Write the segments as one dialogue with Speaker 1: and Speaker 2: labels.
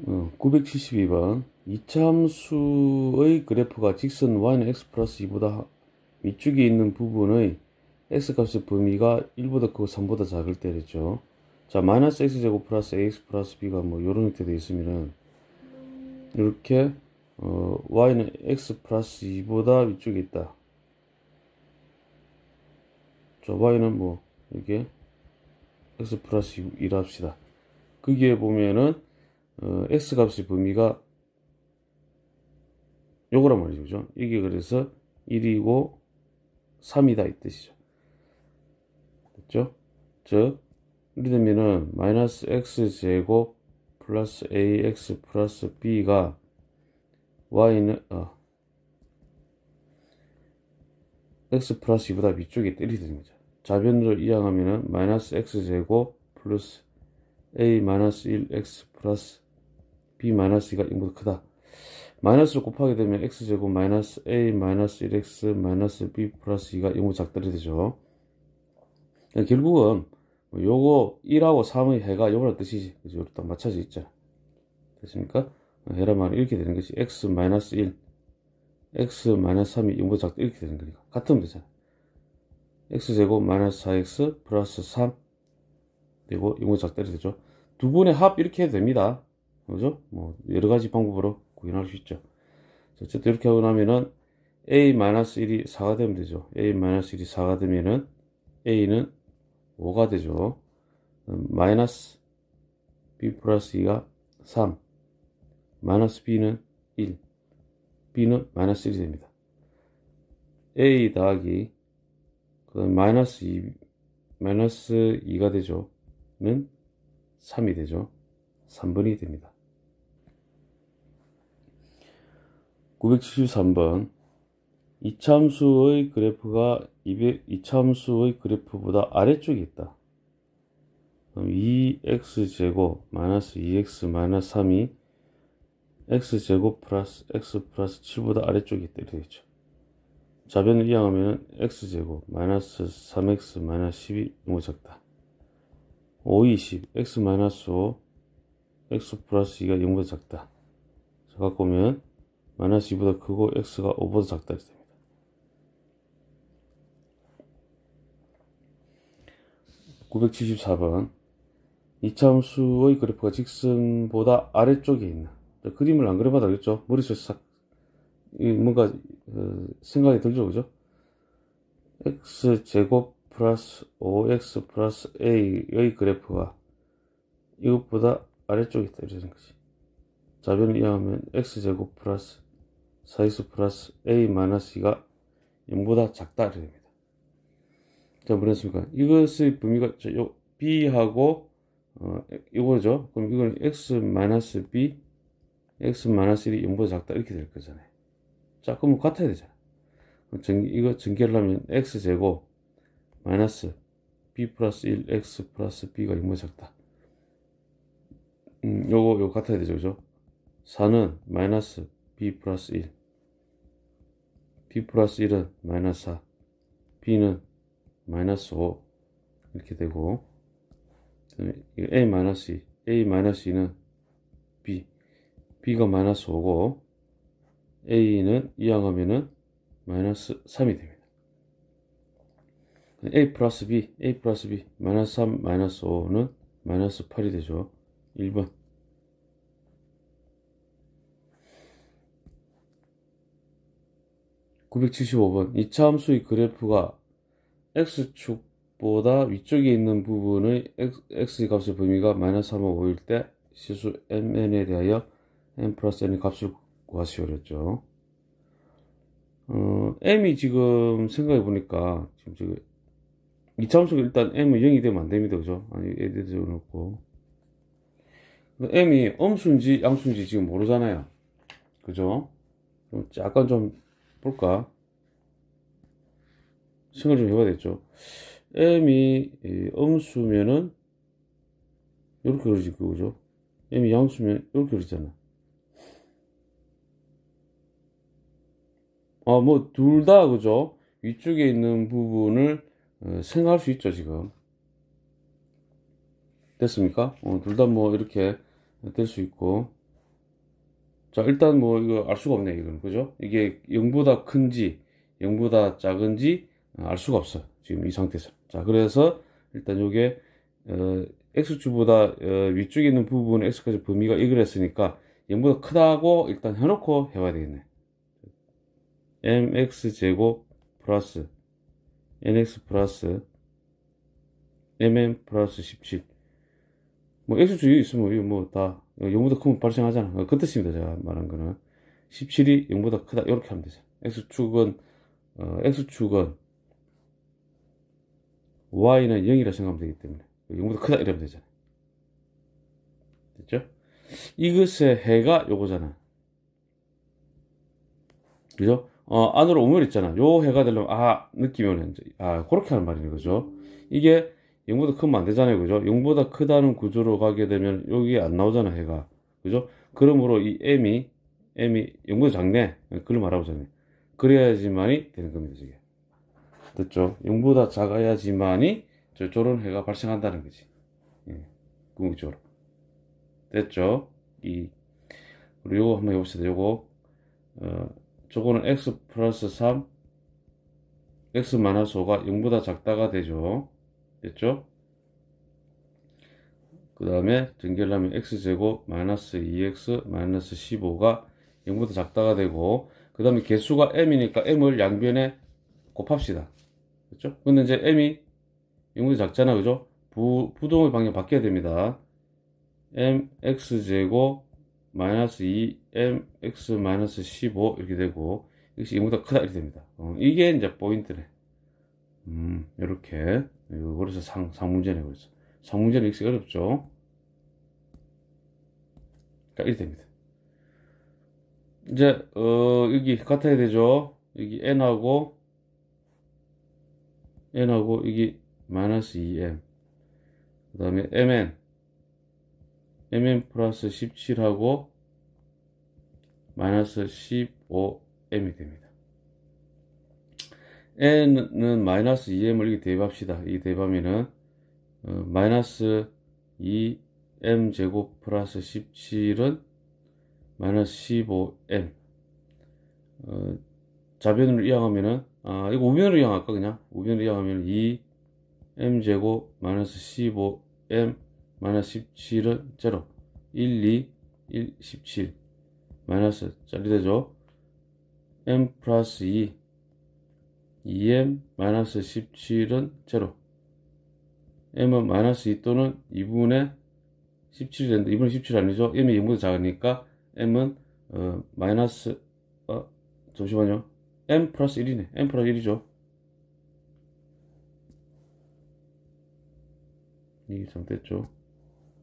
Speaker 1: 972번 이차함수의 그래프가 직선 y는 x 플러스 2보다 위쪽에 있는 부분의 x값의 범위가 1보다 크고 3보다 작을 때랬죠. 자, 마이너스 x제곱 플러스 ax 플러스 b가 뭐 요런 형태 되어 있으면은 이렇게 y는 x 플러스 2보다 위쪽에 있다. 자, y는 뭐 이렇게 x 플러스 2라 합시다. 거기에 보면은 x값의 범위가 요거란 말이죠. 그죠? 이게 그래서 1이고 3이다 이 뜻이죠. 됐죠? 즉 이렇게 되면은 마이너스 x제곱 플러스 ax 플러스 b가 y는 x 플러스 2보다 위쪽에 이렇게 되는 거죠. 좌변으로 이항하면은 마이너스 x제곱 플러스 a 마이너스 1x 플러스 b 마이너스 2가 0보다 크다. 마이너스를 곱하게 되면 x제곱 마이너스 a 마이너스 1x 마이너스 b 플러스 2가 0보다 작다리 되죠. 결국은 요거 1하고 3의 해가 요거랑 뜻이지. 그죠? 딱 맞춰져 있잖아. 됐습니까? 해란 말은 이렇게 되는 것이 x 마이너스 1 x 마이너스 3이 0보다 작다 이렇게 되는 거니까 같으면 되잖아. x제곱 마이너스 4x 플러스 3 되고 0보다 작다리 되죠. 두 분의 합 이렇게 해도 됩니다. 그죠? 뭐 여러 가지 방법으로 구현할 수 있죠. 어쨌든 이렇게 하고 나면은 a-1이 4가 되면 되죠. a-1이 4가 되면은 a는 5가 되죠. 마이너스 b 플러스 2가 3 마이너스 b는 1 b는 마이너스 1이 됩니다. a 더하기 마이너스 2가 되죠. 는 3이 되죠. 3번이 됩니다. 973번 이차함수의 그래프가 이차함수의 그래프보다 아래쪽에 있다. 그럼 2x제곱 마이너스 2x 마이너스 3이 x제곱 플러스 x 플러스 7보다 아래쪽에 있다. 이렇게 되죠. 좌변을 이항하면 x제곱 마이너스 3x 마이너스 10이 0보다 작다. 5, 20 x 마이너스 5 x 플러스 2가 0보다 작다. 자, 갖고 오면 마이너스 2보다 크고 x가 5보다 작다 이렇게 됩니다. 974번 이차함수의 그래프가 직선보다 아래쪽에 있는 그림을 안 그려봐도 알겠죠? 머릿속에 싹 뭔가 생각이 들죠, 그죠? x제곱 플러스 5x 플러스 a의 그래프가 이것보다 아래쪽에 있다 이러는 거지. 좌변을 이용하면 x제곱 플러스 4x 플러스 a 마이너스 2가 0보다 작다 이렇게 됩니다. 자, 뭐랬습니까? 이것의 범위가 요 b하고 이거죠. 그럼 이건 x 마이너스 b x 마이너스 1이 0보다 작다 이렇게 될 거잖아요. 자, 그럼 같아야 되잖아. 이거 전개를 하면 x제곱 마이너스 b 플러스 1 x 플러스 b가 0보다 작다. 요거 같아야 되죠, 그죠? 4는 마이너스 b 플러스 1 b 플러스 1은 마이너스 4 b는 마이너스 5 이렇게 되고 a 마이너스 2 a 마이너스 2는 b가 마이너스 5고 a는 이항하면은 마이너스 3이 됩니다. a 플러스 b 마이너스 3 마이너스 5는 마이너스 8이 되죠. 1번. 975번 이차함수의 그래프가 x축보다 위쪽에 있는 부분의 x 값의 범위가 마이너스 3하고 5일 때 시수 mn에 대하여 n 플러스 n의 값을 구하시오 그랬죠. m이 지금 생각해 보니까 지금 이차함수가 일단 m은 0이 되면 안 됩니다. 그죠? 아니, 애들 적어놓고 m이 음수인지 양수인지 지금 모르잖아요. 그죠? 약간 좀 볼까? 생각을 좀 해봐야 되겠죠. m이 음수면은 이렇게 그러지, 그죠? m이 양수면 이렇게 그러잖아. 뭐, 둘 다, 그죠? 위쪽에 있는 부분을 생각할 수 있죠, 지금. 됐습니까? 둘 다 뭐, 이렇게 될 수 있고. 자, 일단 뭐 이거 알 수가 없네, 이거는. 그죠? 이게 0보다 큰지 0보다 작은지 알 수가 없어. 지금 이 상태에서. 자, 그래서 일단 요게 x축보다 위쪽에 있는 부분의 x까지 범위가 이걸 했으니까 0보다 크다고 일단 해놓고 해봐야 되겠네. mx제곱 플러스 nx 플러스 mn 플러스 17. 뭐 x축 여기 있으면 이거 뭐 다 0보다 크면 발생하잖아. 그 뜻입니다. 제가 말한 거는 17이 0보다 크다 이렇게 하면 되죠. x축은 y는 0이라 생각하면 되기 때문에 0보다 크다 이러면 되잖아. 됐죠? 이것의 해가 요거잖아. 그죠? 안으로 오면 있잖아. 요 해가 되려면, 느낌이 오네. 그렇게 하는 말이네. 그죠? 이게 0보다 크면 안 되잖아요. 그죠? 0보다 크다는 구조로 가게 되면 여기 안 나오잖아, 해가. 그죠? 그러므로 이 m이 0보다 작네. 그걸 말하고자네. 그래야지만이 되는 겁니다, 저게. 됐죠? 0보다 작아야지만이 저런 해가 발생한다는 거지. 예. 궁극적으로. 됐죠? 그리고 요거 한번 해봅시다. 요거, 저거는 x 플러스 3, x 마이너스 5가 0보다 작다가 되죠. 됐죠? 그 다음에 전개하려면 x제곱 마이너스 2x 마이너스 15가 0보다 작다가 되고, 그 다음에 개수가 m이니까 m을 양변에 곱합시다. 그렇죠? 근데 이제 m이 0보다 작잖아. 그죠? 부동의 방향 바뀌어야 됩니다. mx제곱 마이너스 2mx 마이너스 15 이렇게 되고, 이것이 0보다 크다 이렇게 됩니다. 이게 이제 포인트네. 이렇게. 그래서 상문제네. 그래서 상문제는 읽기 어렵죠. 그러니까 이렇게 됩니다. 이제 여기 같아야 되죠. 여기 n하고 여기 마이너스 2m, 그 다음에 mn 플러스 17하고 마이너스 15m이 됩니다. n은 마이너스 2m을 이렇게 대입합시다. 이 대입하면은 마이너스 2m 제곱 플러스 17은 마이너스 15m. 좌변으로 이항하면은 이거 우변으로 이항할까 그냥? 우변으로 이항하면 2m 제곱 마이너스 15m 마이너스 17은 0. 1, 2, 1, 17 마이너스 짜리 되죠. m 플러스 2m 마이너스 17은 0. m은 마이너스 2 또는 2분의 17이 되는데 2분의 17 아니죠. m이 0보다 작으니까 m은 마이너스 잠시만요. m 플러스 1이네. m 플러스 1이죠. 이게 잘못됐죠.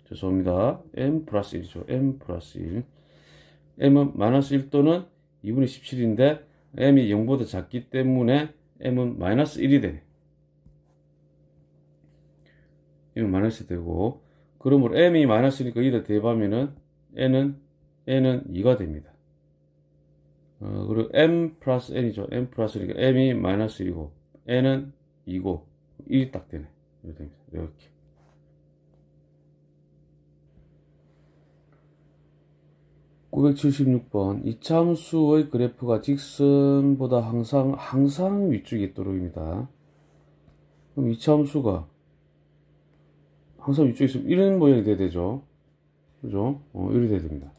Speaker 1: 죄송합니다. m 플러스 1이죠. m 플러스 1. m은 마이너스 1 또는 2분의 17인데 m이 0보다 작기 때문에 m은 마이너스 1이 되네. m은 마이너스 되고, 그러므로 m이 마이너스니까 여기다 대입하면은 n은 2가 됩니다. 그리고 m 플러스 n이죠. m 플러스니까 m이 마이너스 1이고 n은 2고 1이 딱 되네. 이렇게 됩니다. 이렇게. (976번) 이차함수의 그래프가 직선보다 항상 위쪽에 있도록입니다. 그럼 이차함수가 항상 위쪽에 있으면 이런 모양이 돼야 되죠. 그죠? 이렇게 돼야 됩니다.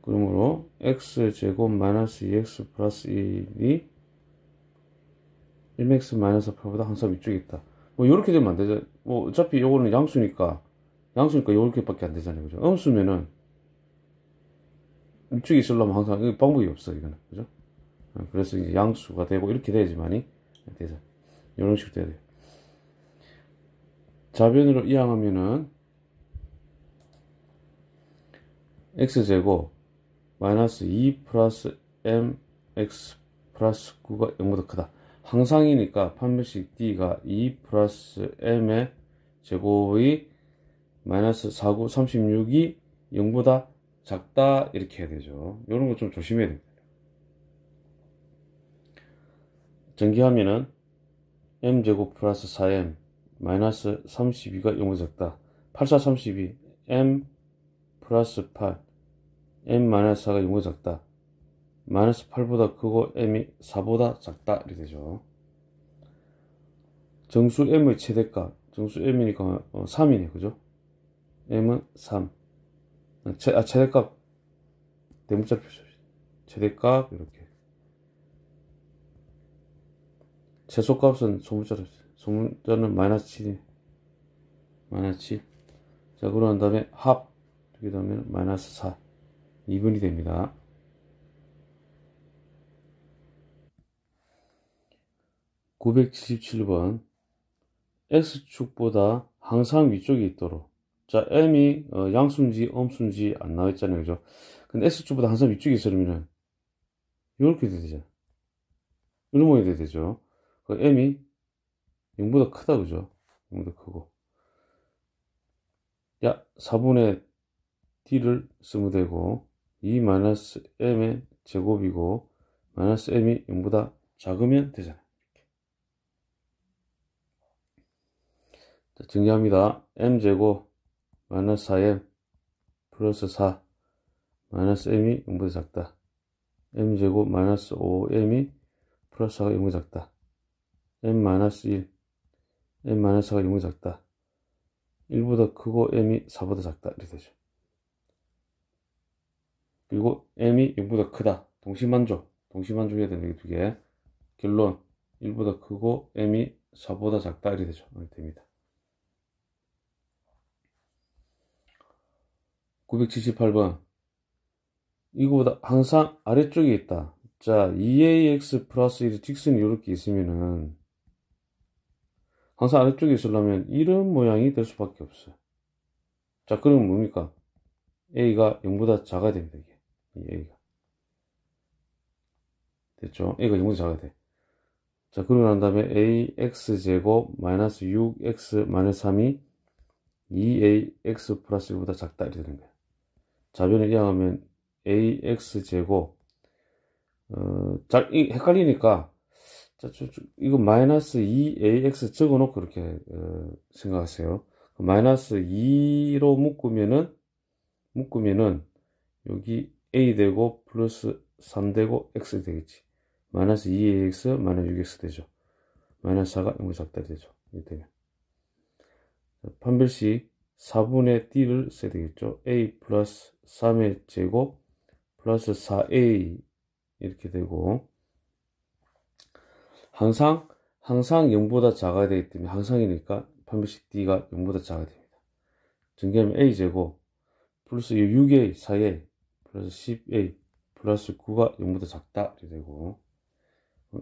Speaker 1: 그러므로 x제곱 마이너스 2x 플러스 1이 1x 마이너스 8보다 항상 위쪽에 있다. 뭐 이렇게 되면 안 되죠. 뭐 어차피 요거는 양수니까 요렇게밖에 안 되잖아요. 그죠? 음수면은 위쪽에 있으려면 항상 방법이 없어 이거는. 그죠? 그래서 이제 양수가 되고 이렇게 돼야지만이 되죠. 이런 식으로 돼야 돼요. 좌변으로 이항하면은 x제곱 마이너스 2 플러스 mx 플러스 9가 0보다 크다. 항상이니까 판별식 d가 2 플러스 m의 제곱의 마이너스 4, 9, 36이 0보다 작다 이렇게 해야 되죠. 이런 거 좀 조심해야 됩니다. 전개하면은 m제곱 플러스 4m 마이너스 32가 0보다 작다. 8, 4, 32 m 플러스 8 m-4가 0보다 작다. 마이너스 8보다 크고 m이 4보다 작다. 이렇게 되죠. 정수 m의 최대값. 정수 m이니까 3이네. 그죠? m은 3. 최대값. 대문자로 표시합시다. 최대값. 이렇게. 최소값은 소문자로. 소문자는 마이너스 7이네. 마이너스 7. 자, 그러고 난 다음에 합. 이렇게 되면 마이너스 4. 2분이 됩니다. 977번. X축보다 항상 위쪽에 있도록. 자, M이 양수인지 음수인지 안 나와있잖아요. 그죠? 근데 X축보다 항상 위쪽에 있으려면 이렇게 돼야 되잖아. 이런 모양이 돼야 되죠. 그 M이 0보다 크다. 그죠? 0보다 크고. 야, 4분의 D를 쓰면 되고 2-M의 제곱이고 마이너스 M이 0보다 작으면 되잖아요. 자, 정리합니다. M제곱 마이너스 4M 플러스 4 마이너스 M이 0보다 작다. M제곱 마이너스 5M이 플러스 4가 0보다 작다. M 마이너스 1 M 마이너스 4가 0보다 작다. 1보다 크고 M이 4보다 작다. 이렇게 되죠. 그리고 M이 0보다 크다. 동시만족 해야 되는 게 두 개. 결론 1보다 크고 M이 4보다 작다. 이렇게 되죠. 이렇게 됩니다. 978번. 이거보다 항상 아래쪽에 있다. 자, 2ax 플러스 1 직선이 이렇게 있으면은 항상 아래쪽에 있으려면 이런 모양이 될 수밖에 없어요. 자, 그러면 뭡니까? a가 0보다 작아야 됩니다. 이게. 이 a가. 됐죠? a가 0보다 작아야 돼. 자, 그러고 난 다음에 ax제곱 마이너스 6x 마이너스 3이 2ax 플러스 1보다 작다. 이렇게 되는 거예요. 자변을 이항하면 ax제곱 헷갈리니까 자, 이거 마이너스 2ax 적어놓고 이렇게 생각하세요. 마이너스 2로 묶으면은 여기 a 되고 플러스 3 되고 x 되겠지. 마이너스 2ax 마이너스 6x 되죠. 마이너스 4가 0보다 작다 되죠. 이렇게 되면 판별식 4분의 d를 써야 되겠죠. a 플러스 3의 제곱 플러스 4a 이렇게 되고 항상 0보다 작아야 되기 때문에 항상이니까 판별식 d가 0보다 작아야 됩니다. 정리하면 a제곱 플러스 6a 4a 플러스 10a 플러스 9가 0보다 작다 이렇게 되고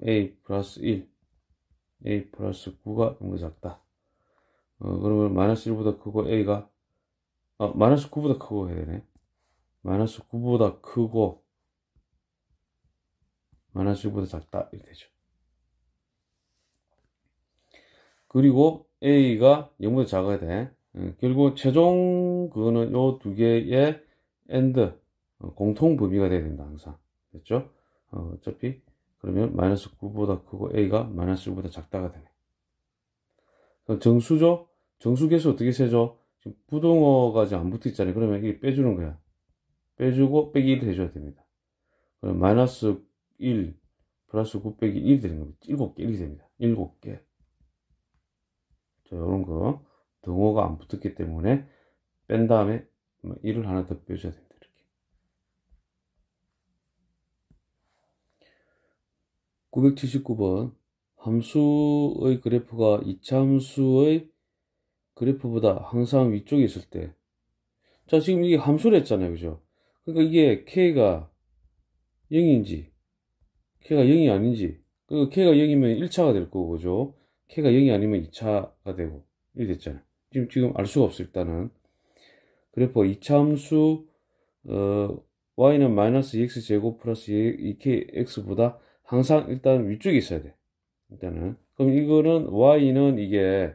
Speaker 1: a 플러스 1 a 플러스 9가 0보다 작다. 그러면 마이너스 1보다 크고 a가 마이너스 9보다 크고 해야 되네. 마이너스 9보다 크고 마이너스 1보다 작다 이렇게 되죠. 그리고 a가 0보다 작아야 돼. 결국 최종 그거는 요 두 개의 and 공통 범위가 돼야 된다 항상. 됐죠? 어차피 그러면 마이너스 9보다 크고 a가 마이너스 1보다 작다가 되네. 정수죠? 정수계수 어떻게 세죠? 지금 부동어가 지금 안 붙어 있잖아요. 그러면 이게 빼주는 거야. 빼주고 빼기 1 해줘야 됩니다. 그럼 마이너스 1 플러스 9 빼기 1이 되는 겁니다. 7개 1이 됩니다. 7개. 자, 요런 거 동어가 안 붙었기 때문에 뺀 다음에 1을 하나 더 빼줘야 됩니다. 이렇게. 979번. 함수의 그래프가 이차함수의 그래프보다 항상 위쪽에 있을 때. 자, 지금 이게 함수를 했잖아요. 그죠? 그러니까 이게 K가 0인지, K가 0이 아닌지, 그러니까 K가 0이면 1차가 될 거고, 그죠? K가 0이 아니면 2차가 되고, 이렇게 됐잖아요. 지금 알 수가 없어, 일단은. 그래프가 이차함수, y는 마이너스 2x제곱 플러스 2kx보다 항상 일단 위쪽에 있어야 돼. 일단은. 그럼 이거는, y는 이게,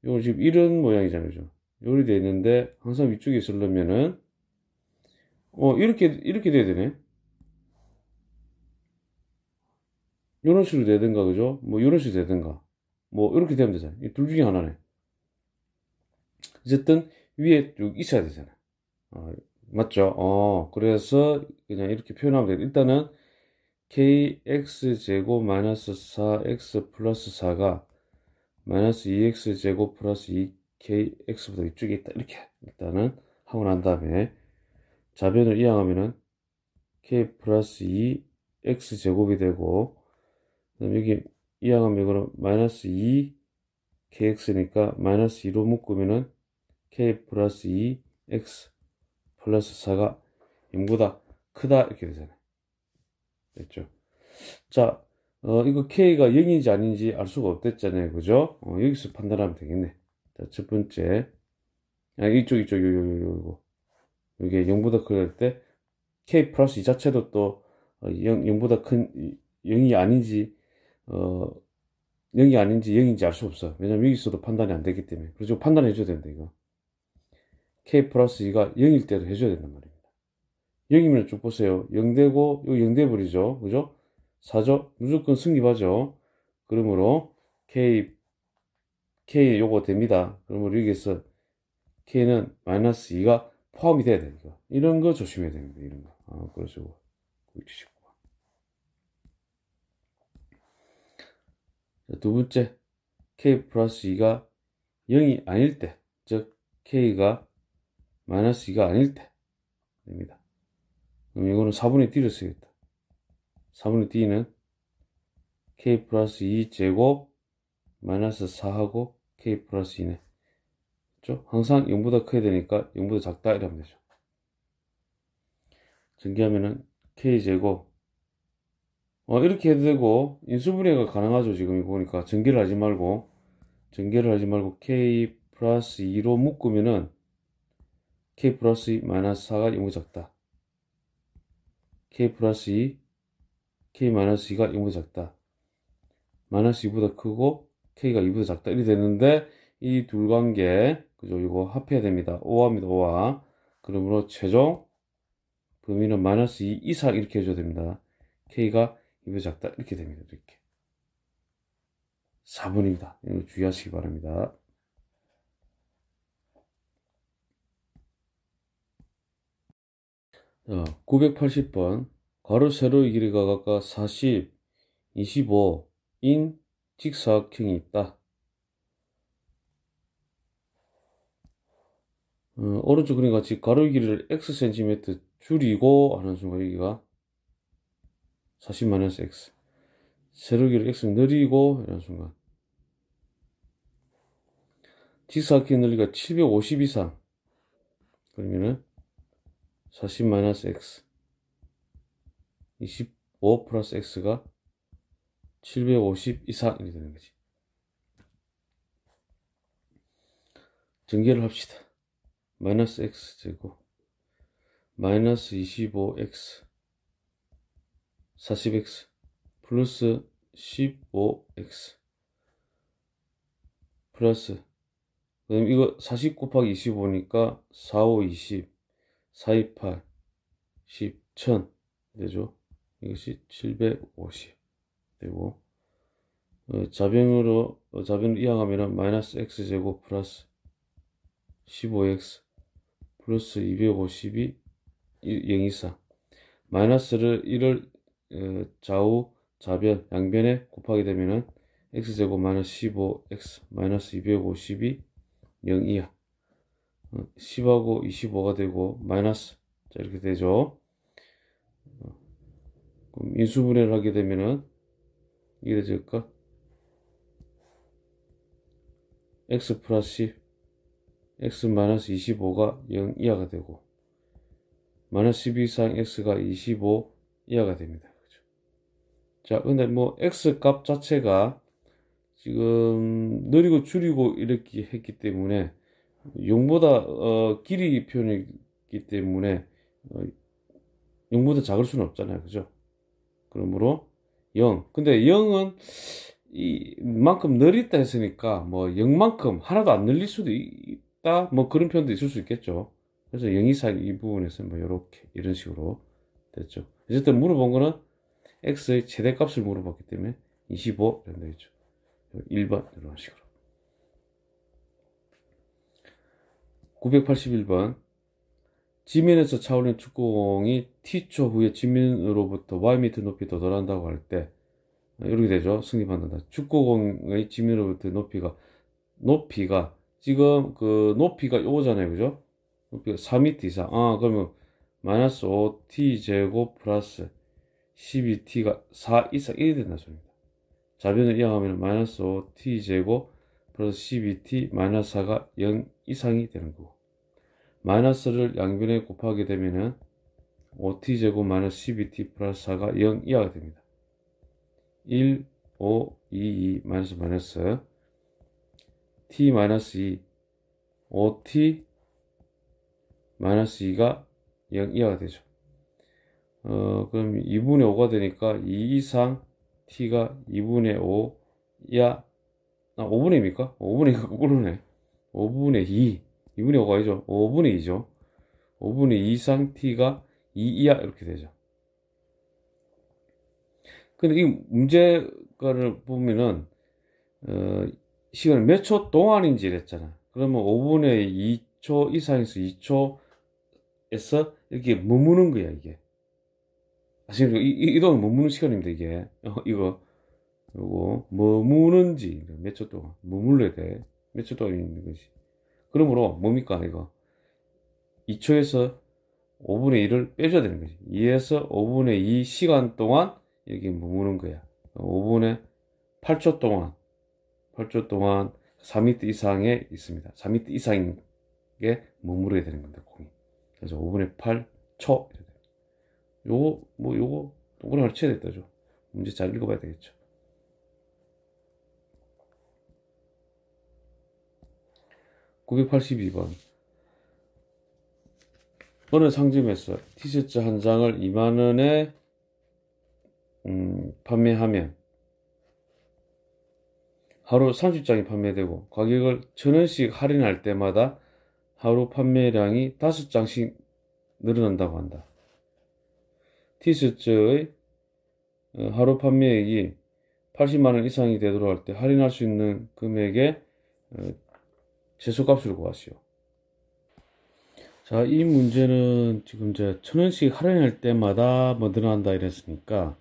Speaker 1: 이거 지금 이런 모양이잖아요. 그죠? 요리 되어 있는데, 항상 위쪽에 있으려면은, 이렇게 돼야 되네. 요런 식으로 되든가, 그죠? 뭐, 요런 식으로 되든가. 뭐, 이렇게 되면 되잖아. 이 둘 중에 하나네. 어쨌든, 위에 쭉 있어야 되잖아. 맞죠? 그래서 그냥 이렇게 표현하면 돼요. 일단은 kx제곱 마이너스 4x 플러스 4가 마이너스 2x제곱 플러스 2kx보다 위쪽에 있다. 이렇게 일단은 하고 난 다음에 좌변을 이항하면은 k 플러스 2x제곱이 되고, 그다음 여기 이항하면 이거는 마이너스 2kx니까 마이너스 2로 묶으면은 k 플러스 2x 플러스 4가 0보다 크다 이렇게 되잖아요. 됐죠? 자, 이거 k가 0인지 아닌지 알 수가 없댔잖아요. 그죠? 여기서 판단하면 되겠네. 자, 첫 번째. 이쪽, 이게 0보다 클 때, k 플러스 2 자체도 또, 0보다 큰, 0이 아닌지, 어, 0이 아닌지 0인지 알 수 없어. 왜냐면 여기서도 판단이 안 되기 때문에. 그래서 판단해줘야 된다, 이거. k 플러스 2가 0일 때도 해줘야 된단 말입니다. 0이면 쭉 보세요. 0되고, 이거 0 돼버리죠. 그죠? 4죠? 무조건 승립하죠. 그러므로, K 요거 됩니다. 그러므로 여기서 K는 마이너스 2가 포함이 돼야 되니까. 이런 거 조심해야 됩니다. 이런 거. 그러시고. 두 번째, K 플러스 2가 0이 아닐 때, 즉, K가 마이너스 2가 아닐 때, 됩니다. 그럼 이거는 4분의 D를 쓰겠다. 4분의 D는 K 플러스 2 제곱 마이너스 4하고 K 플러스 2네. 그렇죠? 항상 0보다 커야 되니까 0보다 작다 이러면 되죠. 전개하면은 K제곱 이렇게 해도 되고 인수분해가 가능하죠. 지금 이거 보니까 전개를 하지 말고 K 플러스 2로 묶으면은 K 플러스 2 마이너스 4가 0보다 작다. K 플러스 2 K 마이너스 2가 0보다 작다. 마이너스 2보다 크고 K가 2보다 작다. 이렇게 되는데 이 둘 관계 그죠? 이거 합해야 됩니다. 5화입니다. 5화. 그러므로 최종 범위는 마이너스 2 이상 이렇게 해줘야 됩니다. K가 2보다 작다. 이렇게 됩니다. 이렇게. 4번입니다. 이거 주의하시기 바랍니다. 980번 괄호 세로의 길이가 각각 40, 25인 직사각형이 있다. 오른쪽 그림 같이 괄호의 길이를 x cm 줄이고 하는 순간 여기가 40-x 세로의 길이를 x 늘리고 이런 순간 직사각형 넓이가 750 이상 그러면은 40-x 25 플러스 x가 750 이상이 되는 거지. 전개를 합시다. 마이너스 x 제곱 마이너스 25x 40x 플러스 15x 플러스 그럼 이거 40 곱하기 25니까 4, 5, 20 4, 2, 8 10, 1000 되죠. 이것이 750 되고 좌변으로 이항하면 마이너스 x제곱 플러스 15x 플러스 250이 0 이상 마이너스를 1을 좌우 좌변 양변에 곱하게 되면은 x제곱 마이너스 15x 마이너스 250이 0 이하 10하고 25가 되고 마이너스 자 이렇게 되죠. 그럼 인수분해를 하게 되면은 이게 될까? x 플러스 10 x 마이너스 25가 0 이하가 되고 마이너스 12 이상 x가 25 이하가 됩니다. 그죠? 자, 근데 뭐 x 값 자체가 지금 느리고 줄이고 이렇게 했기 때문에 0보다 길이 표현이기 때문에 0보다 작을 수는 없잖아요. 그죠? 그러므로 0. 근데 0은 이만큼 늘리다 했으니까 뭐 0만큼 하나도 안 늘릴 수도 있다. 뭐 그런 표현도 있을 수 있겠죠. 그래서 0 이상 이 부분에서 뭐 이렇게 이런 식으로 됐죠. 어쨌든 물어본 거는 x의 최대값을 물어봤기 때문에 25 이런 되겠죠. 1번 이런 식으로. 981번 지면에서 차오르는 축구공이 t초 후에 지면으로부터 ym 높이 도달한다고 할 때 이렇게 되죠. 승립한다. 축구공의 지면으로부터 높이가 지금 그 높이가 요거잖아요. 그죠? 높이가 4m 이상. 그러면 마이너스 5t 제곱 플러스 12t가 4 이상 1이 된다 소리입니다. 좌변을 이항하면 마이너스 5t 제곱 플러스 12t 마이너스 4가 0 이상이 되는 거고, 마이너스를 양변에 곱하게 되면은 5t 제곱 마이너스 12t 플러스 4가 0 이하가 됩니다. 1, 5, 2, 2 마이너스 마이너스 t 마이너스 2 5t 마이너스 2가 0 이하가 되죠. 그럼 2분의 5가 되니까 2 이상 t가 2분의 5 이하 5분의 2입니까? 5분의 2가 거꾸로네. 5분의 2 2분의 5가 아니죠. 5분의 2죠. 5분의 2 이상 t가 2 이하 이렇게 되죠. 근데 이 문제를 보면은 시간을 몇 초 동안인지 이랬잖아. 그러면 5분의 2초 이상에서 2초에서 이렇게 머무는 거야, 이게. 사실 이동은 머무는 시간입니다, 이게. 요거 머무는지 몇 초 동안 머물러야 돼. 몇 초 동안 있는 거지. 그러므로 뭡니까, 이거? 2초에서 5분의 1을 빼줘야 되는 거지. 2에서 5분의 2 시간 동안 여기 머무는 거야. 5분의 8초 동안 4m 이상에 있습니다. 4m 이상에 머무르게 되는 겁니다, 공이. 그래서 5분의 8초. 요거 동그라미 쳐야 되겠죠. 문제 잘 읽어봐야 되겠죠. (982번) 어느 상점에서 티셔츠 한 장을 2만원에 판매하면 하루 30장이 판매되고 가격을 1,000원씩 할인할 때마다 하루 판매량이 5장씩 늘어난다고 한다. 티셔츠의 하루 판매액이 80만원 이상이 되도록 할 때 할인할 수 있는 금액의 최소값을 구하시오. 자, 이 문제는 지금 이제 1,000원씩 할인할 때마다 뭐 늘어난다 이랬으니까,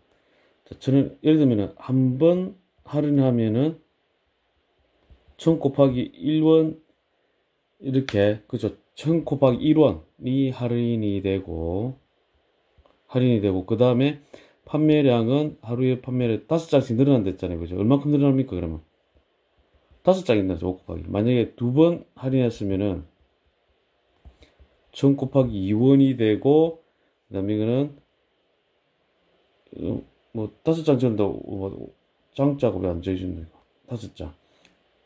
Speaker 1: 자, 저는 예를 들면 한 번 할인하면은 1,000 곱하기 1원 이렇게, 그죠? 1,000 곱하기 1원이 할인이 되고 그 다음에 판매량은 하루에 판매를 5장씩 늘어난댔잖아요. 그죠? 얼마큼 늘어납니까, 그러면? 5장이 늘어나죠, 5 곱하기. 만약에 2번 할인했으면은 1,000 곱하기 2원이 되고, 그 다음에 이거는, 5장 정도, 장자가 왜 안 적어주는 거야? 5장.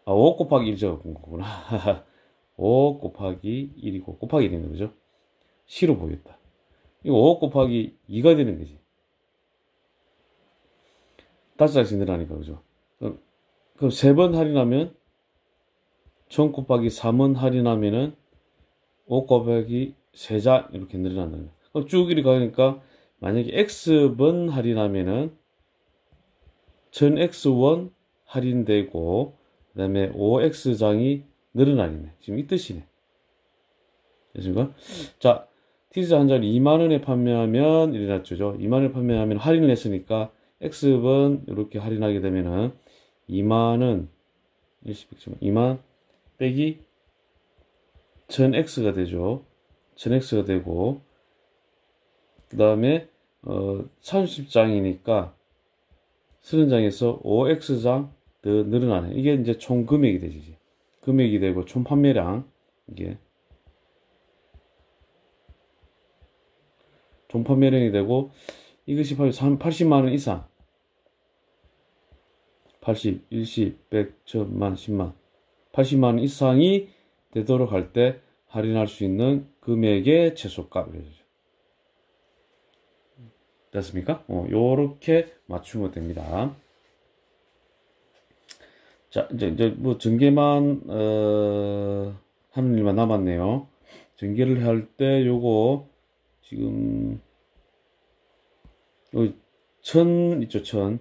Speaker 1: 5 곱하기 1 적은 거구나. 5 곱하기 1이고, 곱하기 1이는 거죠? C로 보였다. 이거 5 곱하기 2가 되는 거지. 5장씩 늘어나니까, 그죠? 그럼 3번 할인하면, 1,000 곱하기 3원 할인하면은, 5 곱하기 3장 이렇게 늘어난다는 거야. 그럼 쭉 이렇게 가니까, 만약에 X번 할인하면은, 1000X원 할인되고, 그 다음에 5X장이 늘어나겠네. 지금 이 뜻이네. 됐습니까? 자, 티셔츠 한 장을 2만원에 판매하면, 이래 놨죠. 2만원에 판매하면 할인을 했으니까, X번 이렇게 할인하게 되면은, 2만원, 2만 빼기 1000X가 되죠. 1000X가 되고, 그 다음에, 30장이니까, 30장에서 5X장 더 늘어나네. 이게 이제 총 금액이 되지. 금액이 되고, 총 판매량, 이게. 총 판매량이 되고, 이것이 80만원 이상. 80, 일십, 100, 1000만, 10만. 80만원 이상이 되도록 할 때 할인할 수 있는 금액의 최소값. 됐습니까? 요렇게 맞추면 됩니다. 자, 이제 뭐 전개만, 하는 일만 남았네요. 전개를 할 때 요거, 지금, 요 1000 있죠, 1000.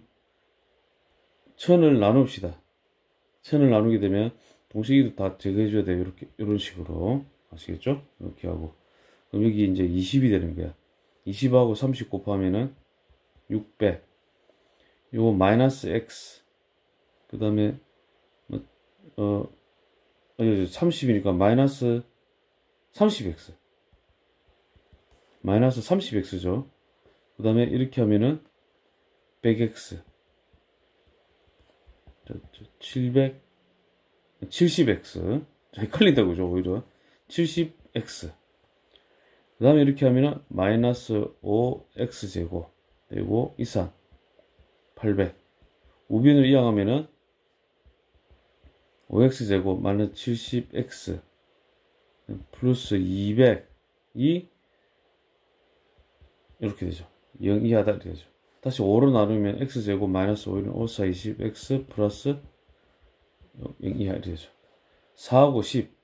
Speaker 1: 1000을 나눕시다. 1000을 나누게 되면 동식이도 다 제거해줘야 돼요. 이렇게, 이런 식으로. 아시겠죠? 이렇게 하고. 그럼 여기 이제 20이 되는 거야. 20하고 30 곱하면은 600. 요거 마이너스 x. 그 다음에, 30이니까 마이너스 30x. 마이너스 30x죠. 그 다음에 이렇게 하면은 100x. 70x. 헷갈린다, 그죠? 오히려. 70x. 그 다음에 이렇게 하면은 마이너스 5x제곱. 그리고 이상 800. 우변으로 이항하면은 5x제곱 마이너스 70x 플러스 200이 이렇게 되죠. 0 이하다 이렇게 되죠. 다시 5로 나누면 x제곱 마이너스 5는 5, 4, 20 x 플러스 0 이하 이렇게 되죠. 4하고 10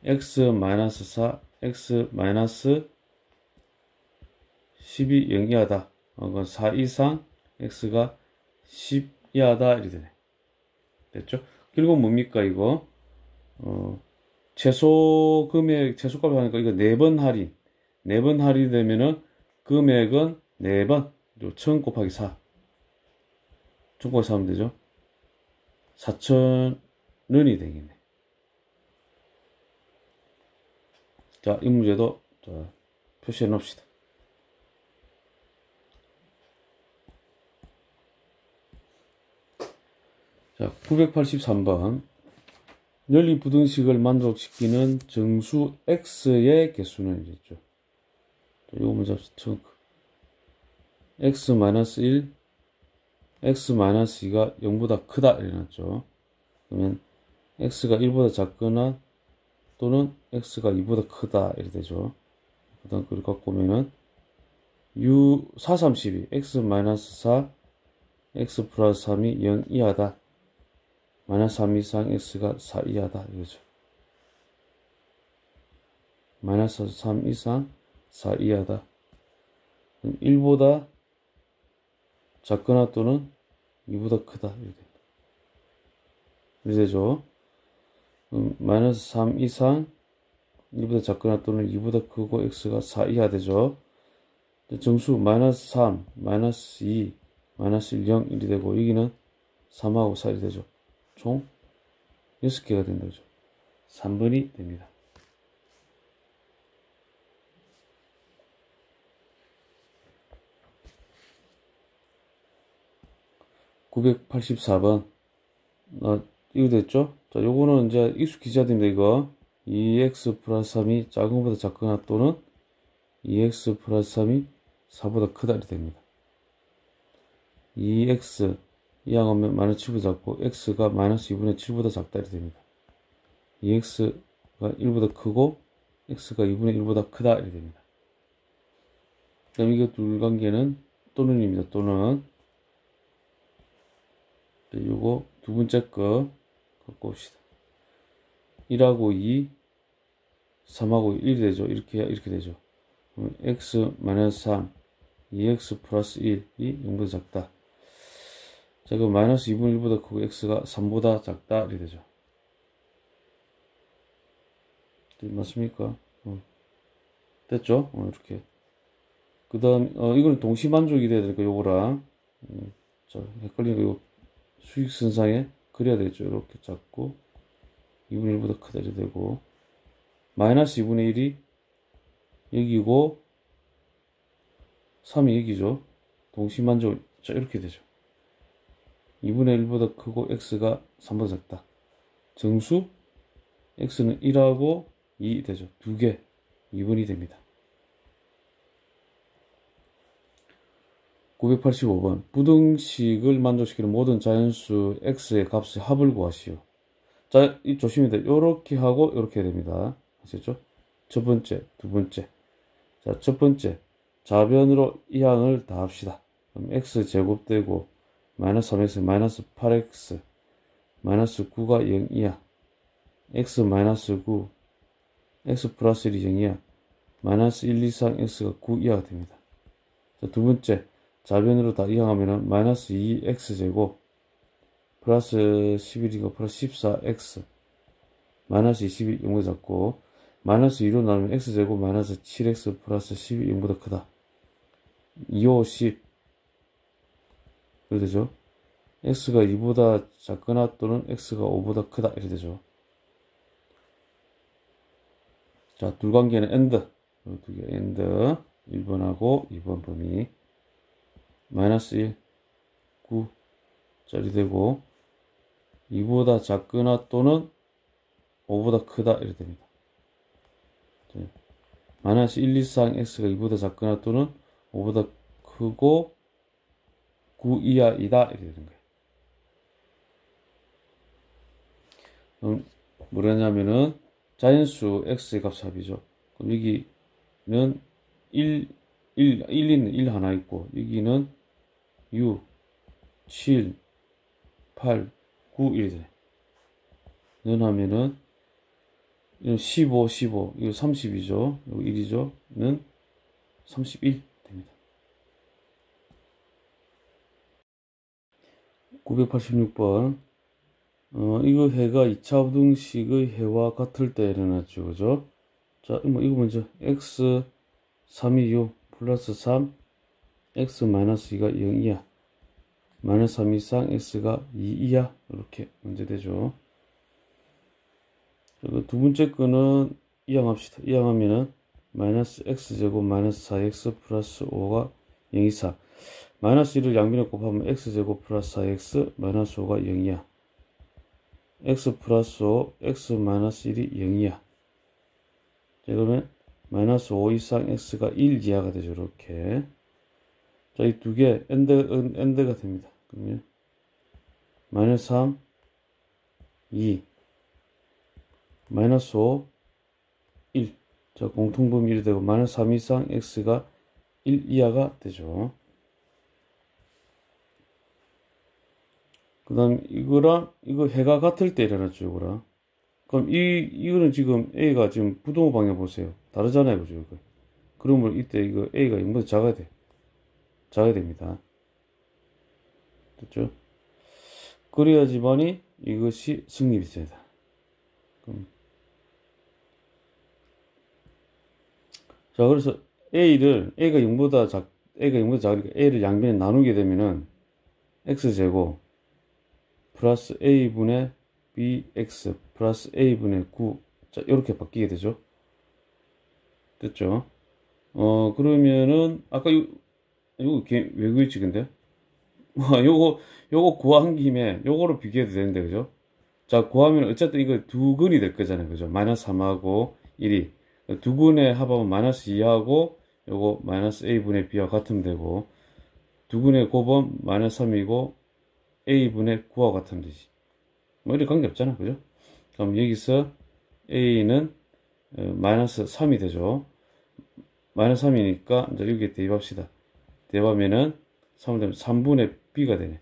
Speaker 1: x 마이너스 4 x 마이너스 10이 0 이하다. 그건 4 이상 x가 10 이하다 이렇게 되네. 됐죠? 결국 뭡니까 이거? 최소 금액 최소값 하니까 이거 4번 할인. 4번 할인되면은 금액은 4번 1000 곱하기 4. 1000 곱하기 4 하면 되죠? 4000원이 되겠네. 자, 이 문제도 자, 표시해 놓읍시다. 자, 983번. 연립 부등식을 만족시키는 정수 x의 개수는 이랬죠. 이거 먼저 처음 x-1 x-2가 0보다 크다 이래놨죠. 그러면 x가 1보다 작거나 또는 x가 2보다 크다 이래 되죠. 그 다음 그걸 갖고 오면은 4, 32 x-4 x 플러스 3이 0 이하다. 마이너스 3 이상 x가 4 이하다 이거죠. 마이너스 3 이상 4 이하다. 1보다 작거나 또는 2보다 크다 이렇게 됩니다. 이렇게 되죠. 마이너스 3 이상 1보다 작거나 또는 2보다 크고 x가 4 이하 되죠. 정수 마이너스 3, 마이너스 2, 마이너스 1, 0 이렇게 되고 여기는 3하고 4 이렇게 되죠. 총 6개가 된다 죠. 3번이 됩니다. (984번) 이거 됐죠? 자, 요거는 이제 익숙해져야 됩니다. 이거 2x 플러스 3이 작은 것보다 작거나 또는 2x 플러스 3이 4보다 크다 이렇게 됩니다. 2x 이항하면 마이너스 7보다 작고 x가 마이너스 2분의 7보다 작다 이렇게 됩니다. 2x가 1보다 크고 x가 2분의 1보다 크다 이렇게 됩니다. 그 다음 이거 둘 관계는 또는입니다. 또는 요거 두 번째 거 갖고 옵시다. 1하고 2 3하고 1이 되죠. 이렇게 되죠. x 마이너스 3 2x 플러스 1이 0보다 작다. 자, 그럼 마이너스 2분의 1보다 크고 x가 3보다 작다 이렇게 되죠. 맞습니까? 됐죠? 이렇게. 그 다음 이거는 동시만족이 돼야 되니까 요거랑 자, 헷갈리는 거 수직선상에 그려야 되겠죠. 이렇게 잡고 2분의 1보다 크다 이렇게 되고 마이너스 2분의 1이 여기고 3이 여기죠. 동시만족. 자, 이렇게 되죠. 2분의 1보다 크고 x가 3보다 작다. 정수 x는 1하고 2 되죠. 두 개 2분이 됩니다. 985번 부등식을 만족시키는 모든 자연수 x의 값의 합을 구하시오. 자, 이 조심입니다. 요렇게 하고 요렇게 해야 됩니다. 아시겠죠? 첫 번째, 두 번째. 자, 첫 번째 좌변으로 이 항을 다 합시다. 그럼 x 제곱되고 마이너스 3x 마이너스 8x 마이너스 9가 0 이하 x 마이너스 9 x 플러스 1이 0 이하 마이너스 1 이상 x가 9 이하가 됩니다. 자, 두 번째 좌변으로 다 이항하면은 마이너스 2x제곱 플러스 11이고 플러스 14x 마이너스 20이 0보다 작고 마이너스 2로 나누면 x제곱 마이너스 7x 플러스 10이 0보다 크다. 2, 5, 10. 이렇게 되죠. x가 2보다 작거나 또는 x가 5보다 크다. 이렇게 되죠. 자, 둘관계는 AND. 두 개, AND. 1번하고 2번 범위. 마이너스 1, 9 짜리 되고, 2보다 작거나 또는 5보다 크다. 이렇게 됩니다. 마이너스 1, 2, 4 x가 2보다 작거나 또는 5보다 크고 9 이하이다. 이렇게 되는 거예요. 그럼 뭐냐면은 자연수 x의 값 합이죠. 그럼 여기는 1 하나 있고, 여기는 6, 7, 8, 9, 1이래. 는 하면은 15, 15, 이거 30이죠. 이거 1이죠. 는 31 됩니다. 986번. 이거 해가 2차 부등식의 해와 같을 때 일어났죠. 그죠? 자, 이거 먼저 x 3이 6 플러스 3 x 마이너스 2가 0 이하 마이너스 3 이상 x가 2 이하 이렇게 문제 되죠. 그리고 두 번째 거는 이항합시다. 이항하면은 마이너스 x제곱 마이너스 4x 플러스 5가 0 이상 마이너스 1을 양변에 곱하면 x제곱 플러스 4x 마이너스 5가 0 이하 x 플러스 5 x 마이너스 1이 0 이하. 자, 그러면 마이너스 5 이상 x가 1 이하가 되죠. 이렇게. 자, 이 두 개 엔드가 됩니다. 그러면 마이너스 3 2 마이너스 5 1. 자, 공통범위 1이 되고 마이너스 3 이상 x가 1 이하가 되죠. 그 다음 이거랑 이거 해가 같을 때 일어났죠. 이거랑. 그럼 이거는 지금 a가 지금 부동호 방향 보세요. 다르잖아요. 그죠? 이거. 그러면 이때 이거 a가 0보다 작아야 돼. 작아야 됩니다. 됐죠? 그래야지만이 이것이 성립이 됩니다. 그럼. 자, 그래서 a가 0보다 작으니까 a를 양변에 나누게 되면은 x제곱 플러스 a분의 bx 플러스 a분의 9. 자, 이렇게 바뀌게 되죠. 됐죠? 그러면은 아까 이거 왜 그랬지 근데? 요거 구한 김에 요거로 비교해도 되는데, 그죠? 자, 구하면 어쨌든 이거 두 근이 될 거잖아요. 그죠? 마이너스 3하고 1이 두 근의 합하면 마이너스 2하고 요거 마이너스 a분의 b와 같으면 되고, 두 근의 곱은 마이너스 3이고 a분의 9와 같으면 되지. 뭐 이런 관계 없잖아. 그죠? 그럼 여기서 a는 마이너스 3이 되죠. 마이너스 3이니까 이제 여기에 대입합시다. 대입하면은 3을 되면 3분의 b가 되네.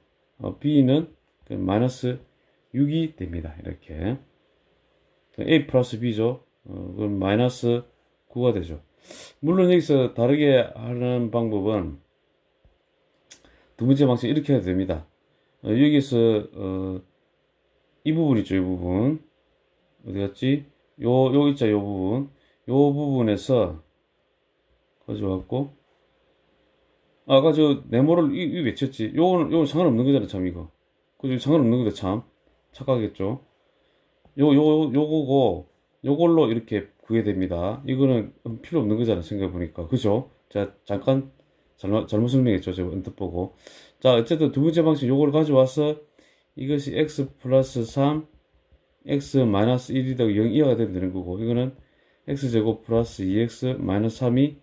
Speaker 1: b는 마이너스 6이 됩니다. 이렇게. a 플러스 b죠. 그럼 마이너스 9가 되죠. 물론 여기서 다르게 하는 방법은 두 번째 방식 이렇게 해도 됩니다. 여기서 이 부분 있죠. 이 부분 어디 갔지? 요 있죠. 요 부분에서 가져왔고, 아까 저 네모를 이 외쳤지. 요거는 상관없는 거잖아. 참 이거. 그죠? 상관없는 거죠. 참 착각했죠. 요거고 요걸로 이렇게 구해야 됩니다. 이거는 필요 없는 거잖아. 생각해보니까. 그죠? 자, 잠깐 잘못 설명했죠. 제가 언뜻 보고. 자, 어쨌든 두 번째 방식 요걸 가져와서 이것이 x 플러스 3 x 마이너스 1이 되고 0 이하가 되면 되는 거고, 이거는 x제곱 플러스 2x 마이너스 3이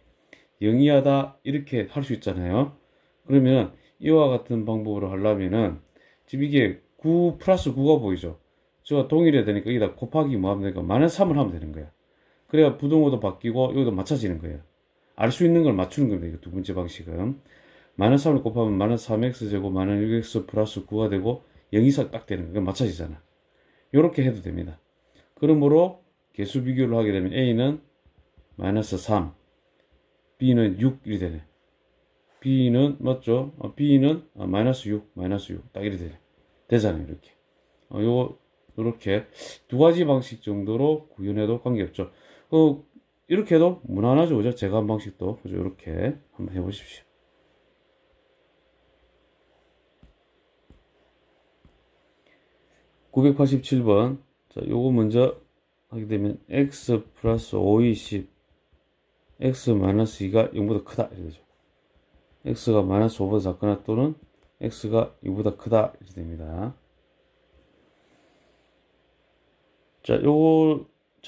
Speaker 1: 0 이하다 이렇게 할 수 있잖아요. 그러면 이와 같은 방법으로 하려면은 지금 이게 9 플러스 9가 보이죠. 저가 동일해야 되니까 여기다 곱하기 뭐 하면 되니까 마이너스 3을 하면 되는 거야. 그래야 부동호도 바뀌고 여기도 맞춰지는 거예요. 알 수 있는 걸 맞추는 겁니다. 이거 두 번째 방식은. 마이너스 3을 곱하면 마이너스 3x제곱 마이너스 6x 플러스 9가 되고 0 이상 딱 되는 거예요. 맞춰지잖아. 요렇게 해도 됩니다. 그러므로 개수 비교를 하게 되면 a는 마이너스 3, b는 6이 되네. b는 맞죠? b는 마이너스 6 딱 이렇게 되네. 되잖아요. 이렇게. 요렇게 두 가지 방식 정도로 구현해도 관계없죠. 이렇게 해도 무난하죠, 그죠? 제거한 방식도, 그죠? 이렇게 한번 해보십시오. (987번) 자, 요거 먼저 하게 되면 x 플러스 520 x 마이너스 2가 0보다 크다 이렇게 되죠. x가 마이너스 5보다 작거나 또는 x가 2보다 크다 이렇게 됩니다. 자,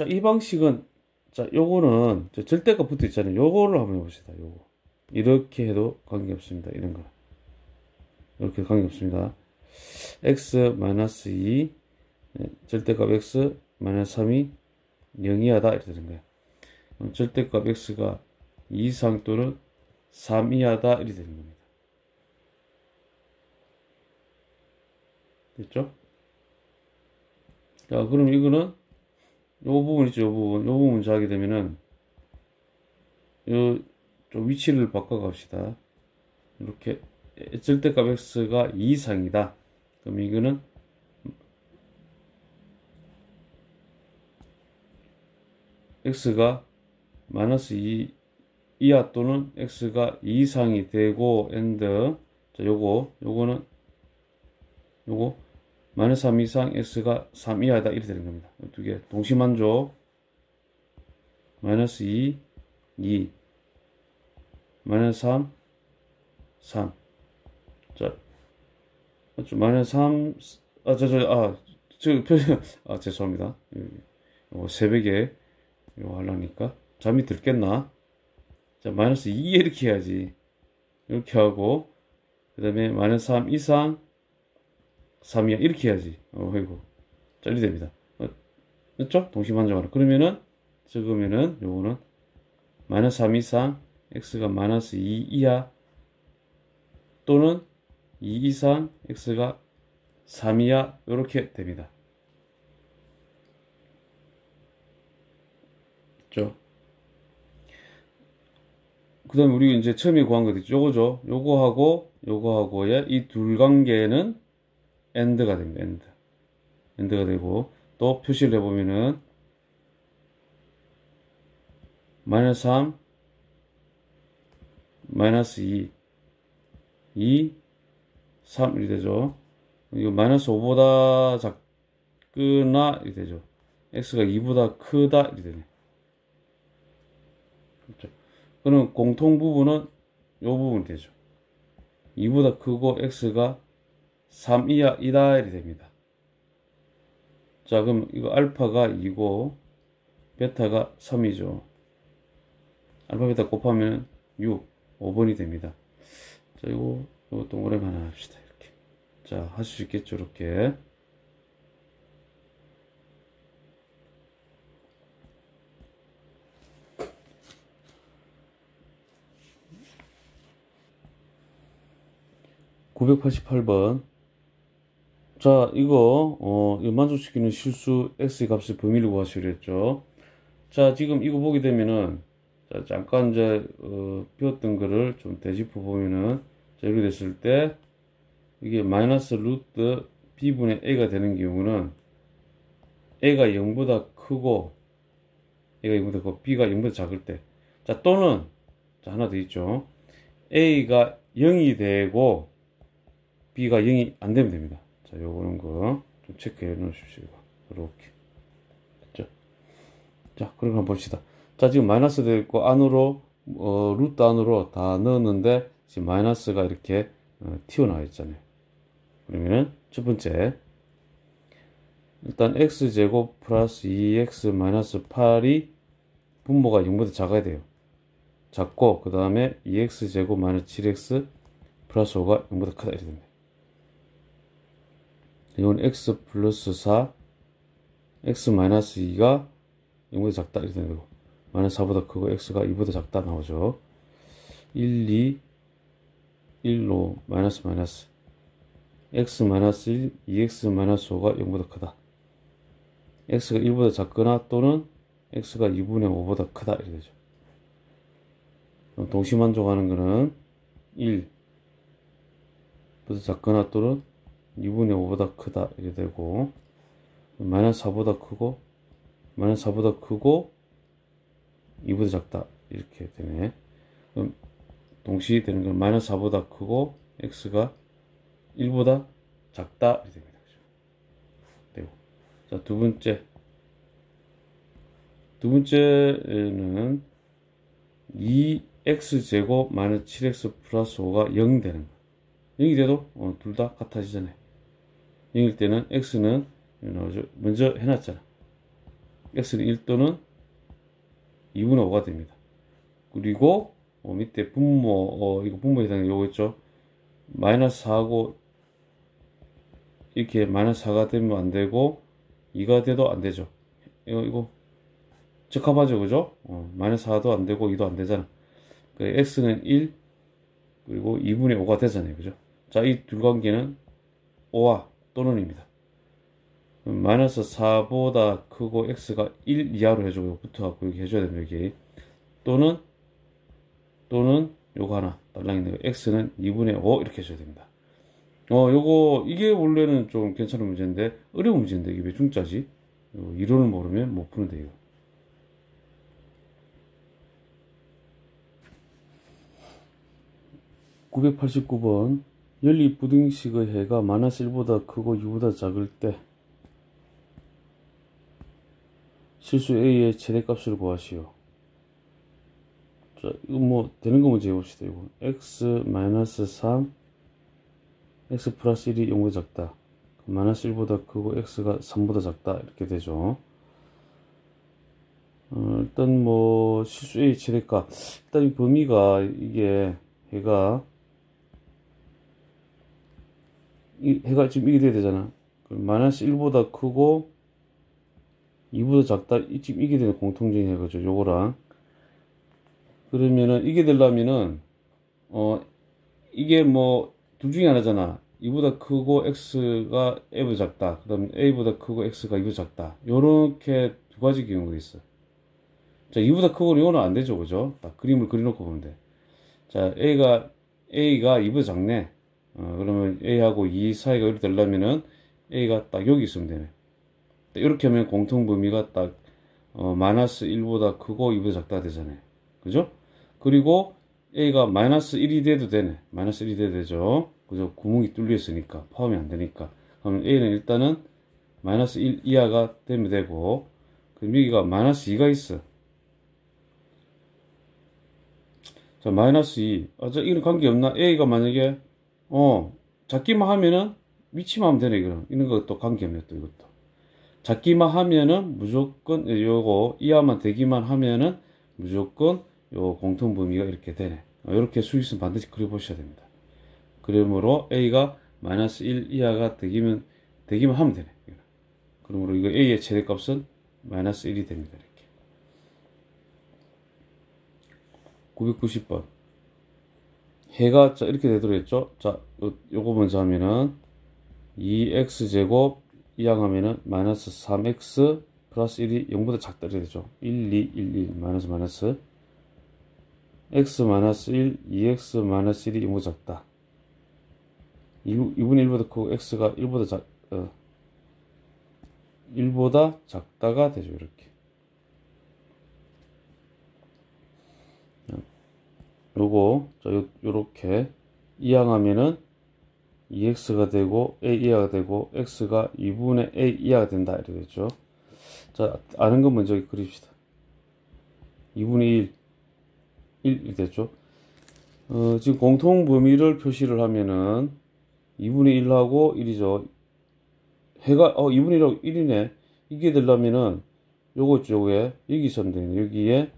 Speaker 1: 이 방식은, 자, 요거는 절대값 붙어 있잖아요. 요거를 한번 해봅시다. 요거 이렇게 해도 관계없습니다. 이런 거 이렇게 관계없습니다. x 마이너스 2 절대값 x 마이너스 3이 0이하다 이렇게 되는 거예요. 절대값 x가 2 이상 또는 3 이하다 이렇게 되는 겁니다. 됐죠? 자, 그럼 이거는 요 부분 있죠, 요 부분 먼저 하게 되면은 좀 위치를 바꿔 갑시다. 이렇게 절대값 x가 2 이상이다. 그럼 이거는 x가 마이너스 2 이하 또는 x가 2 이상이 되고 엔드. 자, 요거 마이너스 3 이상 x가 3 이하다 이렇게 되는 겁니다. 두 개 동시만족. 마이너스 2 마이너스 3 자, 마이너스 3 죄송합니다. 요거 새벽에 이거 하려니까 잠이 들겠나? 자, 마이너스 2 이렇게 해야지. 이렇게 하고 그 다음에 마이너스 3 이상 3 이하 이렇게 해야지. 아이고 자, 이렇게 됩니다. 됐죠? 동시만족하라. 그러면은 적으면은 요거는 마이너스 3 이상 x가 마이너스 2 이하 또는 2 이상 x가 3 이하 이렇게 됩니다. 됐죠? 그 다음에 우리 이제 처음에 구한 거 있죠? 요거죠. 요거하고의 이 둘 관계는 엔드가 됩니다. 엔드가 되고, 또 표시를 해보면은 마이너스 3 마이너스 2 3 이렇게 되죠. 이거 마이너스 5보다 작거나 이렇게 되죠. x가 2보다 크다 이렇게 되네. 그렇죠. 그럼 공통 부분은 요 부분이 되죠. 2보다 크고 x가 3 이하이다 이렇게 됩니다. 자, 그럼 이거 알파가 2고 베타가 3이죠. 알파 베타 곱하면 6, 5번이 됩니다. 자, 이거 동그라미 하나 합시다. 이렇게. 자, 하실 수 있겠죠, 이렇게. (988번) 자, 이거 만족시키는 실수 x의 값의 범위를 구하시려 했죠. 자, 지금 이거 보게 되면은, 자, 잠깐 이제 배웠던 거를 좀 되짚어 보면은, 자, 이렇게 됐을 때 이게 마이너스 루트 b분의 a가 되는 경우는 a가 0보다 크고 b가 0보다 작을 때, 자, 또는 자, 하나 더 있죠. a가 0이 되고 b가 0이 안 되면 됩니다. 자, 요거는 거 좀 체크해 놓으십시오. 이렇게. 됐죠? 자, 그럼 한번 봅시다. 자, 지금 마이너스 되어 있고, 안으로, 루트 안으로 다 넣었는데, 지금 마이너스가 이렇게, 튀어나와 있잖아요. 그러면은, 첫 번째. 일단, x제곱 플러스 2x 마이너스 8이 분모가 0보다 작아야 돼요. 작고, 그 다음에 2x제곱 마이너스 7x 플러스 5가 0보다 크다. 이렇게 됩니다. 이건 x 플러스 4, x 마이너스 2가 0보다 작다 이렇게 되는 거고, 마이너스 4보다 크고 x가 2보다 작다 나오죠. 1, 2, 1, 5, 마이너스 x 마이너스 1, 2x 마이너스 5가 0보다 크다. x가 1보다 작거나 또는 x가 2분의 5보다 크다 이렇게 되죠. 그럼 동시만족하는 거는 1보다 작거나 또는 2분의 5보다 크다 이렇게 되고, 마이너스 4보다 크고 마이너스 4보다 크고 2보다 작다 이렇게 되네. 그럼 동시에 되는 건 마이너스 4보다 크고 x가 1보다 작다 이렇게 됩니다. 그죠? 되고. 자, 두 번째는 2x제곱 마이너스 7x 플러스 5가 0 되는 거. 0이 돼도 둘 다 같아지잖아요. 0일 때는 x는 먼저 해놨잖아. x는 1 또는 2분의 5가 됩니다. 그리고 밑에 분모, 이거 분모에 해당하는 요거 있죠. 마이너스 4하고 이렇게 마이너스 4가 되면 안 되고 2가 돼도 안 되죠. 이거 적합하죠, 그죠? 마이너스 4도 안 되고 2도 안 되잖아. 그래, x는 1 그리고 2분의 5가 되잖아요, 그죠? 자, 이 둘 관계는 5와 또는입니다. 마이너스 4보다 크고 x가 1 이하로 해주고 붙어갖고 여기 해줘야 됩니다. 여기 또는 요거 하나 딸랑 있는 거 x는 2분의 5 이렇게 해줘야 됩니다. 요거 이게 원래는 좀 괜찮은 문제인데 어려운 문제인데 이게 왜 중짜지? 이론을 모르면 못 푸는데 이거. 989번 연립부등식의 해가 마이너스 1보다 크고 2보다 작을 때 실수 a의 최대값을 구하시오. 자, 이거 뭐 되는 거 먼저 해봅시다. 이거 x 마이너스 3 x 플러스 1이 0보다 작다. 마이너스 1보다 크고 x가 3보다 작다 이렇게 되죠. 일단 뭐 실수 a 최대값, 일단 이 범위가 이게 해가 지금 이게 돼야 되잖아. 마이너스 1보다 크고 2보다 작다, 지금 이게 되는 공통적인 해가죠. 요거랑. 그러면은 이게 되려면은 이게 뭐 둘 중에 하나잖아. 2보다 크고 x가 a보다 작다. 그 다음에 a보다 크고 x가 2보다 작다. 요렇게 두 가지 경우가 있어. 자, 2보다 크고는 요거는 안 되죠, 그죠? 딱 그림을 그려놓고 보면 돼. 자, a가 2보다 작네. 그러면 a하고 2 사이가 이렇게 되려면은 a가 딱 여기 있으면 되네. 이렇게 하면 공통 범위가 딱 마이너스 1보다 크고 2보다 작다 되잖아요. 그죠? 그리고 a가 마이너스 1이 돼도 되네. 마이너스 1이 돼도 되죠. 그죠? 구멍이 뚫려 있으니까 포함이 안 되니까. 그러면 a는 일단은 마이너스 1 이하가 되면 되고, 그럼 여기가 마이너스 2가 있어. 자, 마이너스 2. 자, 이런 관계 없나? a가 만약에 작기만 하면은 위치만 하면 되네. 그럼 이런 것도 관계 없네. 또 이것도 작기만 하면은 무조건 요거 이하만 되기만 하면은 무조건 요 공통 범위가 이렇게 되네. 이렇게 수익선 반드시 그려보셔야 됩니다. 그러므로 a가 마이너스 1 이하가 되기만 하면 되네. 그러므로 이거 a의 최대값은 마이너스 1이 됩니다. 이렇게. 990번 해가 자 이렇게 되도록 했죠. 자, 요거 먼저 하면은 2x제곱 이항하면은 마이너스 3x 플러스 1이 0보다 작다 이렇게 되죠. 1, 2, 1, 1 마이너스 x 마이너스 1, 2x 마이너스 1이 0보다 작다. 2분의 1보다 크고 x가 1보다 작다가 되죠. 이렇게. 요거 자, 요렇게 이항하면은 2x가 되고 a 이하가 되고 x가 2분의 a 이하가 된다 이렇게 되죠. 자, 아는 건 먼저 그립시다. 2분의 1 됐죠. 지금 공통 범위를 표시를 하면은 2분의 1하고 1이죠. 해가 2분의 1하고 1이네. 이게 되려면은 요거 있죠. 요게 여기 있으면 되네. 여기에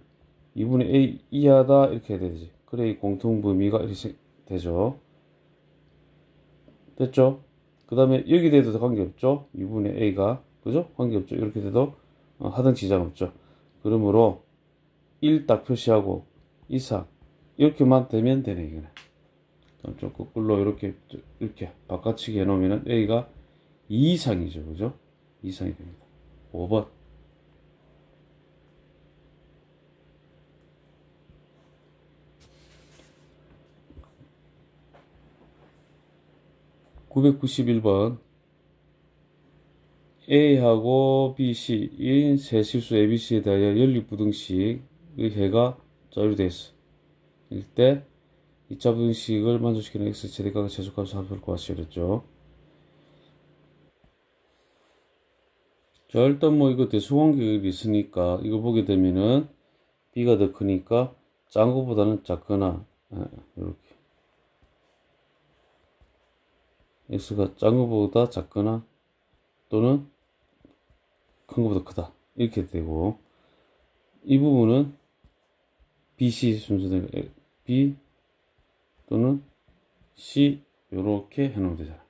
Speaker 1: 2분의 a 이하다 이렇게 해야 되지. 그래 이 공통 범위가 이렇게 되죠. 됐죠? 그 다음에 여기 돼도 관계없죠? 2분의 a가 그죠? 관계없죠? 이렇게 돼도 하등 지장 없죠? 그러므로 1 딱 표시하고 이상 이렇게만 되면 되네. 이거는 좀 거꾸로 이렇게 바깥치기 해놓으면 a가 2 이상이죠. 그죠? 2 이상이 됩니다. 5번 991번 A하고 BC인 세 실수 ABC에 대하여 연립부등식 이 해가 자 이렇게 돼 있어. 일때 2차 분식을 만족시키는 x 최대값과 최소값을 합을 구하시오 그랬죠. 자 일단 뭐 이거 대수관계가 있으니까 이거 보게 되면은 b가 더 크니까 작은 것보다는 작거나 이렇게 x가 작은 것보다 작거나 또는 큰 것보다 크다 이렇게 되고, 이 부분은 BC 순서대로 B 또는 C 요렇게 해놓으면 되잖아.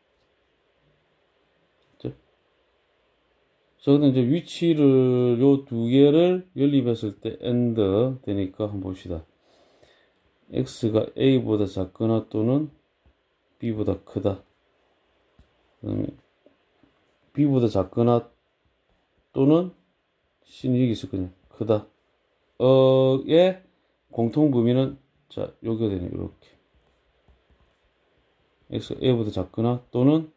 Speaker 1: 그죠? 자, 근데 이제 위치를 요 두 개를 연립했을 때 AND 되니까 한번 봅시다. X가 A보다 작거나 또는 B보다 크다. 그다음에 B보다 작거나 또는 C는 여기 있을 거냐. 크다. 의 공통 범위는 자, 여기가 되네. 이렇게. X가 A보다 작거나 또는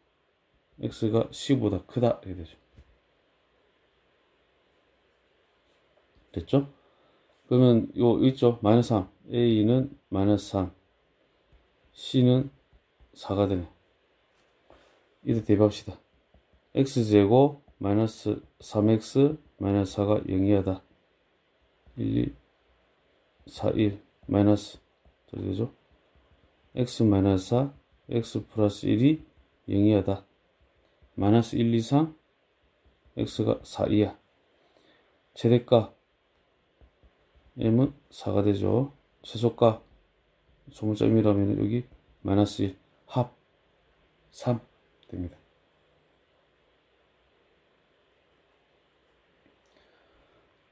Speaker 1: X가 C보다 크다. 이렇게 되죠. 됐죠? 그러면 요 있죠? 마이너스 3. A는 마이너스 3. C는 4가 되네. 이때 대입합시다. X제곱 마이너스 3X 마이너스 4가 0이하다. 1, 2, 4, 1 마이너스 저렇게 되죠? X 마이너스 4 X 플러스 1이 0이하다. 마이너스 1, 2, 3 X가 4, 2야. 최대값 M은 4가 되죠. 최소값 소문점이라면 여기 마이너스 1 합 3 됩니다.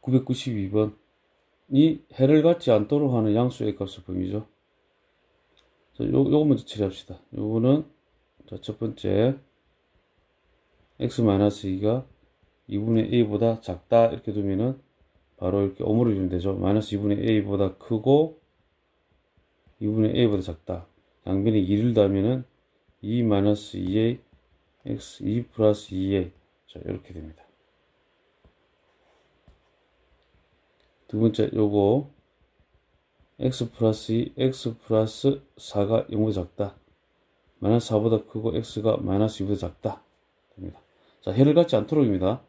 Speaker 1: 992번 이 해를 갖지 않도록 하는 양수의 값의 범위죠. 자, 요거 먼저 처리합시다. 요거는 자, 첫 번째 x-2가 2분의 a보다 작다 이렇게 두면은 바로 이렇게 오므려 주면 되죠. 마이너스 2분의 a보다 크고 2분의 a보다 작다. 양변에 2를 더하면은 2 마이너스 2a x 2 플러스 2a 자 이렇게 됩니다. 두 번째 요거 x 플러스 2 x 플러스 4가 0보다 작다. 마이너스 4보다 크고 x가 마이너스 2보다 작다 됩니다. 자 해를 갖지 않도록입니다.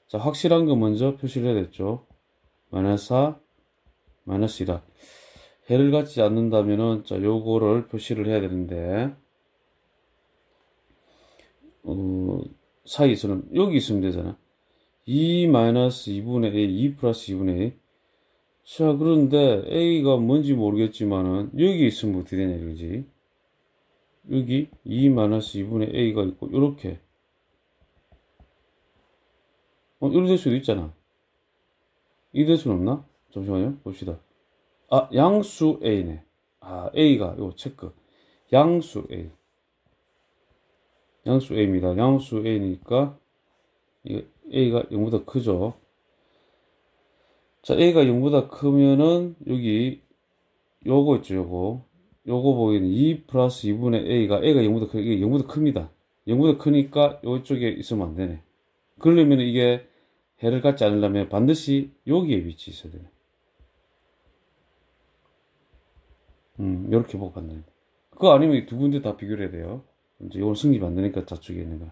Speaker 1: 자 확실한 거 먼저 표시를 해야 됐죠. 마이너스 4 마이너스 1라 해를 갖지 않는다면은 자 요거를 표시를 해야 되는데 사이에서는 여기 있으면 되잖아. 2 마이너스 2분의 a 2 플러스 2분의 a. 자 그런데 a가 뭔지 모르겠지만은 여기 있으면 어떻게 되냐 이거지. 여기 2 마이너스 2분의 a가 있고 요렇게 이렇게 될 수도 있잖아. 이렇게 될 수는 없나? 잠시만요 봅시다. 아 양수 a네. 아 a가 요 체크 양수 a 양수 a입니다. 양수 a니까 이거 a가 0보다 크죠. 자 a가 0보다 크면은 여기 요거 있죠. 요거 보기에는 2 플러스 2분의 a가 0보다 크니까 이게 0보다 큽니다. 0보다 크니까 요쪽에 있으면 안 되네. 그러려면 이게 해를 갖지 않으려면 반드시 여기에 위치 있어야 되네. 요렇게 보고 판단해. 그거 아니면 두 군데 다 비교를 해야 돼요. 이제 이건 승립 안 되니까 좌측에 있는 거.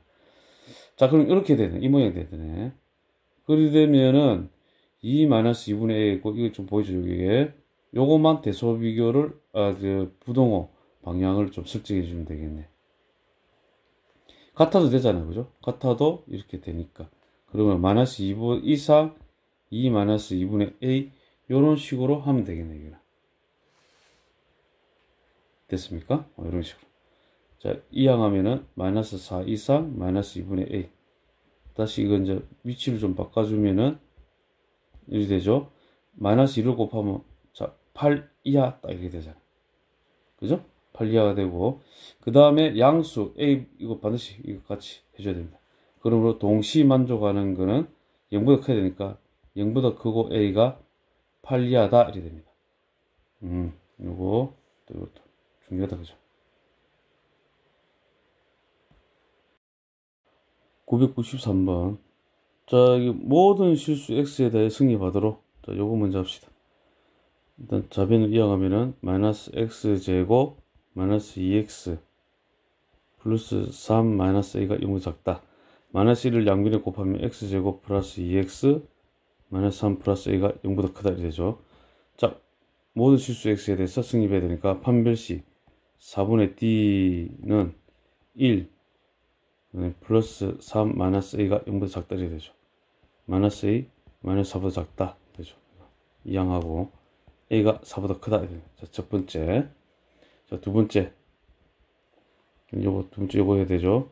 Speaker 1: 자, 그럼 이렇게 되네. 이 모양이 되네. 그렇게 되면은 2-2분의 a 있고, 이거 좀 보이죠, 여기에. 요것만 대소 비교를, 부동호 방향을 좀 설정해 주면 되겠네. 같아도 되잖아요. 그죠? 같아도 이렇게 되니까. 그러면 마이너스 2분 이상 2-2분의 a, 요런 식으로 하면 되겠네, 이거는. 됐습니까? 이런 식으로. 자, 이항하면은 마이너스 4 이상 마이너스 2분의 a. 다시 이건 이제 위치를 좀 바꿔주면은 이렇게 되죠. 마이너스 1을 곱하면 자, 8 이하 딱 이렇게 되잖아. 그죠? 8 이하가 되고 그 다음에 양수 a 이거 반드시 이거 같이 해줘야 됩니다. 그러므로 동시 만족하는 거는 0보다 커야 되니까 0보다 크고 a가 8 이하다 이렇게 됩니다. 요거 또 이것도 중요하다 그죠? 993번. 자, 이 모든 실수 x에 대해 승립하도록. 자, 요거 먼저 합시다. 일단 좌변을 이항하면은 마이너스 x제곱 마이너스 2x 플러스 3 마이너스 a가 0보다 작다. 마이너스 1을 양변에 곱하면 x제곱 플러스 2x 마이너스 3 플러스 a가 0보다 크다 이렇게 되죠. 자, 모든 실수 x에 대해서 승립해야 되니까 판별시 4분의 d는 1 플러스 3 마이너스 a가 0보다 작다 이렇게 되죠. 마이너스 a 마이너스 4보다 작다 되죠. 이항하고 a가 4보다 크다. 자, 첫 번째. 자, 두 번째. 요거 해야 되죠.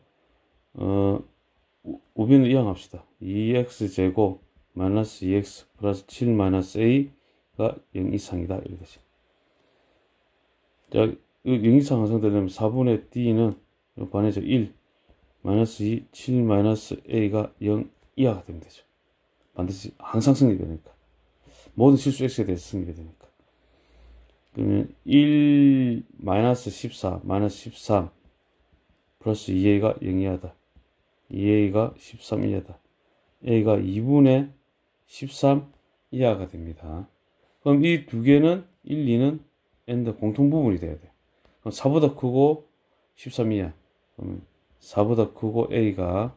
Speaker 1: 우변을 이항합시다. 2x 제곱 마이너스 2x 플러스 7 마이너스 a가 0 이상이다. 이렇게 되죠. 자, 0 이상 항상되려면 4분의 d는 반해서 1 마이너스 2 7 마이너스 a가 0 이하가 되면 되죠. 반드시 항상 승립되니까. 모든 실수 x에 대해서 승립되니까. 그러면 1 마이너스 14 마이너스 13 플러스 2a가 0 이하다. 2a가 13 이하다. a가 2분의 13 이하가 됩니다. 그럼 이 두 개는 1, 2는 n의 공통 부분이 돼야 돼. 그럼 4보다 크고 13 이하. 그러면 4보다 크고 a가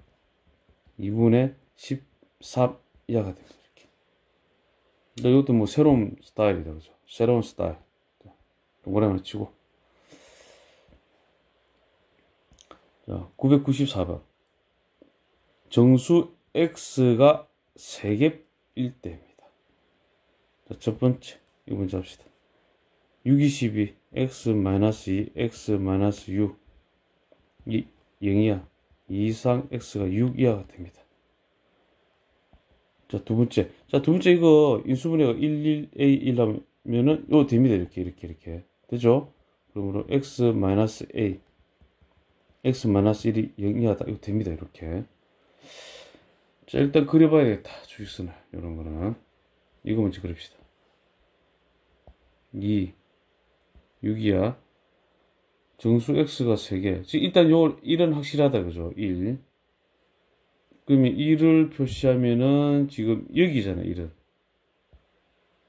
Speaker 1: 2분의 13 이하가 됩니다. 이렇게. 이것도 뭐 새로운 스타일이다. 그죠? 새로운 스타일. 동그라미 치고. 자, 994번. 정수 x가 3개일 때입니다. 자, 첫 번째. 이거 먼저 합시다. 6, 22, x-2, x-6. 이 0이야. 2 이상 x가 6 이하가 됩니다. 자, 두 번째. 자, 두 번째 이거 인수분해가 1, 1, a 1 하면은 이거 됩니다. 이렇게. 되죠? 그러므로 x-a x-1이 0 이하다. 이거 됩니다. 이렇게. 자, 일단 그려봐야겠다. 주식선을. 이런 거는. 이거 먼저 그립시다. 2, 6이야. 정수 x가 3개. 지금 일단 요 1은 확실하다. 그죠? 1. 그러면 1을 표시하면은 지금 여기잖아. 1은.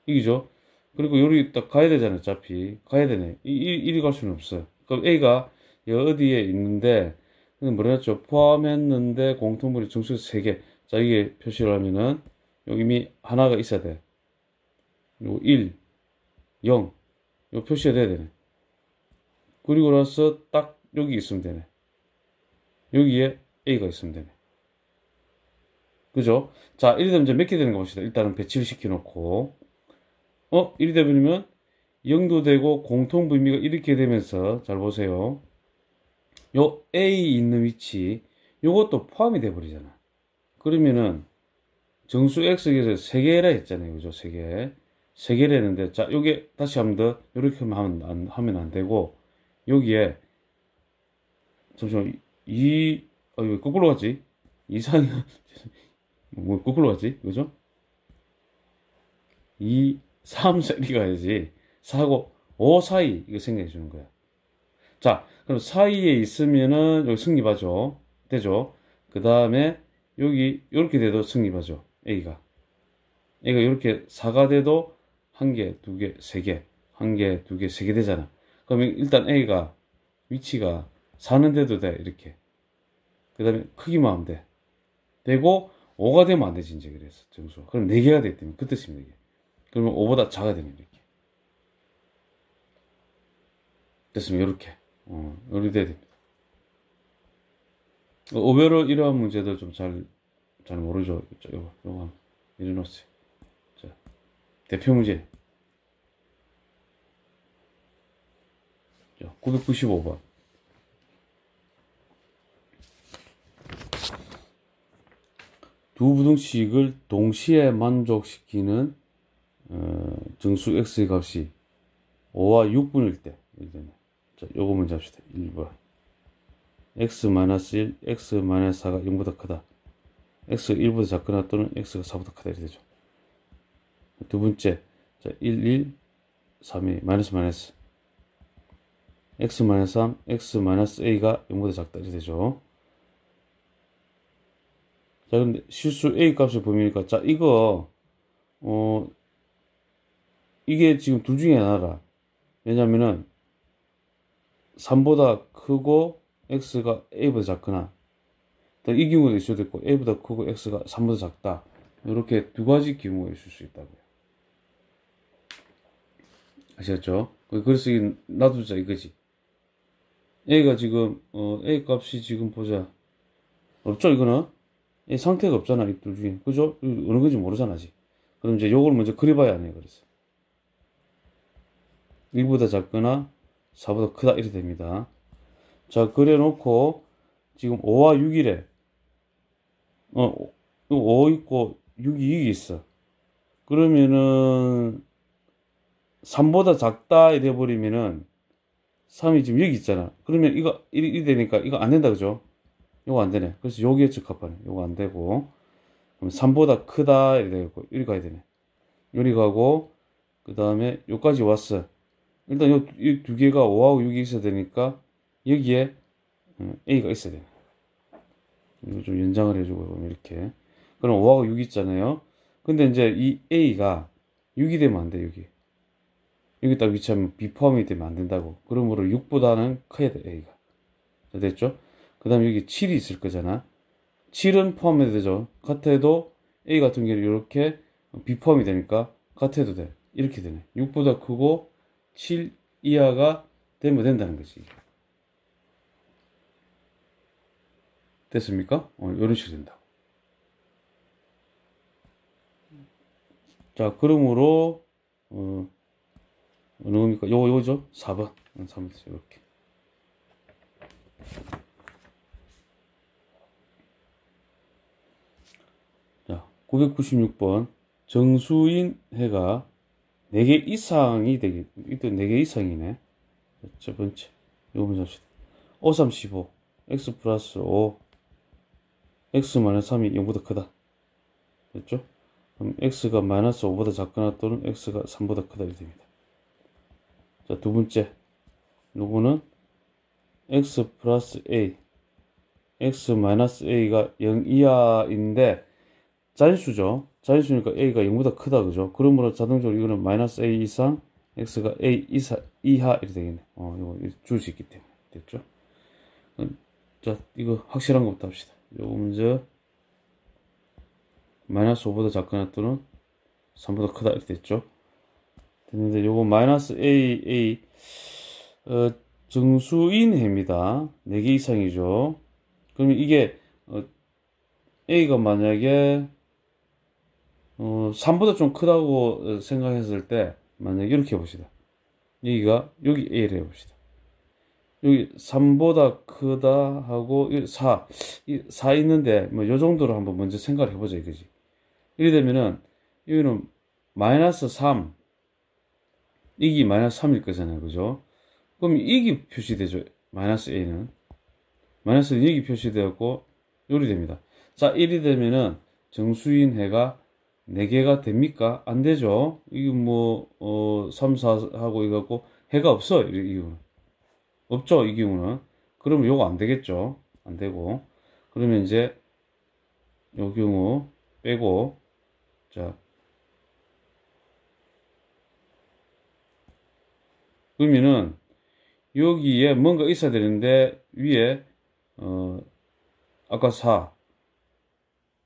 Speaker 1: 여기죠? 그리고 여기 딱 가야 되잖아. 어차피. 가야 되네. 1이 갈 수는 없어요. 그럼 a가 어디에 있는데, 뭐라 했죠? 포함했는데 공통분이 정수에서 3개. 자, 이게 표시를 하면은, 여기 이미 하나가 있어야 돼. 요 1, 0. 요 표시가 돼야 되네. 그리고 나서 딱 여기 있으면 되네. 여기에 a가 있으면 되네. 그죠? 자, 이리 되면 이제 몇 개 되는 거 봅시다. 일단은 배치를 시켜놓고. 이리 되면 0도 되고 공통 분미가 이렇게 되면서, 잘 보세요. 요 A 있는 위치, 요것도 포함이 돼 버리잖아. 그러면은 정수 X에서 3개라 했잖아요. 그죠? 3개. 3개라 했는데, 자, 요게 다시 한 번 더, 요렇게 하면 안 되고, 여기에, 잠시만, 왜 거꾸로 갔지? 이상이, 뭐, 거꾸로 갔지? 그죠? 2, 3, 4, 이렇게 가야지. 4하고 5 사이, 이거 생각해 주는 거야. 자, 그럼 사이에 있으면은 여기 승립하죠. 되죠? 그 다음에 여기 이렇게 돼도 승립하죠. A가 이렇게 4가 돼도 1개, 2개, 3개, 1개, 2개, 3개 되잖아. 그러면 일단 A가 위치가 4는 돼도 돼. 이렇게. 그 다음에 크기만 하면 돼. 되고 5가 되면 안 되지. 이제 그래서 정수. 그럼 4개가 됐다면 그 뜻입니다. 이게. 그러면 5보다 작아야 되는 이렇게. 됐으면 이렇게. 이렇게 돼야 됩니다. 오베로 이러한 문제들 좀 잘 모르죠. 요거 이래놓으세요. 자, 대표 문제. 자, 995번. 두 부등식을 동시에 만족시키는 정수 x의 값이 5와 6분일 때. 자, 요거 먼저 합시다. 1번. x-1, x-4가 0보다 크다. x가 1보다 작거나 또는 x가 4보다 크다. 이렇게 되죠. 두 번째. 자, 1, 1, 3이 마이너스. x-3, x-a가 0보다 작다. 이렇게 되죠. 자, 근데 실수 a 값을 보니까, 자, 이거 이게 지금 둘 중에 하나라. 왜냐면은 3보다 크고 x가 a보다 작거나, 이 경우도 있을 수도 있고 a보다 크고 x가 3보다 작다. 이렇게 두 가지 경우가 있을 수 있다고요. 아시겠죠? 그래서 놔두자 이거지. a가 지금 a 값이 지금 보자. 없죠 이거는? a 상태가 없잖아 이 둘 중에. 그죠? 어느 건지 모르잖아 아직. 그럼 이제 요걸 먼저 그려봐야 하네요. 그래서 1보다 작거나 4보다 크다 이렇게 됩니다. 자, 그려놓고 지금 5와 6이래. 5 있고 6이 있어. 그러면은 3보다 작다 이래 버리면은 3이 지금 여기 있잖아. 그러면 이거 이리 되니까 이거 안 된다 그죠? 이거 안 되네. 그래서 여기에 적합하네. 이거 안 되고. 그럼 3보다 크다 이래 되고 이리 가야 되네. 이리 가고 그 다음에 여기까지 왔어. 일단 이 두 개가 5하고 6이 있어야 되니까 여기에 A가 있어야 돼. 이거 좀 연장을 해주고 이렇게. 그럼 5하고 6 있잖아요. 근데 이제 이 A가 6이 되면 안 돼, 여기. 여기 딱 위치하면 B 포함이 되면 안 된다고. 그러므로 6보다는 커야 돼, A가. 자, 됐죠? 그 다음에 여기 7이 있을 거잖아. 7은 포함해도 되죠. 같아도 A 같은 경우는 이렇게 B 포함이 되니까 같아도 돼. 이렇게 되네. 6보다 크고 7 이하가 되면 된다는 거지. 됐습니까? 이런 식으로 된다. 자, 그러므로, 어느 겁니까? 요거죠? 4번. 3번, 이렇게. 자, 996번. 정수인 해가 4개 이상이 되기, 일단 4개 이상이네. 첫 번째. 이거 먼저 합시다. 5, 3, 15. x 플러스 5. x 마이너스 3이 0보다 크다. 됐죠? 그럼 x가 마이너스 5보다 작거나 또는 x가 3보다 크다 이렇게 됩니다. 자, 두 번째. 요거는 x 플러스 a, x 마이너스 a가 0 이하인데 자연수죠. 자연수니까 a가 0보다 크다 그죠? 그러므로 자동적으로 이거는 마이너스 a 이상 x가 a 이하 이렇게 되겠네. 이거 줄 수 있기 때문에. 됐죠? 자, 이거 확실한 것부터 합시다. 요거 먼저 마이너스 5보다 작거나 또는 3보다 크다 이렇게 됐죠. 됐는데 요거 마이너스 a 정수인 해입니다. 4개 이상이죠. 그러면 이게 a가 만약에 3보다 좀 크다고 생각했을 때 만약에 이렇게 해봅시다. 여기 a를 해봅시다. 여기 3보다 크다 하고 4 있는데 뭐 요 정도로 한번 먼저 생각을 해보자 이거지. 이래 되면은 여기는 마이너스 3 이기 마이너스 3일 거잖아요. 그죠? 그럼 이기 표시되죠. 마이너스 a는 마이너스는 여기 표시되었고 요리 됩니다. 자, 1이 되면은 정수인 해가 4개가 됩니까? 안 되죠. 이거 뭐 3, 4하고 이거 갖고 해가 없어. 이 경우는 없죠. 이 경우는. 그러면 요거 안 되겠죠. 안 되고. 그러면 이제 요 경우 빼고, 자, 그러면은 여기에 뭔가 있어야 되는데 위에 아까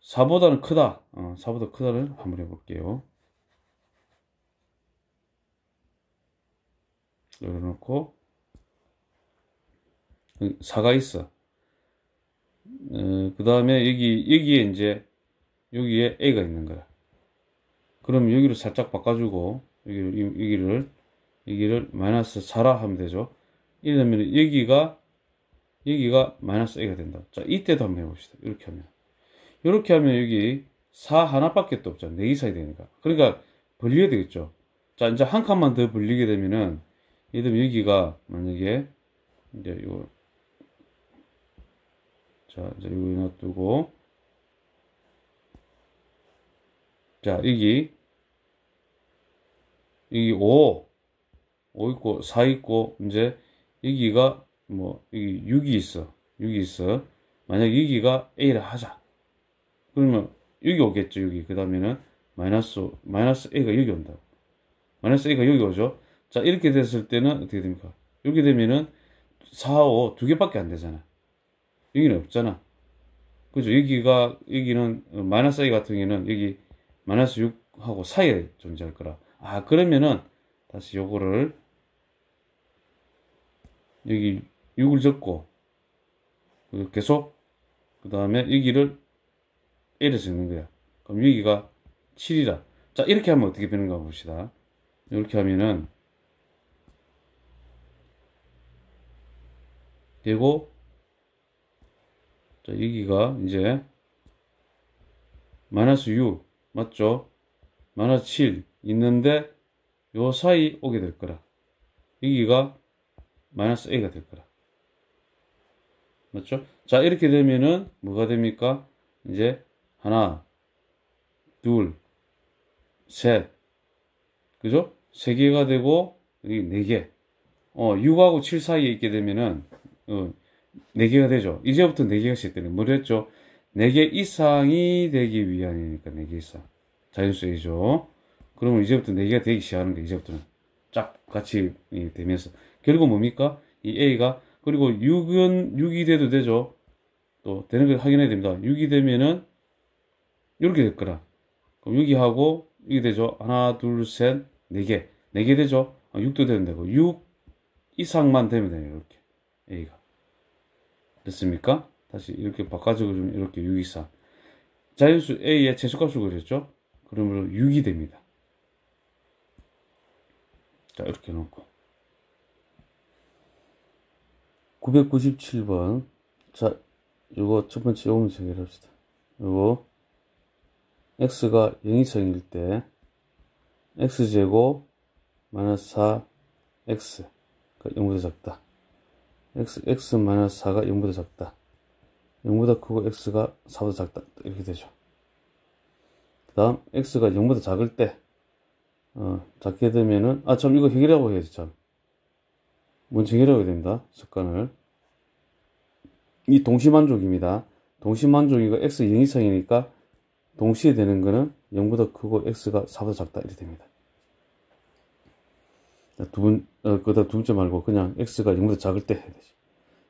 Speaker 1: 4보다는 크다. 4보다 크다를 한번 해볼게요. 열어놓고 4가 있어. 그 다음에 여기에 이제 여기에 a가 있는 거야. 그럼 여기를 살짝 바꿔주고 여기를 마이너스 4라 하면 되죠. 이러면 여기가 마이너스 a가 된다. 자, 이때도 한번 해봅시다. 이렇게 하면 여기 4 하나밖에 또 없잖아. 4개 사야 되니까. 그러니까 벌려야 되겠죠. 자, 이제 한 칸만 더 벌리게 되면은 예를 들면 여기가 만약에 이제 이거 자, 이제 여기 놔두고 자, 여기 5 있고 4 있고 이제 여기가 뭐 여기 6이 있어. 만약 여기가 a라 하자. 그러면 여기 오겠죠. 여기 그 다음에는 마이너스 a가 여기 온다. 마이너스 a가 여기 오죠. 자, 이렇게 됐을 때는 어떻게 됩니까? 이렇게 되면은 4, 5 두 개밖에 안 되잖아. 여기는 없잖아. 그죠? 여기는 마이너스 a 같은 경우는 여기 마이너스 6하고 사이에 존재할 거라. 아, 그러면은 다시 요거를 여기 6을 적고 계속 그 다음에 여기를 a를 적는 거야. 그럼 여기가 7이라. 자, 이렇게 하면 어떻게 되는가 봅시다. 이렇게 하면은 되고, 자, 여기가 이제 마이너스 6 맞죠? 마이너스 7 있는데 요 사이 오게 될 거라. 여기가 마이너스 a가 될 거라. 맞죠? 자, 이렇게 되면은 뭐가 됩니까? 이제 하나, 둘, 셋, 그죠? 세 개가 되고 여기 네 개. 6하고 7 사이에 있게 되면은 네 개가 되죠. 이제부터 네 개가 시작되는. 뭐랬죠? 네 개 이상이 되기 위함이니까 네 개 이상. 자연수 a죠. 그러면 이제부터 네 개가 되기 시작하는 거예요. 이제부터는 쫙 같이 되면서 결국 뭡니까? 이 a가 그리고 6이 돼도 되죠. 또 되는 걸 확인해야 됩니다. 6이 되면은 이렇게 될 거라. 그럼 여기하고 이게 되죠. 하나, 둘, 셋, 네 개. 네 개 되죠. 6도 되면 되고 6 이상만 되면 돼요. 이렇게 a가 됐습니까? 다시 이렇게 바꿔주고 좀 이렇게 6 이상. 자연수 a의 최소값을 그렸죠. 그러면 6이 됩니다. 자, 이렇게 놓고 997번. 자, 요거 첫 번째 요금수 해결합시다. 요거 x가 0 이상일 때 x제곱 마이너스 4x가 0보다 작다. x 마이너스 4가 0보다 작다. 0보다 크고 x가 4보다 작다. 이렇게 되죠. 그 다음 x가 0보다 작을 때 작게 되면은 참 이거 해결하고 해야지. 참 먼저 해결하게 됩니다. 습관을. 이 동시만족입니다. 동시만족이고 x 0 이상이니까 동시에 되는 거는 0보다 크고 x가 4보다 작다. 이렇게 됩니다. 그다음 두 번째 말고 그냥 x가 0보다 작을 때 해야 되지.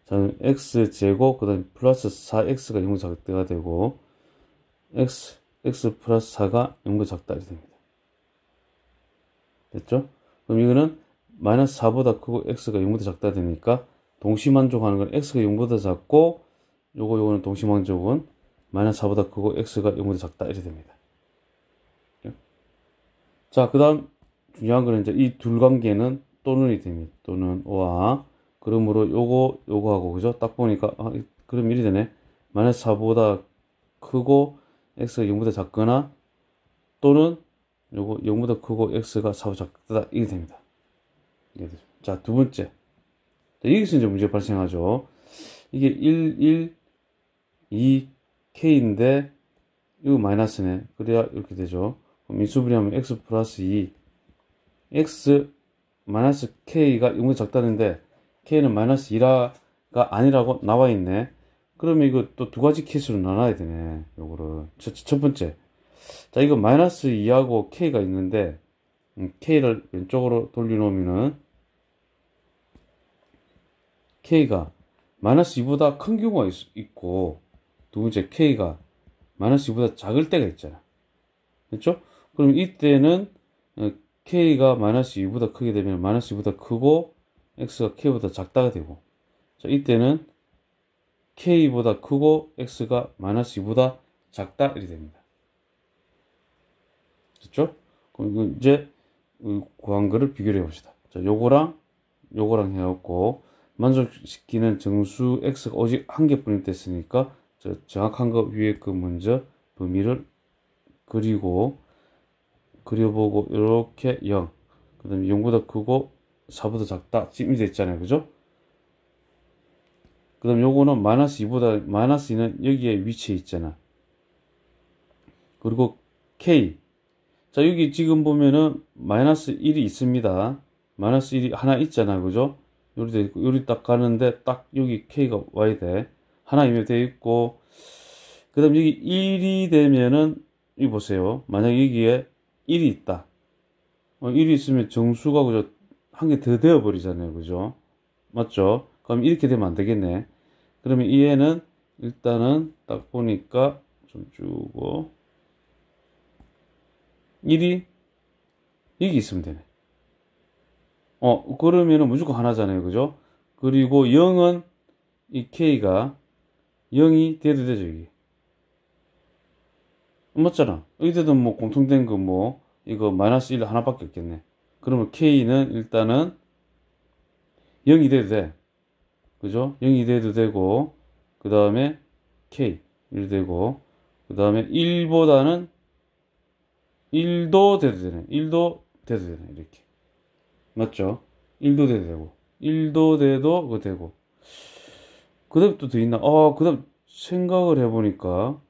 Speaker 1: 자, x제곱 그다음 플러스 4x가 0보다 작을 때가 되고 x 플러스 4가 0보다 작다. 이렇게 됩니다. 됐죠? 그럼 이거는 마이너스 4보다 크고 x가 0보다 작다 되니까 동시만족하는 건 x가 0보다 작고 요거는 동시만족은 마이너스 4보다 크고 x가 0보다 작다. 이렇게 됩니다. 자, 그 다음 중요한 거는 이제 이 둘 관계는 또는이 됩니다. 또는 와 그러므로 요거하고 그죠? 딱 보니까 그럼 이리 되네. 마이너스 4보다 크고 x가 0보다 작거나 또는 요거 0보다 크고 x가 4보다 작다. 이게 됩니다. 자, 두 번째. 자, 여기서 이제 문제가 발생하죠. 이게 1, 2, k인데 이거 마이너스네. 그래야 이렇게 되죠. 그럼 인수분해하면 x 플러스 2 x 마이너스 k가 0보다 작다는데 k는 마이너스 2가 아니라고 나와 있네. 그러면 이거 또 두 가지 케이스로 나눠야 되네. 요거를 첫 번째. 자, 이거 마이너스 2하고 k가 있는데 k를 왼쪽으로 돌려놓으면은 k가 마이너스 2보다 큰 경우가 있고 두 번째 k가 마이너스 2보다 작을 때가 있잖아. 그렇죠? 그럼 이때는 k가 마이너스 2보다 크게 되면 마이너스 2보다 크고 x가 k보다 작다가 되고 자, 이때는 k보다 크고 x가 마이너스 2보다 작다 이렇게 됩니다. 됐죠? 그럼 이제 구한 거를 비교를 해봅시다. 자, 요거랑 해갖고 만족시키는 정수 x가 오직 한 개뿐이 됐으니까 정확한 거 위에 그 먼저 범위를 그려보고 이렇게 0 그 다음에 0보다 크고 4보다 작다 지금 이제 있잖아요. 그죠? 그 다음 요거는 마이너스 2는 여기에 위치해 있잖아. 그리고 k 자, 여기 지금 보면은 마이너스 1이 있습니다. 마이너스 1이 하나 있잖아. 그죠? 요리 딱 가는데 딱 여기 k가 와야 돼. 하나 이미 되어 있고 그 다음 여기 1이 되면은 이 보세요. 만약 여기에 1이 있다. 1이 있으면 정수가 그죠? 한 개 더 되어버리잖아요. 그죠? 맞죠? 그럼 이렇게 되면 안 되겠네. 그러면 이 애는 일단은 딱 보니까 좀 주고 1이 여기 있으면 되네. 그러면은 무조건 하나잖아요. 그죠? 그리고 0은 이 K가 0이 돼도 되죠, 여기. 맞잖아. 여기도 뭐 공통된 거 뭐, 이거 마이너스 1 하나밖에 없겠네. 그러면 K는 일단은 0이 돼도 돼. 그죠? 0이 돼도 되고, 그 다음에 K, 1 되고, 그 다음에 1보다는 1도 돼도 되네. 1도 돼도 되네. 이렇게. 맞죠? 1도 돼도 되고, 1도 돼도 그거 되고. 그 다음 또 더 있나? 그 다음 생각을 해보니까,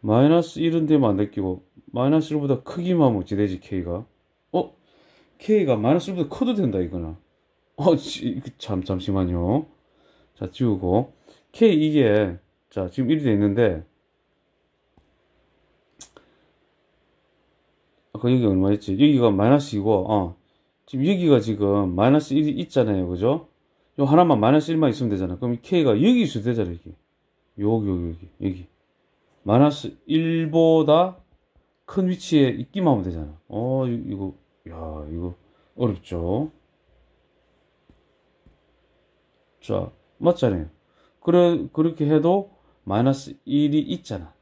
Speaker 1: 마이너스 1은 되면 안 느끼고, 마이너스 1보다 크기만 하면 어찌 되지, K가? K가 마이너스 1보다 커도 된다, 이거는. 잠시만요. 자, 지우고. K 이게, 자, 지금 1이 돼 있는데, 아까 여기 얼마였지? 여기가 마이너스이고, 지금 여기가 지금 마이너스 1이 있잖아요. 그죠? 요 하나만 마이너스 1만 있으면 되잖아. 그럼 K가 여기 있어도 되잖아, 여기. 여기. 마이너스 1보다 큰 위치에 있기만 하면 되잖아. 이거 어렵죠? 자, 맞잖아요. 그렇게 해도 마이너스 1이 있잖아.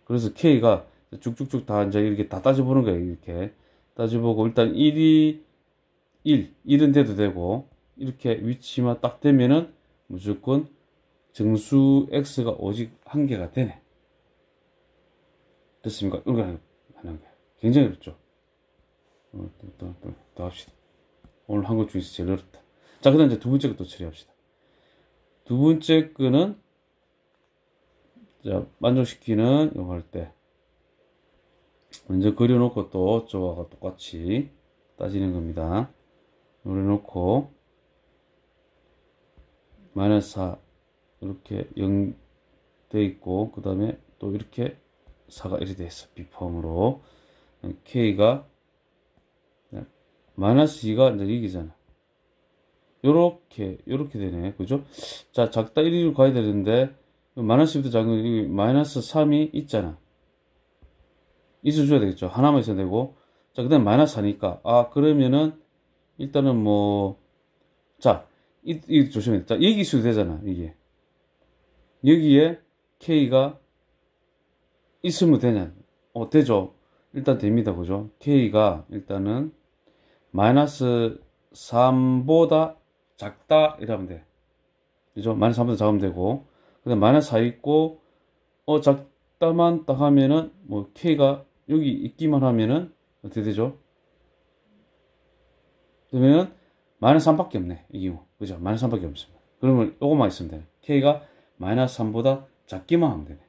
Speaker 1: 그래서 K가 쭉쭉쭉 다 이제 이렇게 다 따져보는 거예요. 이렇게 따져보고 일단 1은 돼도 되고 이렇게 위치만 딱 되면은 무조건 정수 X가 오직 한 개가 되네. 됐습니까? 이렇게 하는 거예요. 굉장히 어렵죠. 또 합시다. 오늘 한 것 중에서 제일 어렵다. 자, 그 다음 이제 두 번째 것도 처리합시다. 두 번째 거는, 자, 만족시키는 이거 할 때, 먼저 그려놓고 또 저와 똑같이 따지는 겁니다. 그려놓고, 마이너스 4, 이렇게 0 돼 있고, 그 다음에 또 이렇게 4가 이렇게 돼 있어. B폼으로. K가, 마이너스 2가 이제 여기잖아. 요렇게 되네. 그죠? 자, 작다 1위로 가야 되는데, 마이너스 2부터 작은, 여기 마이너스 3이 있잖아. 있어줘야 되겠죠. 하나만 있어야 되고. 자, 그 다음에 마이너스 4니까. 그러면은, 일단은 뭐, 자, 이 조심해. 자, 여기 있어도 되잖아, 이게. 여기에 K가 있으면 되냐? 되죠. 일단 됩니다. 그죠? K가 일단은 마이너스 3보다 작다 이러면 돼. 그죠? 마이너스 3보다 작으면 되고. 그 다음 마이너스 4 있고, 작다만 딱 하면은, 뭐, K가 여기 있기만 하면은, 어떻게 되죠? 그러면은, 마이너스 3밖에 없네. 이 경우. 그죠? 마이너스 3밖에 없습니다. 그러면 요것만 있으면 돼. K가 마이너스 3보다 작기만 하면 되네.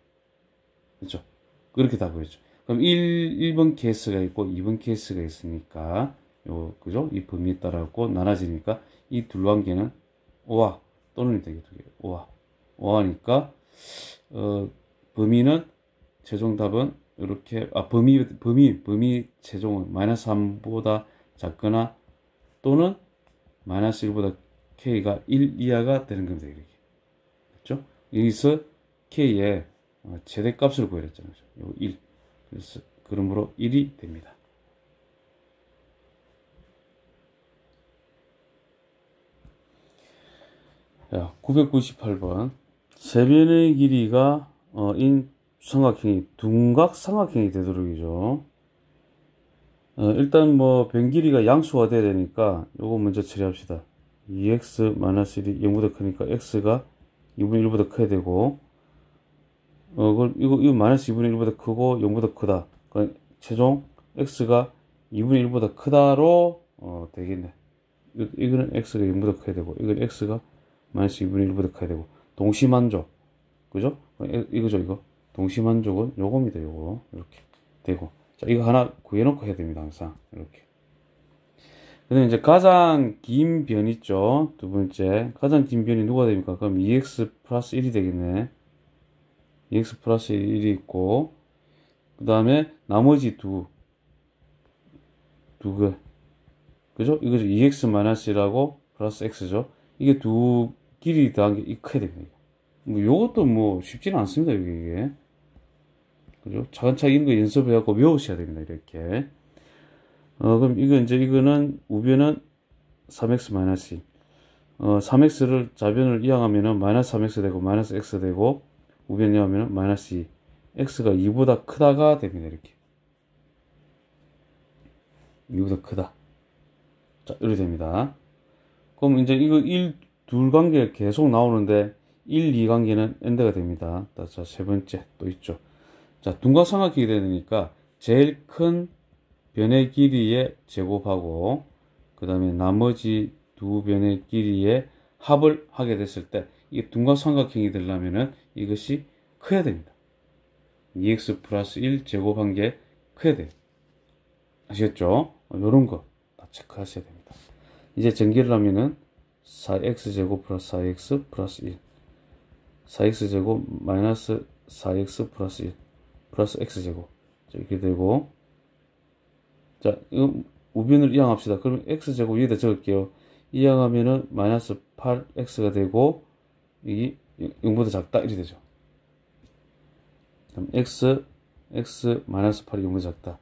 Speaker 1: 그죠? 그렇게 다 보였죠. 그럼 1번 케이스가 있고, 2번 케이스가 있으니까, 그죠? 이 범위에 따라서 나눠지니까, 이 둘 관계는 5와 또는 되겠죠. 5하니까, 범위는, 최종 답은, 이렇게, 범위 최종은 마이너스 3보다 작거나, 또는 마이너스 1보다 K가 1 이하가 되는 겁니다. 이렇게. 그렇죠? 여기서 K의 최대값을 구해냈잖아요. 요 1. 그래서, 그러므로 1이 됩니다. 자, 998번. 세변의 길이가, 인 삼각형이 둔각 삼각형이 되도록이죠. 일단 뭐, 변 길이가 양수가 돼야 되니까, 요거 먼저 처리합시다. 2x-1이 0보다 크니까, x가 2분의 1보다 커야 되고, 이거 마이너스 2분의 1보다 크고, 0보다 크다. 그러니까, 최종, x가 2분의 1보다 크다로, 되겠네. 이거는 x가 0보다 커야 되고, 이건 x가 마이너스 2분의 1보다 커야 되고, 동시만족. 그죠? 이거죠, 이거. 동시만족은 요겁니다, 요거. 이렇게 되고. 자, 이거 하나 구해놓고 해야 됩니다, 항상. 이렇게. 그 다음에 이제 가장 긴 변 있죠? 두 번째. 가장 긴 변이 누가 됩니까? 그럼 2x 플러스 1이 되겠네. 2x 플러스 1이 있고, 그 다음에 나머지 두. 두 개. 그죠? 이거죠. 2x-1하고 플러스 x죠. 이게 두 길이 더한 게 커야 됩니다. 뭐, 요것도 뭐, 쉽지는 않습니다, 이게. 그죠? 차근차근 이런 거 연습해갖고 외우셔야 됩니다, 이렇게. 그럼 이거는, 우변은 3x-2. 3x를 좌변을 이항하면은 마이너스 3x 되고, 마이너스 x 되고, 우변 이항하면은 마이너스 2. x가 2보다 크다가 됩니다, 이렇게. 2보다 크다. 자, 이렇게 됩니다. 그럼 이제 이거 1, 2 관계가 계속 나오는데 1, 2 관계는 엔드가 됩니다. 자, 세 번째 또 있죠. 자, 둔각삼각형이 되니까 제일 큰 변의 길이의 제곱하고 그 다음에 나머지 두 변의 길이의 합을 하게 됐을 때 이게 둔각삼각형이 되려면은 이것이 커야 됩니다. 2x 플러스 1 제곱한 게 커야 돼요. 아시겠죠? 요런 거 다 체크하셔야 됩니다. 이제 전개를 하면은 4x제곱 플러스 4x 플러스 1 4x제곱 마이너스 4x 플러스 1 플러스 x제곱 이렇게 되고 자 이거 우변을 이항합시다. 그럼 x제곱 위에다 적을게요. 이항하면은 마이너스 8x가 되고 이게 0보다 작다 이렇게 되죠. 그럼 x 마이너스 8이 0보다 작다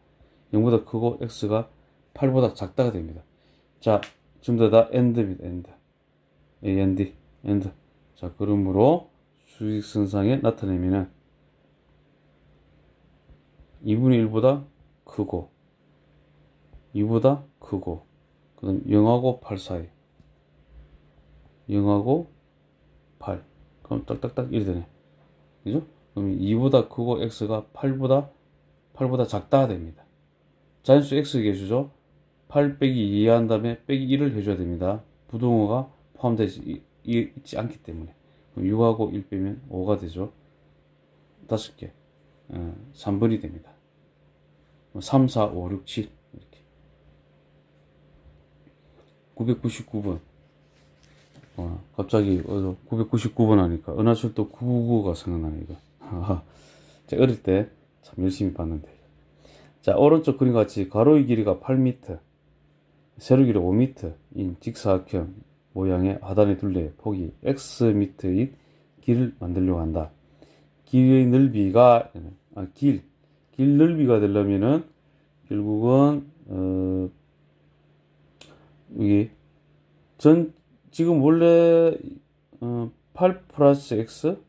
Speaker 1: 0보다 크고 x가 8보다 작다가 됩니다. 자 지금 다 엔드입니다. 엔드. 자, 그러므로 수직선상에 나타내면은 2분의 1보다 크고, 그 다음 0하고 8 사이. 0하고 8. 그럼 딱딱딱 이렇게 되네. 그죠? 그럼 2보다 크고 x가 8보다 작다 됩니다. 자연수 x 계수죠? 8 빼기 2 한 다음에 빼기 1을 해줘야 됩니다. 부동어가 포함되지 있지 않기 때문에. 그럼 6하고 1 빼면 5가 되죠. 5개. 3번이 됩니다. 3, 4, 5, 6, 7. 이렇게. 999번. 갑자기 999번 하니까 은하철도 999가 생각나네, 이거. 제가 어릴 때 참 열심히 봤는데. 자, 오른쪽 그림과 같이 가로의 길이가 8m, 세로 길이 5m인 직사각형 모양의 하단의 둘레의 폭이 xm인 길을 만들려고 한다. 길의 넓이가 길 넓이가 되려면은 결국은 여기 지금 원래 8 플러스 x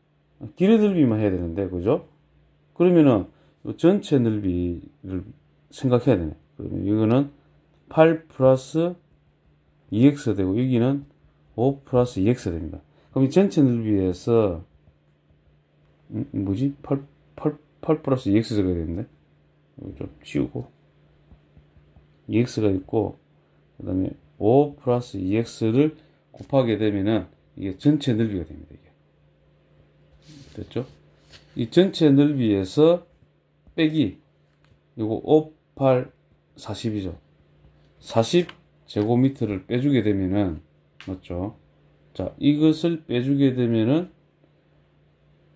Speaker 1: 길의 넓이만 해야 되는데 그죠? 그러면은 전체 넓이를 생각해야 되네. 그러면 이거는 8 플러스 2x 되고 여기는 5 플러스 2x 됩니다. 그럼 이 전체 넓이에서 뭐지? 8 플러스 2x 적어야 되는데 좀 치우고 2x가 있고 그 다음에 5 플러스 2x를 곱하게 되면은 이게 전체 넓이가 됩니다. 이게 됐죠? 이 전체 넓이에서 빼기 요거 5, 8, 40이죠. 40 제곱미터를 빼주게 되면은 맞죠? 자, 이것을 빼주게 되면은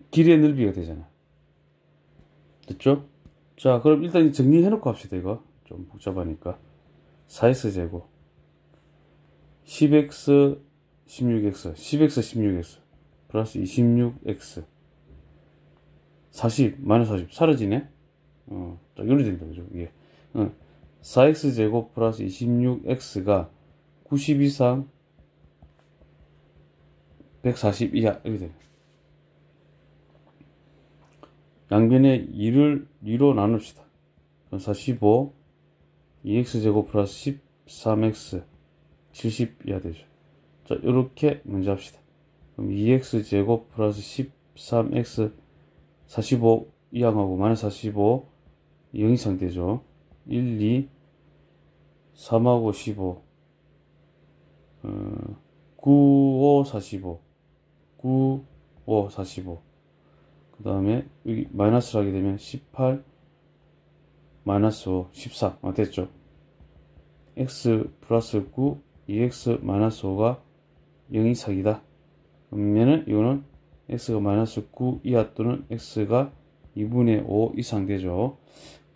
Speaker 1: 길의 넓이가 되잖아. 됐죠? 자, 그럼 일단 정리해 놓고 합시다. 이거 좀 복잡하니까 4x 제곱 10x 16x 10x 16x 플러스 26x 40 마이너스 40 사라지네. 자, 이렇게 됩니다. 그죠? 이게 4x 제곱 플러스 26x가 90 이상 140 이하 이렇게 됩니다. 양변에 2로 나눕시다. 45 2x 제곱 플러스 13x 70 이하 되죠. 자, 이렇게 먼저 합시다. 그럼 2x 제곱 플러스 13x 45 이항하고 마이너스 45 0 이상 되죠. 1, 2, 3하고 15 9, 5, 45 9, 5, 45 그 다음에 여기 마이너스를 하게 되면 18 마이너스 5, 14 됐죠. x 플러스 9 2x 마이너스 5가 0 이상이다. 그러면은 이거는 x가 마이너스 9 이하 또는 x가 2분의 5 이상 되죠.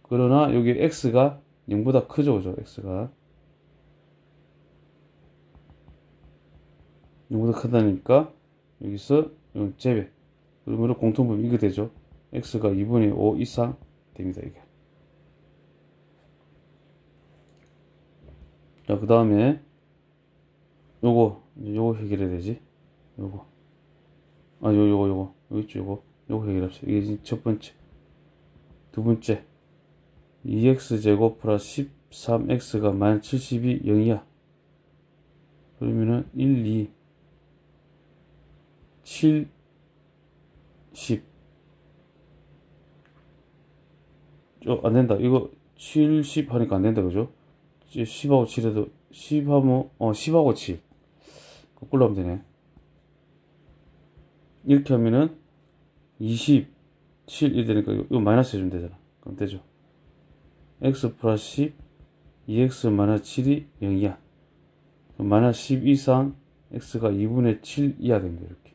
Speaker 1: 그러나 여기 x가 0보다 크죠, 그죠? x가 0보다 크다니까 여기서 제외. 그러므로 공통분 이거 되죠. x가 2분의 5 이상 됩니다. 이게. 자, 그 다음에 요거 해결해야 되지. 요거 요거 있죠. 요거 해결합시다. 이게 첫 번째. 두 번째 2x제곱 플러스 13x가 마이너스 70이 0이야. 그러면은 1, 2, 7, 10. 안 된다. 이거 70 하니까 안 된다. 그죠? 10하고 7해도 10하고 7. 거꾸로 하면 되네. 이렇게 하면은 27 이렇게 되니까 이거 마이너스 해주면 되잖아. 그럼 되죠. x 플러스 10, 2x 마이너스 7이 0이야. 마이너스 10 이상 x가 2분의 7 이하 됩니다. 이렇게.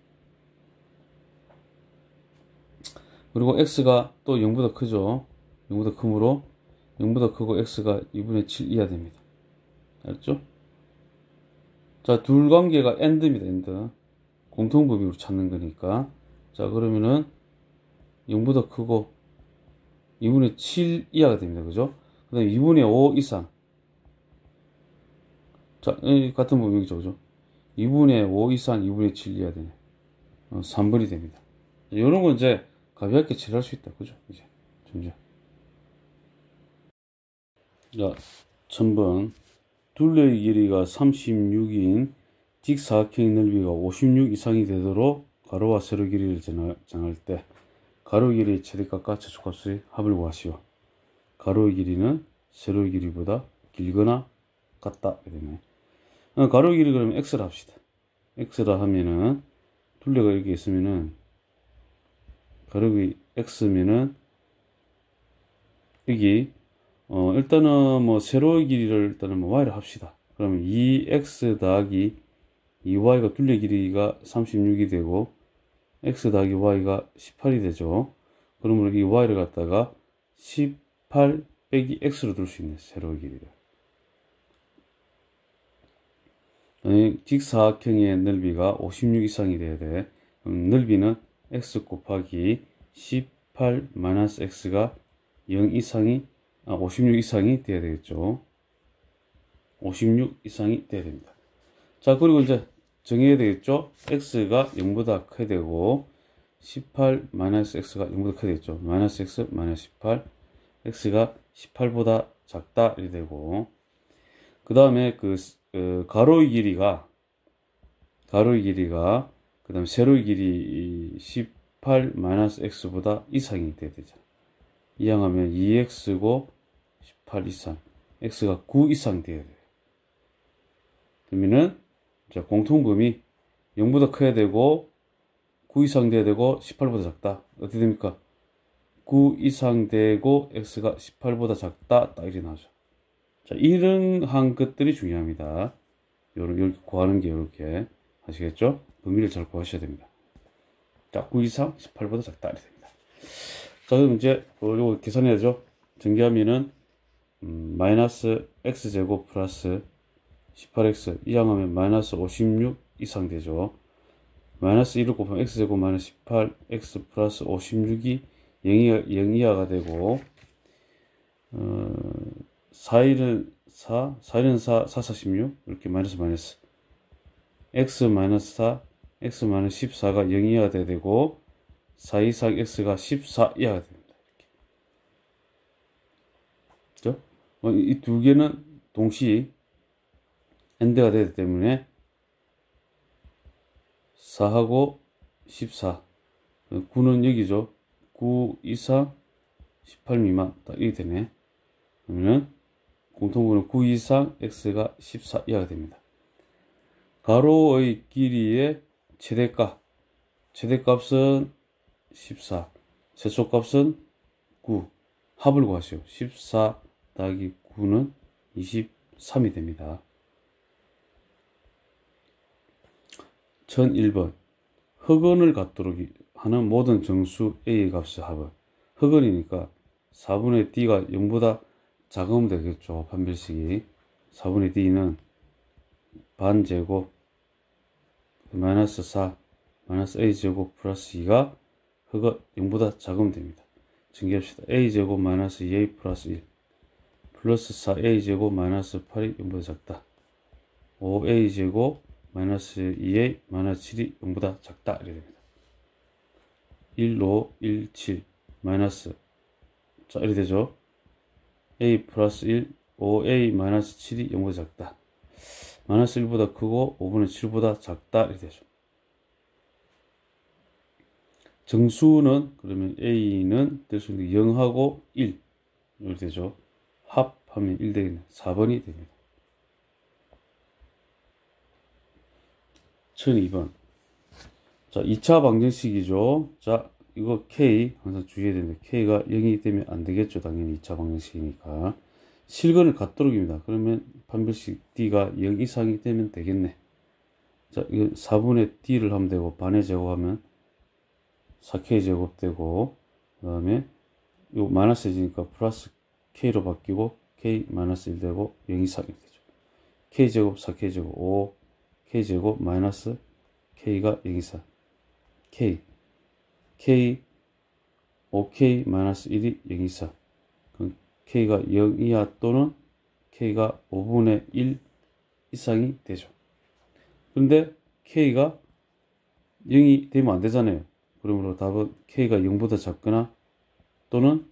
Speaker 1: 그리고 x가 또 0보다 크죠. 0보다 크므로 0보다 크고 x가 2분의 7 이하 됩니다. 알았죠? 자, 둘 관계가 AND입니다. AND. 공통범위로 찾는 거니까. 자, 그러면은 0보다 크고 2분의 7 이하가 됩니다. 그죠? 그 다음에 2분의 5 이상. 자, 같은 범위죠. 그죠? 2분의 5 이상 2분의 7 이하 되네. 3분이 됩니다. 이런 건 이제 가볍게 칠할 수 있다. 그죠? 이제. 점점. 자, 1000번. 둘레의 길이가 36인 직사각형의 넓이가 56 이상이 되도록 가로와 세로 길이를 정할 때 가로 길이의 최대값과 최소값의 합을 구하시오. 가로의 길이는 세로의 길이보다 길거나 같다. 이러네. 가로 길이 그러면 x라 합시다. x라 하면은 둘레가 이렇게 있으면은 가로의 x면은 여기 일단은 뭐 세로의 길이를 일단은 뭐 y를 합시다. 그러면 2x 더하기 2y가 둘레 길이가 36이 되고 x 더하기 y가 18이 되죠. 그러면 이 y를 갖다가 18 빼기 x로 둘 수 있네. 세로의 길이를. 직사각형의 넓이가 56 이상이 돼야 돼. 그럼 넓이는 x 곱하기 18 마이너스 x가 0 이상이 56 이상이 돼야 되겠죠. 56 이상이 돼야 됩니다. 자, 그리고 이제 정해야 되겠죠. x가 0보다 커야 되고 18 마이너스 x가 0보다 커야 되겠죠. 마이너스 x 마이너스 18 x가 18보다 작다 이렇게 되고 그 다음에 가로의 길이가 그 다음에 세로의 길이 18 마이너스 x보다 이상이 돼야 되잖아. 이항하면 2x고 18 이상 x가 9 이상 돼야 돼요. 그러면은 자, 공통범위 0보다 커야 되고 9 이상 돼야 되고 18보다 작다. 어떻게 됩니까? 9 이상 되고 x가 18보다 작다. 딱 이렇게 나오죠. 자, 이런 한 것들이 중요합니다. 이렇게 구하는 게 이렇게 아시겠죠? 범위를 잘 구하셔야 됩니다. 자, 9 이상 18보다 작다 이렇게 됩니다. 자, 그럼 이제 이거 계산해야죠. 전개하면은 마이너스 x제곱 플러스 18x 이항하면 마이너스 56 이상 되죠. 마이너스 1을 곱하면 x제곱 마이너스 18x 플러스 56이 0 이하가 되고 4일은 4, 4일은 4, 4, 46 이렇게 마이너스 x 마이너스 4, x 마이너스 14가 0 이하가 돼야 되고 4 이상 x가 14 이하가 됩니다. 이렇게. 그렇죠? 이 두 개는 동시 AND가 되기 때문에 4하고 14 9는 여기죠. 9 이상 18 미만 딱 이렇게 되네. 그러면 공통분은 9 이상 x가 14 이하가 됩니다. 가로의 길이의 최대값은 14 최소값은 9 합을 구하시오. 14 더하기 9는 23이 됩니다. 1001번 흑원을 갖도록 하는 모든 정수 A의 값의 합은 흑원이니까 4분의 D가 0보다 작으면 되겠죠. 판별식이. 4분의 d는 반제곱 마이너스 4 마이너스 a제곱 플러스 2가 그거 0보다 작으면 됩니다. 증기합시다. a제곱 마이너스 2a 플러스 1 플러스 4a제곱 마이너스 8이 0보다 작다. 5a제곱 마이너스 2a 마이너스 7이 0보다 작다. 이렇게 됩니다. 1, 5, 1, 7 마이너스, 자 이렇게 되죠. a 플러스 1 5a 마이너스 7이 0보다 작다. 마이너스 1보다 크고 5분의 7보다 작다. 이렇게 되죠. 정수는 그러면 a는 될 수 있는 게 0하고 1 이렇게 되죠. 합하면 1 되겠네. 4번이 됩니다. 1002번. 자, 2차 방정식이죠. 자, 이거 K 항상 주의해야 되는데 K가 0이기 때문에 안 되겠죠. 당연히 2차 방정식이니까. 실근을 갖도록입니다. 그러면 판별식 D가 0 이상이 되면 되겠네. 자, 이거 4분의 D를 하면 되고 반의 제곱하면 4K 제곱 되고, 그 다음에 요 마이너스해지니까 플러스 K로 바뀌고 K 마이너스 1 되고 0 이상이 되죠. K 제곱 4K 제곱 5 K 제곱 마이너스 K가 0 이상 K 5K 마이너스 1이 0 이상, 그럼 K가 0 이하 또는 K가 5분의 1 이상이 되죠. 그런데 K가 0이 되면 안 되잖아요. 그러므로 답은 K가 0보다 작거나 또는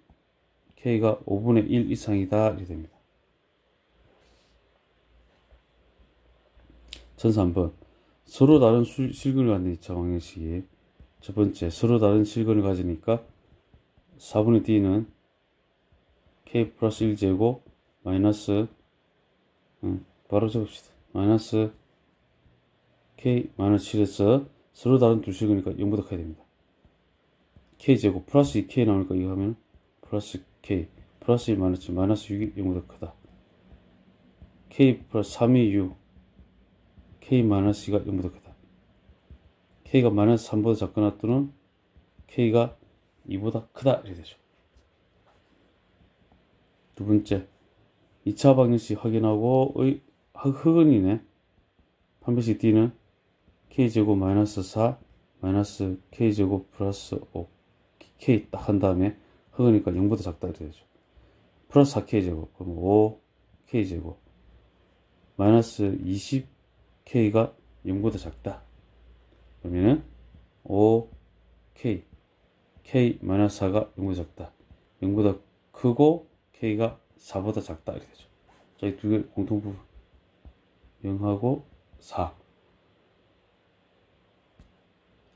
Speaker 1: K가 5분의 1 이상이다. 이렇게 됩니다. 1003번. 서로 다른 실근을 갖는 2차 방정식이, 첫 번째, 서로 다른 실근을 가지니까 4분의 d는 k 플러스 1제곱 마이너스, 바로 적읍시다. 마이너스 k 마이너스 7에서 서로 다른 두 실근이니까 0보다 커야 됩니다. k제곱 플러스 2k 나오니까 이거 하면 플러스 k 플러스 1 마이너스 7 마이너스 6이 0보다 크다. k 플러스 3이 6 k 마이너스 2가 0보다 크다. k가 마이너스 3보다 작거나 또는 k가 2보다 크다. 이렇게 되죠. 두 번째, 2차 방정식 확인하고 흑은이네. 판별식 D는 k제곱 마이너스 4 마이너스 k제곱 플러스 5 k 딱 한 다음에 흑으니까 0보다 작다. 이렇게 되죠. 플러스 4k제곱 그럼 5k제곱 마이너스 20k가 0보다 작다. 그러면은 5k k 마이너스 4가 0보다 작다. 0보다 크고 k가 4보다 작다. 이렇게 되죠. 자, 이 두 개 공통부분 0하고 4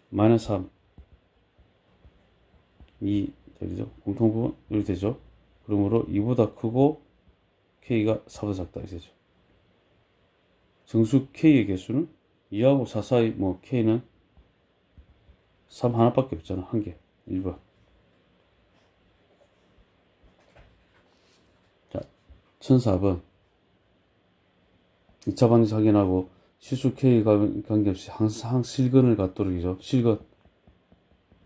Speaker 1: 마이너스 3 2 되죠. 공통부분 이렇게 되죠. 그러므로 2보다 크고 k가 4보다 작다. 이렇게 되죠. 정수 k의 개수는 2하고 4 사이 뭐 k는 3 하나밖에 없잖아. 한 개. 1번. 자, 1004번. 2차 방정식 확인하고 실수 k가 관계없이 항상 실근을 갖도록이죠. 실근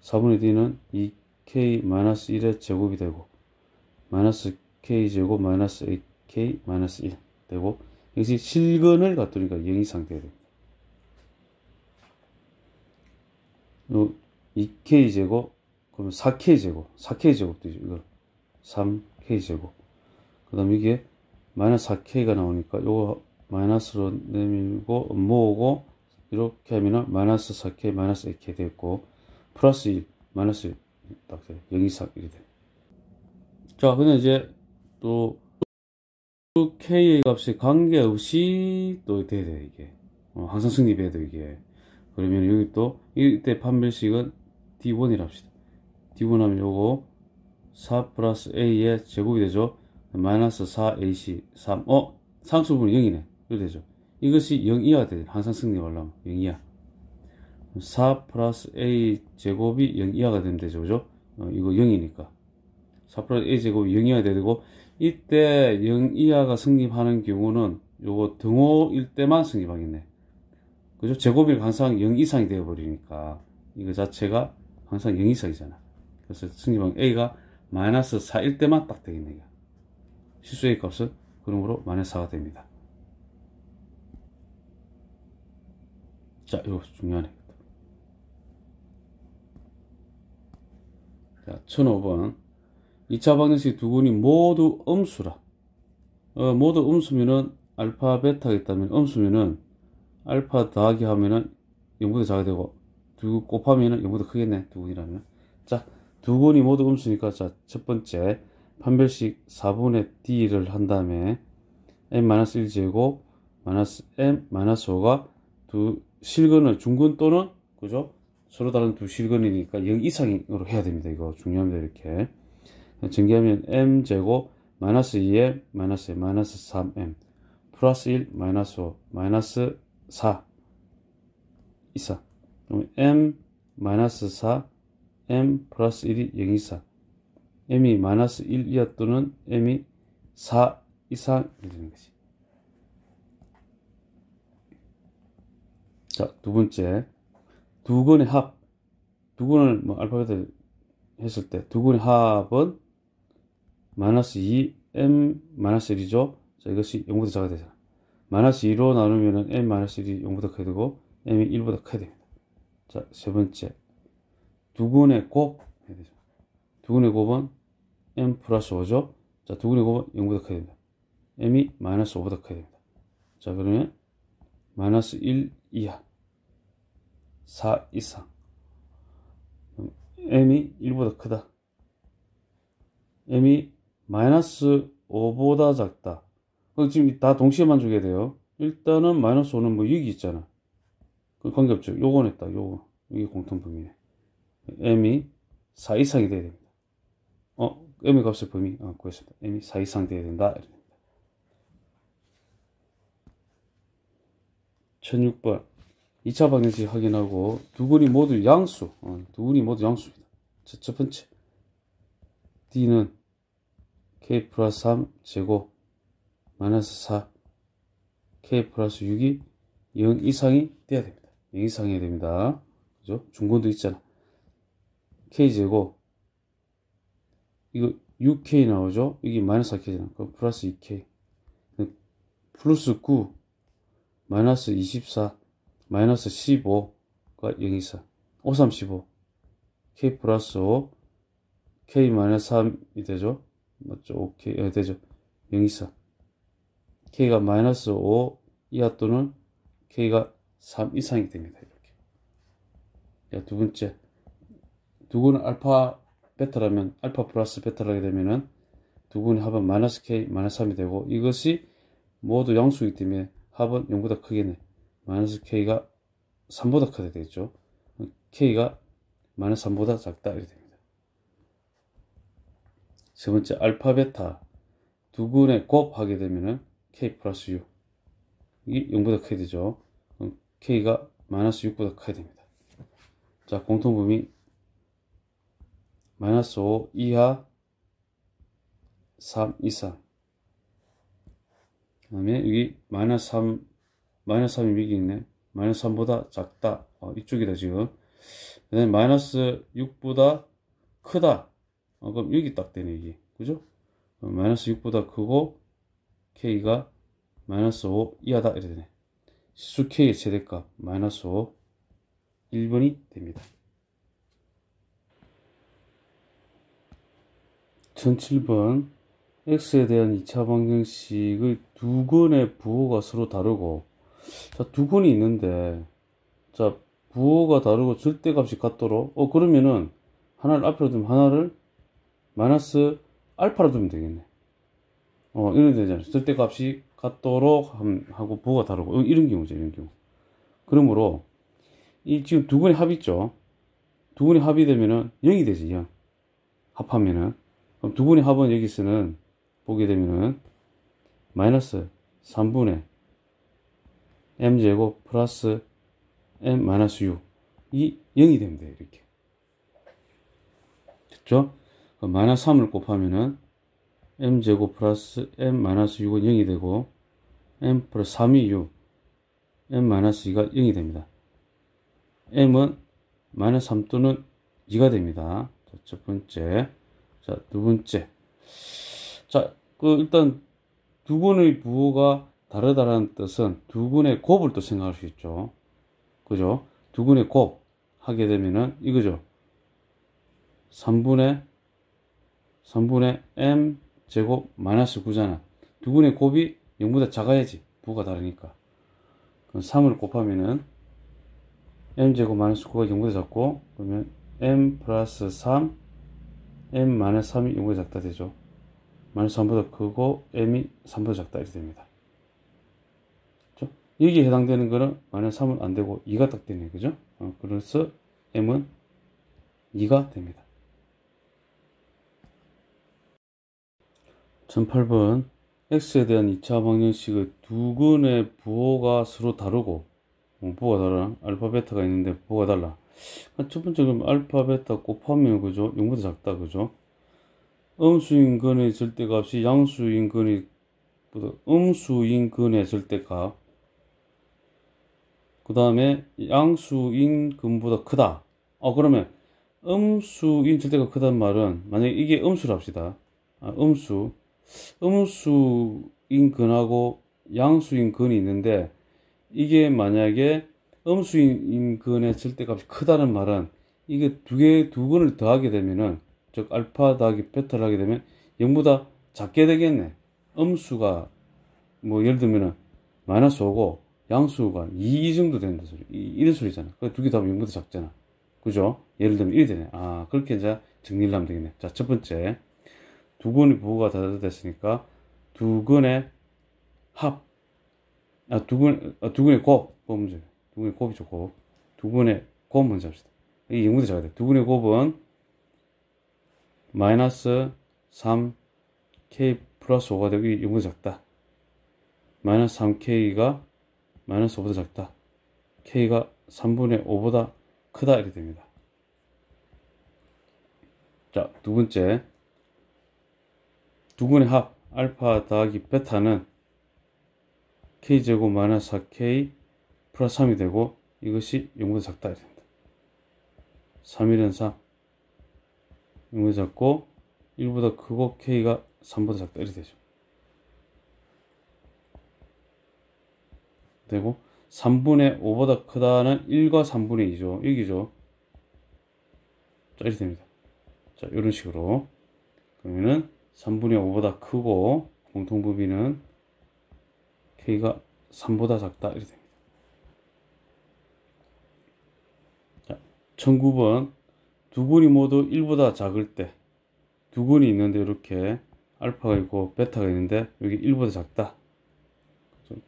Speaker 1: 4분의 d는 2k-1의 제곱이 되고 마이너스 k제곱 마이너스 8k 마이너스 1 되고, 역시 실근을 갖도록이니까 0 이상 돼야 됩니다. 2k제곱 그러면 4k제곱도 되죠. 이거 3k제곱 그 다음에 이게 마이너스 4k가 나오니까 요거 마이너스로 내밀고 모으고 이렇게 하면은 마이너스 4k 마이너스 8k 됐고 플러스 1 마이너스 1 딱 돼요. 0 이상 이렇게 돼요. 자, 근데 이제 또 k의 값에 관계없이 또 돼야 돼. 이게 항상 성립해야 돼. 이게 그러면 여기 또 이때 판별식은 D1이라 합시다. D1 하면 요거 4 플러스 A의 제곱이 되죠. 마이너스 4AC 3 상수분이 0이네. 이렇게 되죠. 이것이 0 이하가 돼요. 항상 성립하려면 0 이하. 4 플러스 A 제곱이 0 이하가 되면 되죠. 그죠? 이거 0이니까 4 플러스 A 제곱이 0 이하가 되고, 이때 0 이하가 성립하는 경우는 요거 등호일 때만 성립하겠네. 그죠? 제곱이 항상 0 이상이 되어버리니까 이거 자체가 항상 0 이상이잖아. 그래서 성립한 A가 마이너스 4일 때만 딱 되겠네. 실수 A 값은 그러므로 마이너스 4가 됩니다. 자, 이거 중요하네. 자, 1005번. 2차 방정식 두 군이 모두 음수라. 모두 음수면은 알파 베타겠다면 음수면은 알파 더하기 하면은 0보다 작게 되고 두 곱하면은 0보다 크겠네. 두 군이라면. 자, 두 군이 모두 음수니까 자, 첫 번째 판별식 4분의 d를 한 다음에 m-1제곱 m-5가 두 실근을 중근 또는 그죠? 서로 다른 두 실근이니까 0 이상으로 해야 됩니다. 이거 중요합니다. 이렇게 전개하면 m제곱 마이너스 2m 마이너스 3m 플러스 1 마이너스 5 마이너스 4 이상. 그러면 m 마이너스 4 m 플러스 1이 0 이상. m이 마이너스 1 이하 또는 m이 4 이상이 되는 것이. 자, 두 번째. 두 근의 합. 두 근을 뭐 알파벳을 했을 때 두 근의 합은 마이너스 2 m 마이너스 1이죠. 자, 이것이 0보다 작아야 되잖아. 마이너스 2로 나누면은 m 마이너스 1이 0보다 커야 되고 m이 1보다 커야 됩니다. 자, 세 번째. 두 근의 곱 해야 되죠. 두 근의 곱은 m 플러스 5죠. 자, 두 근의 곱은 0보다 커야 됩니다. m이 마이너스 5보다 커야 됩니다. 자, 그러면 마이너스 1 이하 4 이상 m이 1보다 크다. m이 마이너스 5보다 작다. 지금 다 동시에만 주게 돼요. 일단은 마이너스 5는 뭐 6이 있잖아. 그 관계없죠. 요건 했다. 요거. 이게 공통범위네. m이 4 이상이 돼야 됩니다. m의 값의 범위 구했습니다. m이 4 이상 돼야 된다. 1006번 2차 방정식 확인하고 두 근이 모두 양수. 두 근이 모두 양수입니다. 첫 번째 d는 k 플러스 3 제곱 마이너스 4 k 플러스 6이 0 이상이 돼야 됩니다. 0 이상이 해야 됩니다. 그죠? 중근도 있잖아. k 제곱 이거 6k 나오죠? 이게 마이너스 4k잖아. 그럼 플러스 2k 플러스 9 마이너스 24 마이너스 15가 0 이상 5, 3, 15 k 플러스 5 k 마이너스 3이 되죠? 맞죠? 오케이 되죠? 0 이상 k가 마이너스 5 이하 또는 k가 3 이상이 됩니다. 이렇게. 자, 두 번째 두 근은 알파 베타라면 알파 플러스 베타라게 되면은 두 근의 합은 마이너스 k 마이너스 3이 되고 이것이 모두 양수이기 때문에 합은 0보다 크겠네. 마이너스 k가 3보다 크게 되겠죠. k가 마이너스 3보다 작다 이렇게 됩니다. 세 번째 알파 베타 두 근의 곱하게 되면은 k 플러스 6 이 0보다 크게 되죠. 그럼 k가 마이너스 6보다 크게 됩니다. 자, 공통범위 마이너스 5 이하 3 이상. 그 다음에 여기 마이너스 3이 위기 있네. 마이너스 3보다 작다. 이쪽이다 지금. 그 다음에 마이너스 6보다 크다. 그럼 여기 딱 되네 이게. 그죠? 마이너스 6보다 크고 k가 마이너스 5 이하다 이렇게 되네. 실수 k의 최대값 마이너스 5 1번이 됩니다. 1007번 x에 대한 2차 방정식의 두 근의 부호가 서로 다르고 자, 두 근이 있는데 자, 부호가 다르고 절대값이 같도록 그러면은 하나를 앞으로 두면 하나를 마이너스 알파로 두면 되겠네. 이런 되잖아요. 절대값이 같도록 하고 부호가 다르고 이런 경우죠. 이런 경우. 그러므로 이 지금 두 근의 합이 있죠. 두 근의 합이 되면은 0이 되지. 0. 합하면은 그럼 두 근의 합은 여기서는 보게 되면은 마이너스 3분의 m제곱 플러스 m 마이너스 6 이 0이 됩니다. 이렇게. 됐죠? 그럼 마이너스 3을 곱하면은 m제곱 플러스 m 마이너스 6은 0이 되고 m 플러스 3이 6 m 마이너스 2가 0이 됩니다. m은 마이너스 3 또는 2가 됩니다. 자, 첫 번째. 자, 두 번째. 자, 일단 두 군의 부호가 다르다는 뜻은 두 군의 곱을 또 생각할 수 있죠. 그죠? 두 군의 곱 하게 되면은 이거죠. 3분의 m 제곱 마이너스 9잖아. 두 군의 곱이 0보다 작아야지. 부호가 다르니까. 그럼 3을 곱하면은 m 제곱 마이너스 9가 0보다 작고, 그러면 m 플러스 3, m 마이너스 3이 0보다 작다 되죠. 마이너스 3보다 크고 m이 3보다 작다 이렇게 됩니다. 그렇죠? 여기에 해당되는 거는 마이너스 3은 안 되고 2가 딱 되네요. 그죠? 그래서 m은 2가 됩니다. 1008번 x에 대한 2차 방정식의 두 근의 부호가 서로 다르고 부호가 달라. 알파 베타가 있는데 부호가 달라. 첫 번째 그럼 알파 베타 곱하면 그죠? 0보다 작다 그죠? 음수인 근의 절대값이 양수인 근의 음수인 근의 절대값, 그 다음에 양수인 근보다 크다. 그러면 음수인 절대값 크다는 말은 만약에 이게 음수라 합시다. 음수인 근하고 양수인 근이 있는데 이게 만약에 음수인 근의 절대값이 크다는 말은 이게 두 근을 더하게 되면은 즉 알파 더하기 베타를 하게 되면 0보다 작게 되겠네. 음수가 뭐 예를 들면은 마이너스 5고 양수가 2 정도 된다 소리. 이런 소리잖아. 그 두 개 다 0보다 작잖아. 그죠? 예를 들면 이래 되네. 그렇게 이제 정리를 하면 되겠네. 자, 첫 번째. 두 근의 부호가 다 됐으니까 두 근의 합. 두 근의 곱. 문제. 두 근의 곱이죠, 곱. 두 근의 곱 먼저 합시다. 이게 0보다 작아야 돼. 두 근의 곱은 마이너스 3k 플러스 5가 되고 0보다 작다. 마이너스 3k가 마이너스 5보다 작다. k가 3분의 5보다 크다 이렇게 됩니다. 자, 두 번째. 두 근의 합 알파 더하기 베타는 k제곱 마이너스 4k 플러스 3이 되고 이것이 0보다 작다 이렇게 됩니다. 3일은 3 0보다 작고 1보다 크고 k가 3보다 작다 이렇게 되죠. 되고 3분의 5보다 크다는 1과 3분의 2죠. 여기죠. 자, 이렇게 됩니다. 자, 이런 식으로 그러면은 3분의 5보다 크고 공통부비는 k가 3보다 작다 이렇게 됩니다. 자, 1009번 두 근이 모두 1보다 작을 때 두 근이 있는데 이렇게 알파가 있고 베타가 있는데 여기 1보다 작다.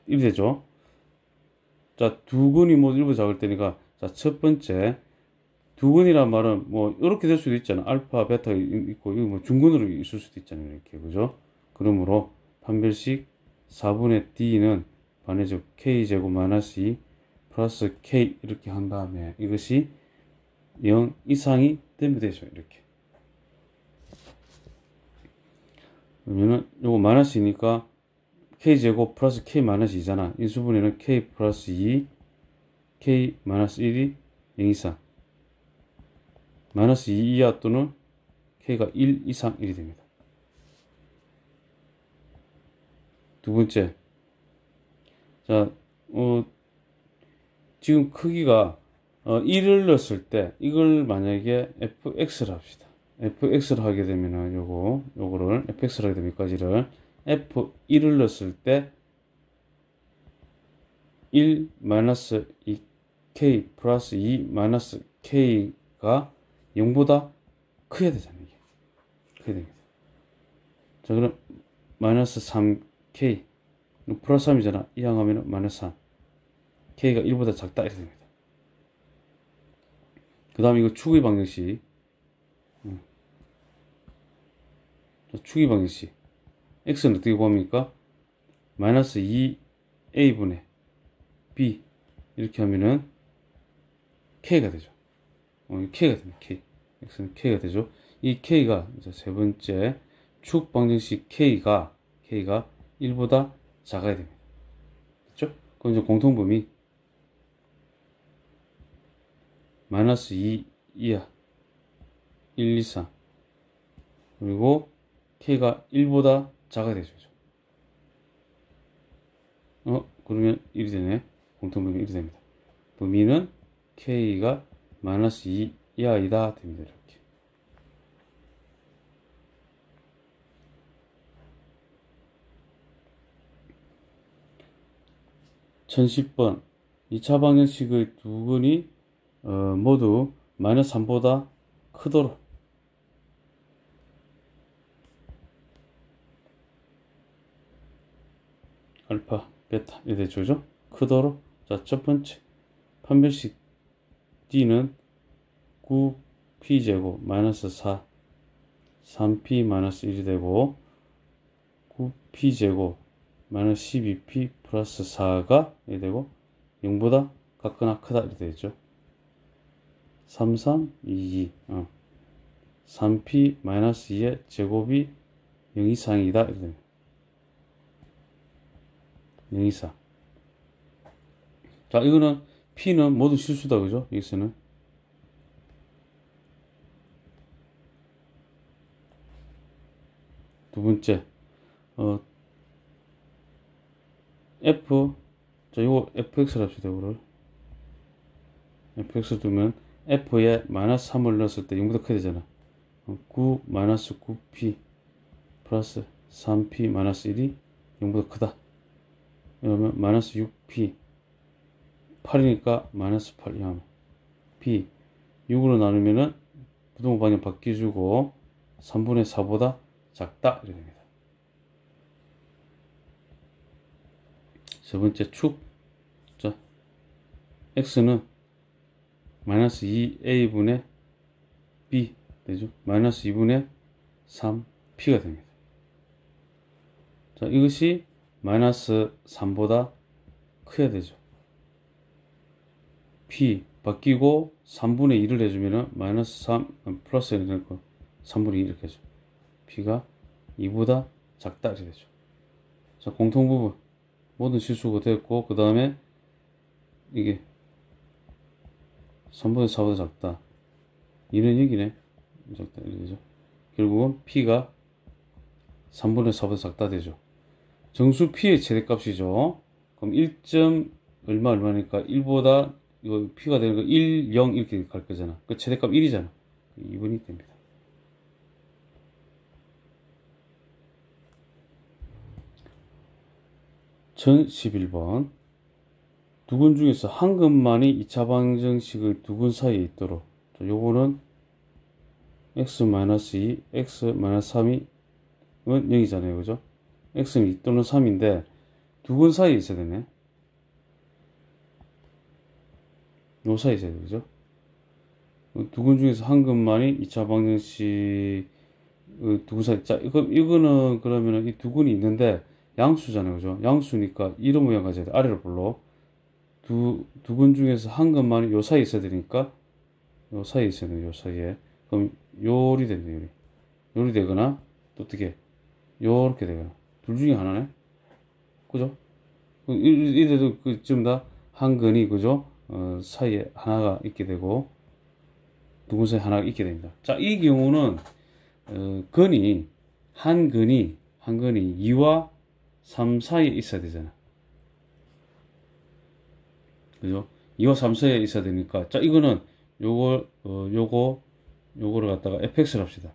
Speaker 1: 이렇게 되죠. 자, 두 근이 모두 1보다 작을 때니까 자, 첫 번째 두 근이란 말은 뭐 이렇게 될 수도 있잖아. 알파, 베타가 있고 이거 뭐 중근으로 있을 수도 있잖아요. 이렇게 그죠? 그러므로 판별식 4분의 d는 반해적 k제곱 마이너스 2 플러스 k 이렇게 한 다음에 이것이 0 이상이 되면 되죠. 이렇게. 그러면은 요거 마이너스이니까 k제곱 플러스 k 마이너스 2잖아. 인수분해는 k 플러스 2 k 마이너스 1이 0 이상 마이너스 2 이하 또는 k가 1 이상 1이 됩니다. 두 번째. 자, 지금 크기가 1을 넣었을 때 이걸 만약에 fx를 합시다. fx를 하게 되면은 요거를 fx를 하게 되면 여기까지를 f1을 넣었을 때 1 마이너스 2k 플러스 2 마이너스 k가 0보다 크게 되잖아요. 이게. 크게 됩니다. 자, 그럼 마이너스 3k 플러스 3이잖아. 이항하면 마이너스 3 k가 1보다 작다 이렇게 됩니다. 그 다음에 이거 추의 방정식. 추의 방정식. x는 어떻게 구합니까? 마이너스 2a분의 b 이렇게 하면은 k가 되죠. k가 됩니다. k. x는 k가 되죠. 이 k가 이제 세 번째 축 방정식 k가 1보다 작아야 됩니다. 그렇죠? 그럼 이제 공통범위 마이너스 2 이하 1 이상 그리고 k가 1보다 작아야 되죠. 그러면 1이 되네. 공통분모 1이 됩니다. 범위는 K가 마이너스 2 이하이다 됩니다. 이렇게. (1010번) 2차 방정식의 두 근이 모두 마이너스 3보다 크도록 알파, 베타 이렇게 되죠. 크도록. 자, 첫 번째 판별식 D는 9P제곱 마이너스 4 3P 마이너스 1이 되고 9P제곱 마이너스 12P 플러스 4가 이렇게 되고 0보다 같거나 크다 이렇게 되죠. 3, 3, 2, 2 3P 마이너스 2의 제곱이 0 이상이다 이렇게 됩니다. 0 이상. 자, 이거는 P는 모두 실수다 그죠? 여기서는 두 번째 F, 자, 이거 fx를 합시다. 이거를 fx 두면 f에 마이너스 3을 넣었을 때 0보다 커야 되잖아. 9 마이너스 9p 플러스 3p 마이너스 1이 0보다 크다. 그러면 마이너스 6p 8이니까 마이너스 8 이하면 p 6으로 나누면은 부동호 방향 바뀌어주고 3분의 4보다 작다 이렇게 됩니다. 세 번째 축. 자, x는 마이너스 2a분의 b 되죠. 마이너스 2분의 3p가 됩니다. 자, 이것이 마이너스 3보다 커야 되죠. p 바뀌고 3분의 2를 해주면은 마이너스 3 플러스 1이 되고 3분의 2 이렇게 해줘. p가 2보다 작다 이렇게 되죠. 자, 공통부분 모든 실수가 됐고, 그 다음에 이게 3분의 4보다 작다. 2는 여기네. 작다. 이렇게 되죠. 결국은 P가 3분의 4보다 작다 되죠. 정수 P의 최대값이죠. 그럼 1. 얼마니까 1보다 이거 P가 되는 거 1, 0 이렇게 갈 거잖아. 그 최대값 1이잖아. 2분이 됩니다. (1011번) 두 근 중에서 한 근만이 2차 방정식의 두 근 사이에 있도록. 요거는 x-2, x-3이 0이잖아요. 그죠? x는 2 또는 3인데 두 근 사이에 있어야 되네. 요 사이에 있어야 돼. 그죠? 두 근 중에서 한 근만이 2차 방정식 두 근 사이. 자, 이거는 그러면은 이 두 근이 있는데 양수잖아요. 그죠? 양수니까 이런 모양 가져야 돼. 아래로 불러. 두 근 중에서 한 근만이 요 사이에 있어야 되니까 요 사이에 있어야 돼. 요 사이에. 그럼 요리 된다. 요리 되거나 또 어떻게 요렇게 되거나 둘 중에 하나네. 그죠? 이래도 그 지금 다 한 근이 그죠? 사이에 하나가 있게 되고 두 근 사이에 하나가 있게 됩니다. 자, 이 경우는 근이 한 근이 2와 3 사이에 있어야 되잖아. 그죠? 2와 3 사이에 있어야 되니까. 자, 이거는 요거를 갖다가 fx를 합시다.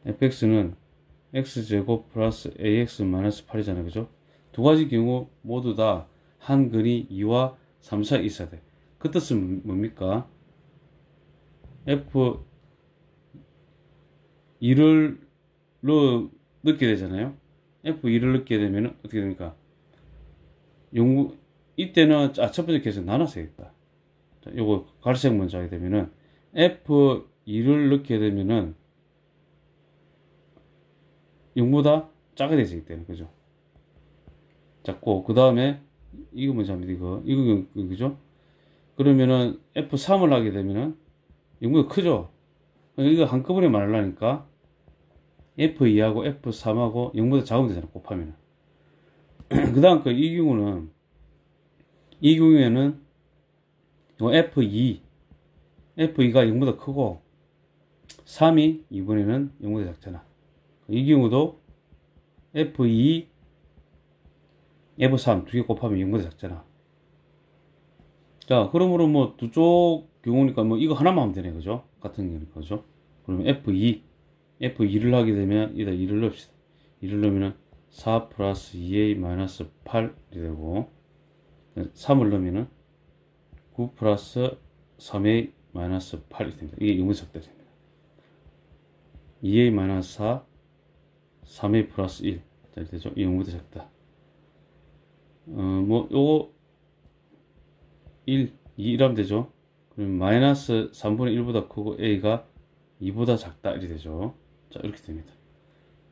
Speaker 1: fx는 x제곱 플러스 ax 마이너스 8이잖아요. 그죠? 두 가지 경우 모두 다 한 근이 2와 3 사이에 있어야 돼. 그 뜻은 뭡니까? f2를 넣게 되잖아요. f2를 넣게 되면 어떻게 됩니까? 이때는 첫 번째 케이스 나눠서 해야겠다. 자, 요거 갈색 먼저 하게 되면은 f2를 넣게 되면은 0보다 작게 되지 이때는. 그죠? 작고, 그 다음에 이거 먼저 합니다. 이거 그죠? 그러면은 f3을 하게 되면은 0보다 크죠? 이거 한꺼번에 말하려니까 f2하고 f3하고 0보다 작으면 되잖아. 곱하면은. 그 다음 이 경우에는 F2가 0보다 크고 3이 이번에는 0보다 작잖아. 이 경우도 F2, F3 두 개 곱하면 0보다 작잖아. 자, 그러므로 뭐 두 쪽 경우니까 뭐 이거 하나만 하면 되네, 그죠? 같은 경우니까, 그죠? 그러면 F2를 하게 되면 여기다 2를 넣읍시다. 2를 넣으면은 4 플러스 2a 마이너스 8이 되고, 3을 넣으면은 9 플러스 3a 마이너스 8이 됩니다. 이게 0보다 작다 됩니다. 2a 마이너스 4, 3a 플러스 1. 자, 이렇게 되죠? 0보다 작다. 뭐, 요거 1, 2라면 되죠. 그러면 마이너스 3분의 1보다 크고 a가 2보다 작다 이렇게 되죠. 자, 이렇게 됩니다.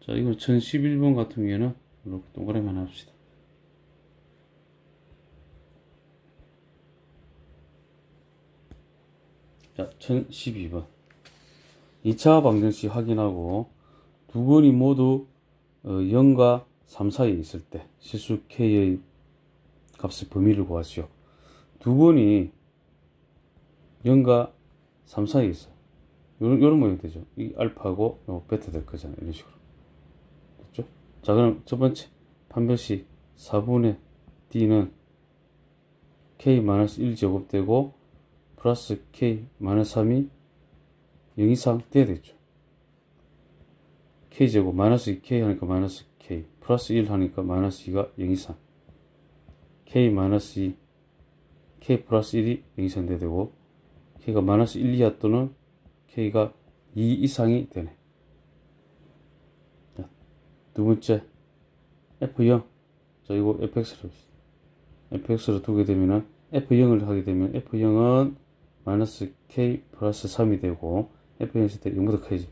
Speaker 1: 자, 이거 1011번 같은 경우에는 이렇게 동그라미 하나 합시다. 자, 1012번 2차 방정식 확인하고 두 번이 모두 0과 3 사이에 있을 때 실수 k의 값의 범위를 구하시오. 두 번이 0과 3 사이에 있어. 요런 모양이 되죠. 이 알파고 요 베타 될 거잖아요. 이런 식으로. 됐죠? 자, 그럼 첫 번째 판별식 4분의 d는 k-1 제곱되고 플러스 k-3이 0 이상 돼야 되겠죠. k제곱 마이너스 2k 하니까 마이너스 k 플러스 1 하니까 마이너스 2가 0 이상 k 마이너스 2 k 플러스 1이 0 이상 돼야 되고 k가 마이너스 1 이하 또는 k가 2 이상이 되네. 자, 두 번째 f0. 자, 이거 fx로 두게 되면은 f0을 하게 되면 f0은 마이너스 k 플러스 3이 되고 f0 있을 때 0보다 크지.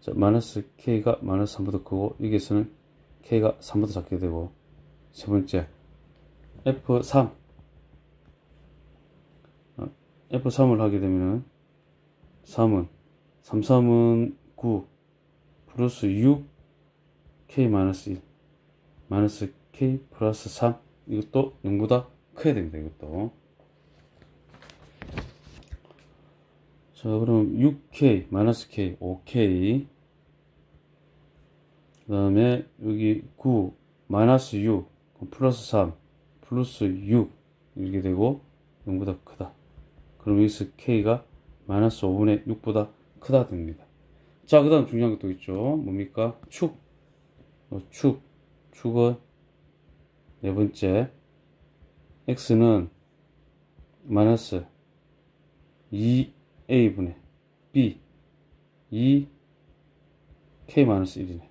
Speaker 1: 자, 마이너스 k가 마이너스 3보다 크고 여기에서는 k가 3보다 작게 되고. 세 번째 f3. f3을 하게 되면은 3은 9 플러스 6 k 마이너스 1 마이너스 k 플러스 3 이것도 0보다 커야 됩니다. 이것도. 자, 그럼 6k 마이너스 k 5k 그 다음에 여기 9 마이너스 6 플러스 3 플러스 6 이렇게 되고 0보다 크다. 그럼 여기서 k가 마이너스 5분의 6보다 크다 됩니다. 자, 그 다음 중요한 것도 있죠. 뭡니까? 축은 네 번째 x는 마이너스 2a분의 b 2k 마이너스 1이네.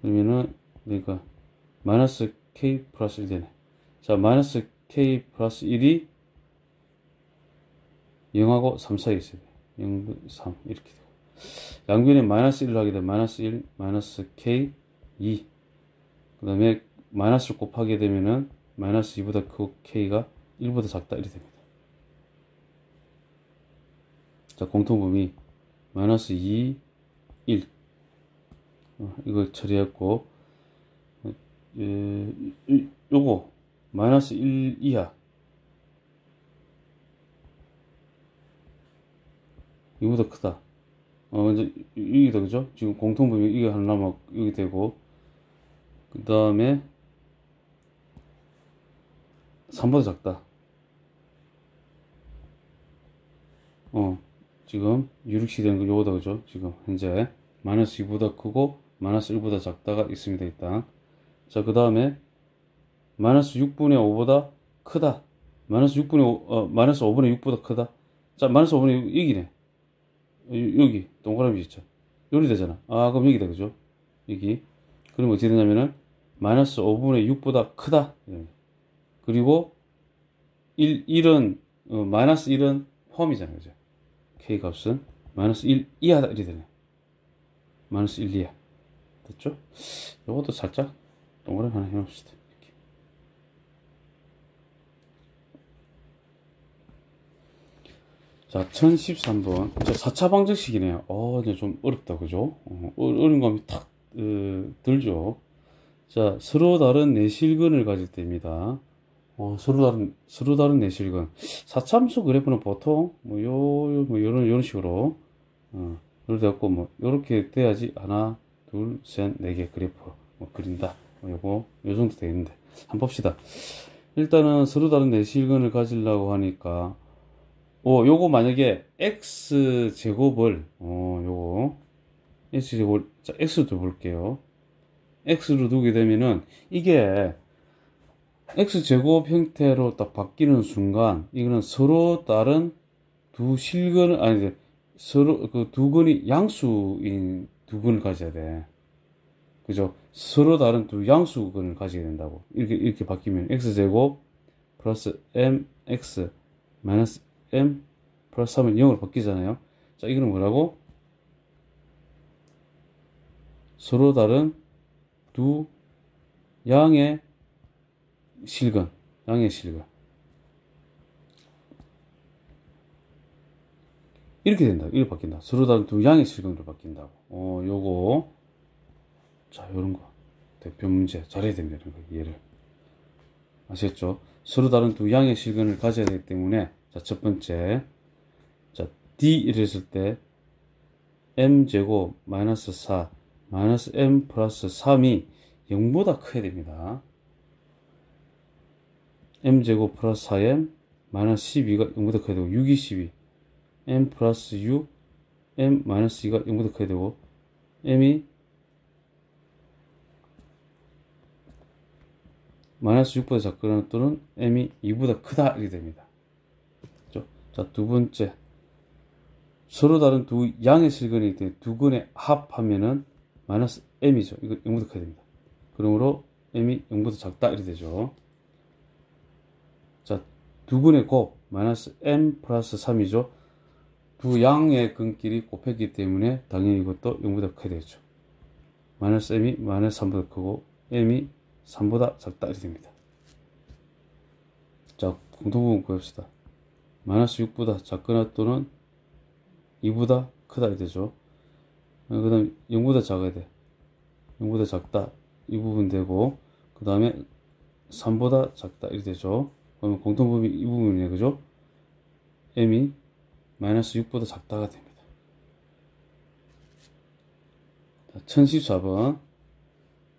Speaker 1: 그러면은 그러니까 마이너스 k 플러스 1 되네. 자, 마이너스 k 플러스 1이 0하고 3 사이에 있어요. 0, 3 이렇게 되고 양변에 마이너스 1을 하게 되면 마이너스 1, 마이너스 k, 2 그 다음에 마이너스를 곱하게 되면은 마이너스 2보다 크고 k가 1보다 작다 이렇게 됩니다. 자, 공통범위 마이너스 2, 1 이걸 처리했고 요거 마이너스 1 이하 이보다 크다. 이제 이게 더 그죠? 지금 공통범위 이게 하나 남아 여기 되고 그 다음에 3보다 작다. 지금 유력시 되는 거 요거다 그죠? 지금 현재 마이너스 2보다 크고 마이너스 1보다 작다가 있습니다. 일단 자, 그 다음에 마이너스 6분의 5보다 크다. 마이너스 5분의 6보다 크다. 자, 마이너스 5분의 6 여기네. 여기 동그라미 있죠. 여기 되잖아. 아, 그럼 여기다 그죠? 여기. 그럼 어떻게 되냐면은 마이너스 5분의 6보다 크다. 그리고 1은 마이너스 1은 포함이잖아요. 그죠? k 값은 마이너스 1 이하다 이렇게 되네. 마이너스 1 이하. 됐죠? 이것도 살짝 동그라미 하나 해놓읍시다. 이렇게. 자, 1013번. 자, 4차 방정식이네요. 이제 좀 어렵다, 그죠? 어려운 감이 탁 들죠. 자, 서로 다른 내실근을 가질 때입니다. 서로 다른 내실근. 4참수 그래프는 보통, 요런 식으로, 되었고, 뭐, 요렇게 돼야지 하나, 둘, 셋, 네 개 그래프 뭐 그린다. 요거, 요 정도 되겠는데. 한번 봅시다. 일단은 서로 다른 내실근을 가지려고 하니까, 요거 만약에 x제곱을, 요거, x제곱을, 자, x로 볼게요. x로 두게 되면은, 이게, x제곱 형태로 딱 바뀌는 순간, 이거는 서로 다른 두 실근을, 아니, 서로, 그 두 근이 양수인 두 근을 가져야 돼. 그죠? 서로 다른 두 양수근을 가지게 된다고. 이렇게 바뀌면, x제곱 플러스 mx 마이너스 m 플러스 3은 0으로 바뀌잖아요. 자, 이거는 뭐라고? 서로 다른 두 양의 실근, 양의 실근. 이렇게 된다. 이렇게 바뀐다. 서로 다른 두 양의 실근으로 바뀐다고. 요거. 자, 요런 거. 대표 문제 잘해야 됩니다. 이런 거. 이해를. 아시겠죠? 서로 다른 두 양의 실근을 가져야 되기 때문에, 자, 첫 번째. 자, D 이랬을 때, m제곱 마이너스 4 마이너스 m 플러스 3이 0보다 커야 됩니다. m제곱 플러스 4m 마이너스 12가 0보다 커야 되고 6이 12 m 플러스 6 m 마이너스 2가 0보다 커야 되고 m이 마이너스 6보다 작거나 또는 m이 2보다 크다 이렇게 됩니다. 그렇죠? 자, 두 번째 서로 다른 두 양의 실근이 있는데 두 근의 합하면은 마이너스 m이죠. 이거 0보다 커야 됩니다. 그러므로 m이 0보다 작다 이렇게 되죠. 자, 두 근의 곱 마이너스 m 플러스 3이죠. 두 양의 근끼리 곱했기 때문에 당연히 이것도 0보다 크게 되죠. 마이너스 m이 마이너스 3보다 크고 m이 3보다 작다 이렇게 됩니다. 자, 공통부분 구합시다. 마이너스 6보다 작거나 또는 2보다 크다 이렇게 되죠. 그 다음 0보다 작아야 돼. 0보다 작다 이 부분 되고 그 다음에 3보다 작다 이렇게 되죠. 그러면 공통부분이 이 부분이네. 그죠? m이 마이너스 6보다 작다가 됩니다. 1014번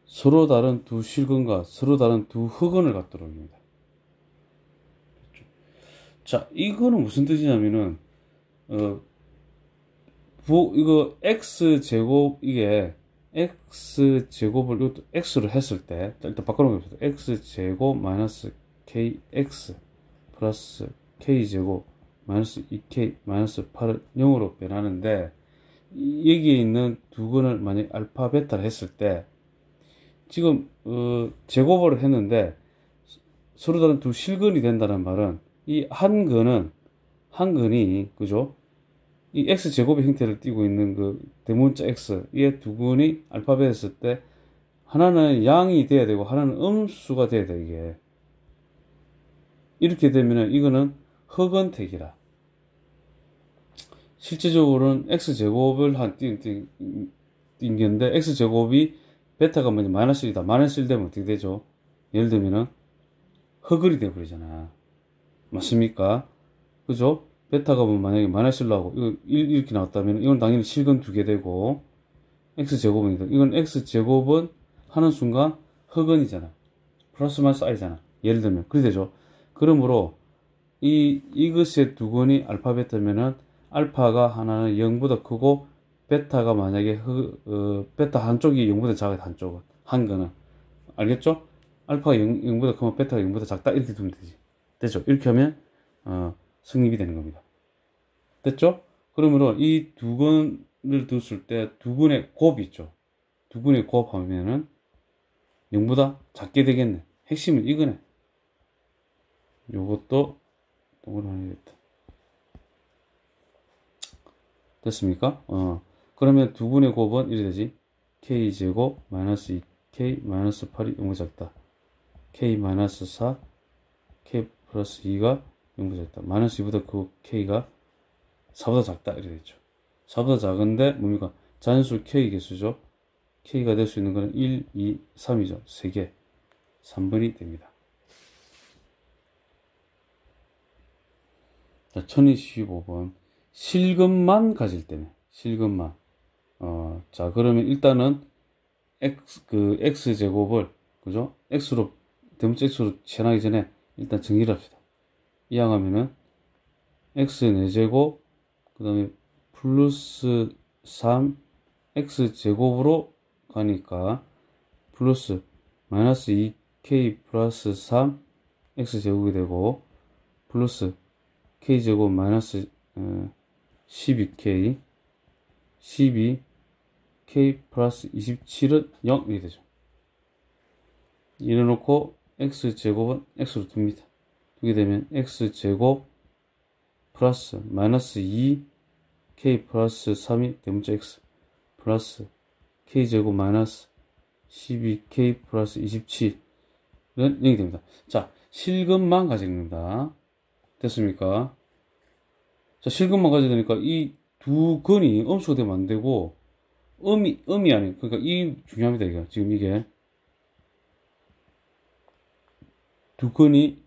Speaker 1: 서로 다른 두 실근과 서로 다른 두 흑은을 갖도록입니다. 자, 이거는 무슨 뜻이냐면은 이거 x제곱 이게 x제곱을 이것도 x로 했을 때 일단 바꿔놓겠습니다. x제곱 마이너스 kx 플러스 k제곱 마이너스 2k 마이너스 8은 0으로 변하는데 여기에 있는 두 근을 만약 알파 베타를 했을 때 지금 제곱을 했는데 서로 다른 두 실근이 된다는 말은 이 한 근이 그죠? 이 x제곱의 형태를 띠고 있는 그 대문자 x 이 두 근이 알파벳 했을 때 하나는 양이 돼야 되고 하나는 음수가 돼야 돼. 이게 이렇게 되면은 이거는 흑은택이라. 실제적으로는 x제곱을 띈 건데 x제곱이 베타가 뭐냐 마이너스 1이다. 마이너스 1 되면 어떻게 되죠? 예를 들면은 흑을이 돼버리잖아. 맞습니까? 그죠? 베타가 뭐 만약에 마이너스 1로 하고 이거 1 이렇게 나왔다면 이건 당연히 실근 2개 되고 x제곱입니다. 이건 x제곱은 하는 순간 흑은이잖아. 플러스 마이너스 i잖아. 예를 들면 그렇게 되죠. 그러므로 이것의 두 근이 알파 베타면은 알파가 하나는 0보다 크고 베타가 만약에 베타 한쪽이 0보다 작아요. 한쪽은 한 거는 알겠죠? 알파가 0보다 크면 베타가 0보다 작다 이렇게 두면 되지. 됐죠? 이렇게 하면 성립이 되는 겁니다. 됐죠? 그러므로 이 두 근을 뒀을 때 두 근의 곱이 있죠. 두 근의 곱 하면은 0보다 작게 되겠네. 핵심은 이거네. 요것도 동그라미 해야겠다. 됐습니까? 그러면 두 분의 곱은 이래 되지. k제곱 마이너스 2k 마이너스 8이 0보다 작다. k 마이너스 4 k 플러스 2가 0보다 작다. 마이너스 2보다 그 k가 4보다 작다. 이래 되죠. 4보다 작은데 뭡니까? 잔수 k 개수죠. k가 될 수 있는 거는 1, 2, 3이죠. 3개. 3번이 됩니다. 자, 1025번. 실근만 가질 때는, 실근만. 자, 그러면 일단은 x제곱을, 그죠? 대문자 x로 치환하기 전에 일단 정리를 합시다. 이항하면은 x 4제곱, 그 다음에 플러스 3 x제곱으로 가니까 플러스 마이너스 2k 플러스 3 x제곱이 되고 플러스 k제곱 마이너스 12k 12k 플러스 27은 0이 되죠. 이래놓고 x제곱은 x로 둡니다. 두게 되면 x제곱 플러스 마이너스 2k 플러스 3이 대문자 x 플러스 k제곱 마이너스 12k 플러스 27은 0이 됩니다. 자, 실근만 가지는 겁니다. 됐습니까? 자, 실근만 가져야 되니까 이 두 근이 음수가 되면 안 되고 음이 아닌, 그러니까 이 중요합니다. 이게 지금 이게 두 근이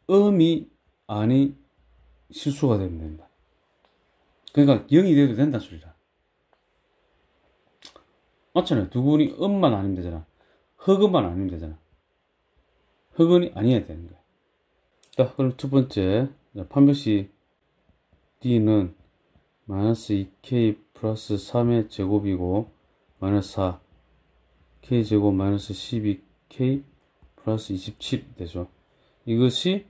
Speaker 1: 음이 아닌 실수가 되면 됩니다. 그러니까 0이 돼도 된다는 소리다. 맞잖아요. 두 근이 음만 아니면 되잖아. 흑음만 아니면 되잖아. 흑은이 아니어야 되는 거야. 자, 그럼 첫 번째 판별식 D는 마이너스 2k 플러스 3의 제곱이고 마이너스 4 k제곱 마이너스 12k 플러스 27 되죠. 이것이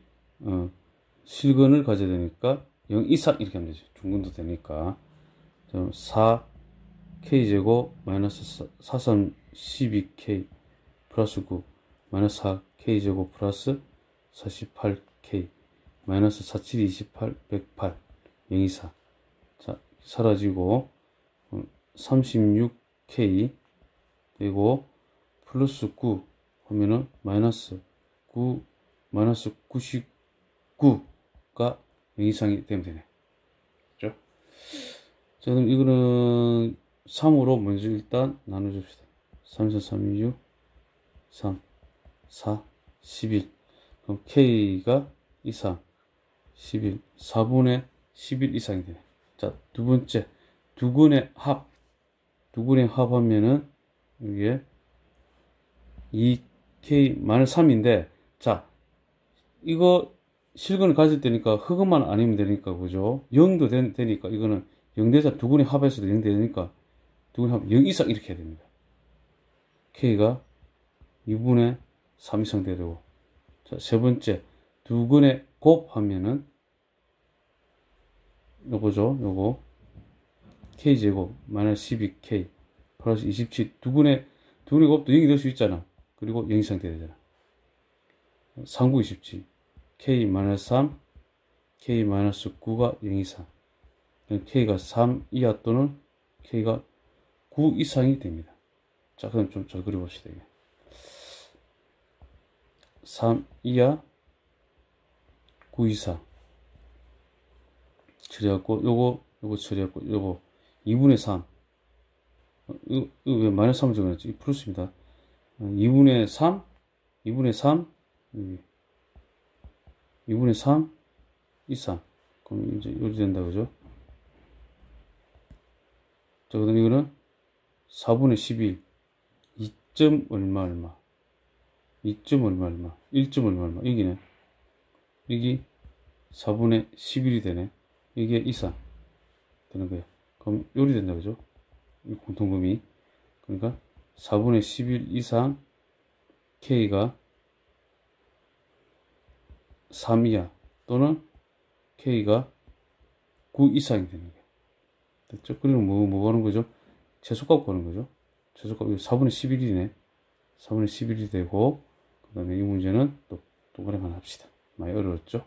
Speaker 1: 실근을 가져야 되니까 0 이상 이렇게 하면 되죠. 중근도 되니까 4 k제곱 마이너스 43 12k 플러스 9 마이너스 4 k제곱 플러스 48k 마이너스 47 28 108 0 24 자, 사라지고 36k 되고 플러스 9 하면은 마이너스 9 마이너스 99가 0 이상이 되면 되네. 그죠? 자, 그럼 이거는 3으로 먼저 일단 나눠줍시다. 3, 4, 3, 6, 3, 4, 11. 그럼 K가 이상, 11, 4분의 11 이상이 되네. 자, 두 번째, 두 근의 합하면은, 이게 2K-3인데, 자, 이거 실근을 가질 때니까 흑음만 아니면 되니까, 그죠? 0도 되니까, 이거는 0대자 두 근의 합에서도 0 되니까, 두 근의 합 0 이상 이렇게 해야 됩니다. K가 2분의 3 이상 돼야 되고, 자, 세 번째, 두 근의 곱하면은, 요거죠, 요거. K제곱, 마이너스 12K, 플러스 27. 두 근의 곱도 0이 될 수 있잖아. 그리고 0 이상 돼야 되잖아. 3, 9, 27. K 마이너스 3, K 마이너스 9가 0 이상. K가 3 이하 또는 K가 9 이상이 됩니다. 자, 그럼 좀 잘 그려봅시다, 이게. 3 이하, 9 이상. 처리하고, 요거 처리하고, 요거 2분의 3. 이거 왜 마이너스 3을 적어놨지? 이 플러스입니다. 2분의 3, 2분의 3, 여기. 2분의 3 이상. 그럼 이제 요리 된다, 그죠? 자, 그 다음에 이거는 4분의 11. 2점 얼마. 2점 얼마. 1점 얼마. 여기네. 여기 4분의 11이 되네. 이게 이상 되는 거예요. 그럼 요리 된다, 그죠? 이 공통범위. 그러니까 4분의 11 이상 K가 3 이하 또는 K가 9 이상이 되는 거예요. 됐죠? 그리고 뭐 하는 거죠? 최소값 구하는 거죠. 최소값, 4분의 11이네. 4분의 11이 되고, 그 다음에 이 문제는 또 동그라미 하나 합시다. 많이 어려웠죠?